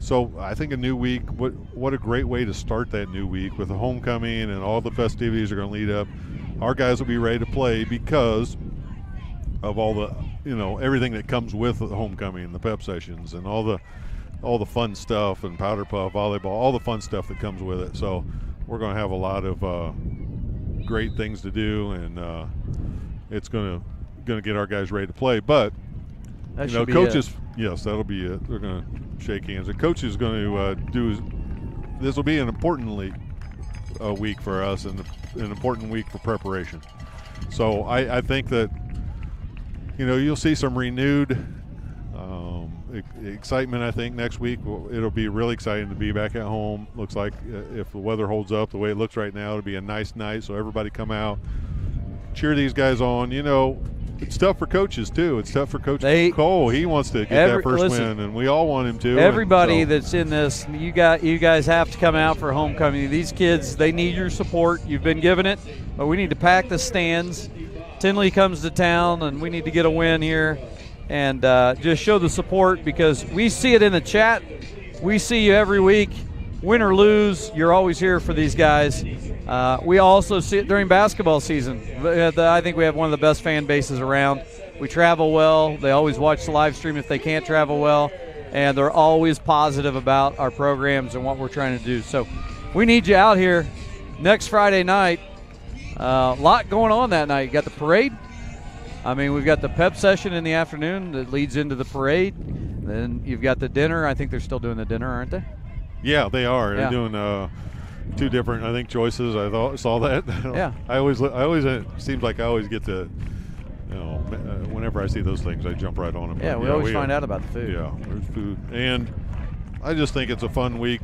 So I think a new week, what a great way to start that new week with the homecoming and all the festivities are going to lead up. Our guys will be ready to play because of all the, everything that comes with the homecoming and the pep sessions and all the fun stuff and powder puff, volleyball, all the fun stuff that comes with it. So we're going to have a lot of great things to do, and it's going to get our guys ready to play. But coaches, yes, that'll be it. They're going to shake hands. The coach is going to this will be an important week for us and an important week for preparation. So I think that you'll see some renewed excitement. I think next week it'll be really exciting to be back at home. Looks like if the weather holds up the way it looks right now, it'll be a nice night. So everybody come out, cheer these guys on. It's tough for coaches too. It's tough for Coach Cole. He wants to get that first win, and we all want him to. Everybody that's in this, you guys have to come out for homecoming. These kids, they need your support. You've been given it, but we need to pack the stands. Tinley comes to town, and we need to get a win here and just show the support, because we see it in the chat. We see you every week. Win or lose, you're always here for these guys. We also see it during basketball season. I think we have one of the best fan bases around. We travel well. They always watch the live stream if they can't travel well, and they're always positive about our programs and what we're trying to do. So we need you out here next Friday night. A lot going on that night. You got the parade. We've got the pep session in the afternoon that leads into the parade. Then you've got the dinner. I think they're still doing the dinner, aren't they? Yeah, they are. Yeah. They're doing two different, I think, choices. I saw that. Yeah. I always it seems like I always get to, whenever I see those things, I jump right on them. Yeah, we always find out about the food. Yeah, there's food. And I just think it's a fun week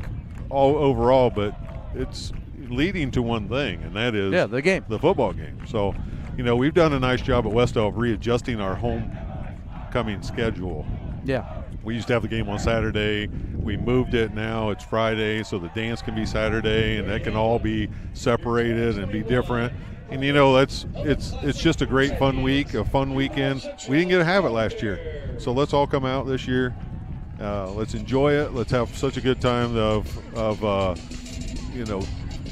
all overall, but it's leading to one thing, and that is the game, the football game. So, we've done a nice job at Wes-Del of readjusting our homecoming schedule. Yeah. We used to have the game on Saturday. We moved it. Now it's Friday, so the dance can be Saturday, and that can all be separated and be different. And it's just a great fun week, a fun weekend. We didn't get to have it last year, so let's all come out this year. Let's enjoy it. Let's have such a good time of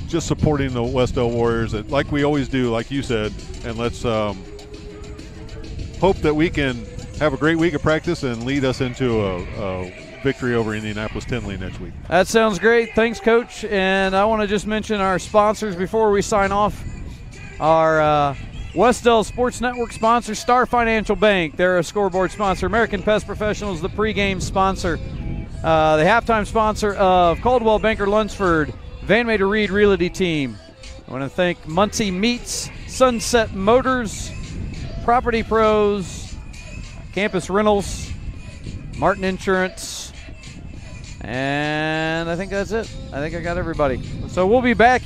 just supporting the Wes-Del Warriors, like we always do, like you said. And let's hope that we can have a great week of practice and lead us into a victory over Indianapolis Tinley next week. That sounds great. Thanks, Coach. And I want to just mention our sponsors before we sign off. Our Wes-Del Sports Network sponsor, Star Financial Bank. They're a scoreboard sponsor. American Pest Professionals, the pregame sponsor. The halftime sponsor of Caldwell Banker Lunsford, Van Mater Reed Realty Team. I want to thank Muncie Meats, Sunset Motors, Property Pros, Campus Rentals, Martin Insurance, and I think that's it. I think I got everybody. So we'll be back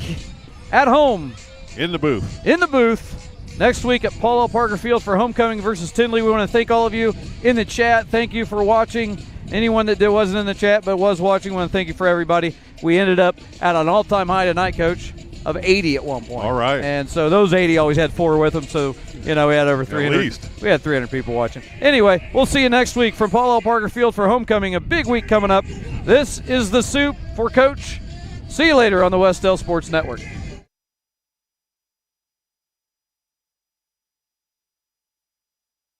at home. In the booth. Next week at Paul L. Parker Field for homecoming versus Tinley. We want to thank all of you in the chat. Thank you for watching. Anyone that wasn't in the chat but was watching, we want to thank you for everybody. We ended up at an all-time high tonight, Coach. of 80 at one point. All right. And so those 80 always had 4 with them, so, we had over 300. At least. We had 300 people watching. Anyway, we'll see you next week from Paul L. Parker Field for homecoming. A big week coming up. This is The Soup for Coach. See you later on the Wes-Del Sports Network.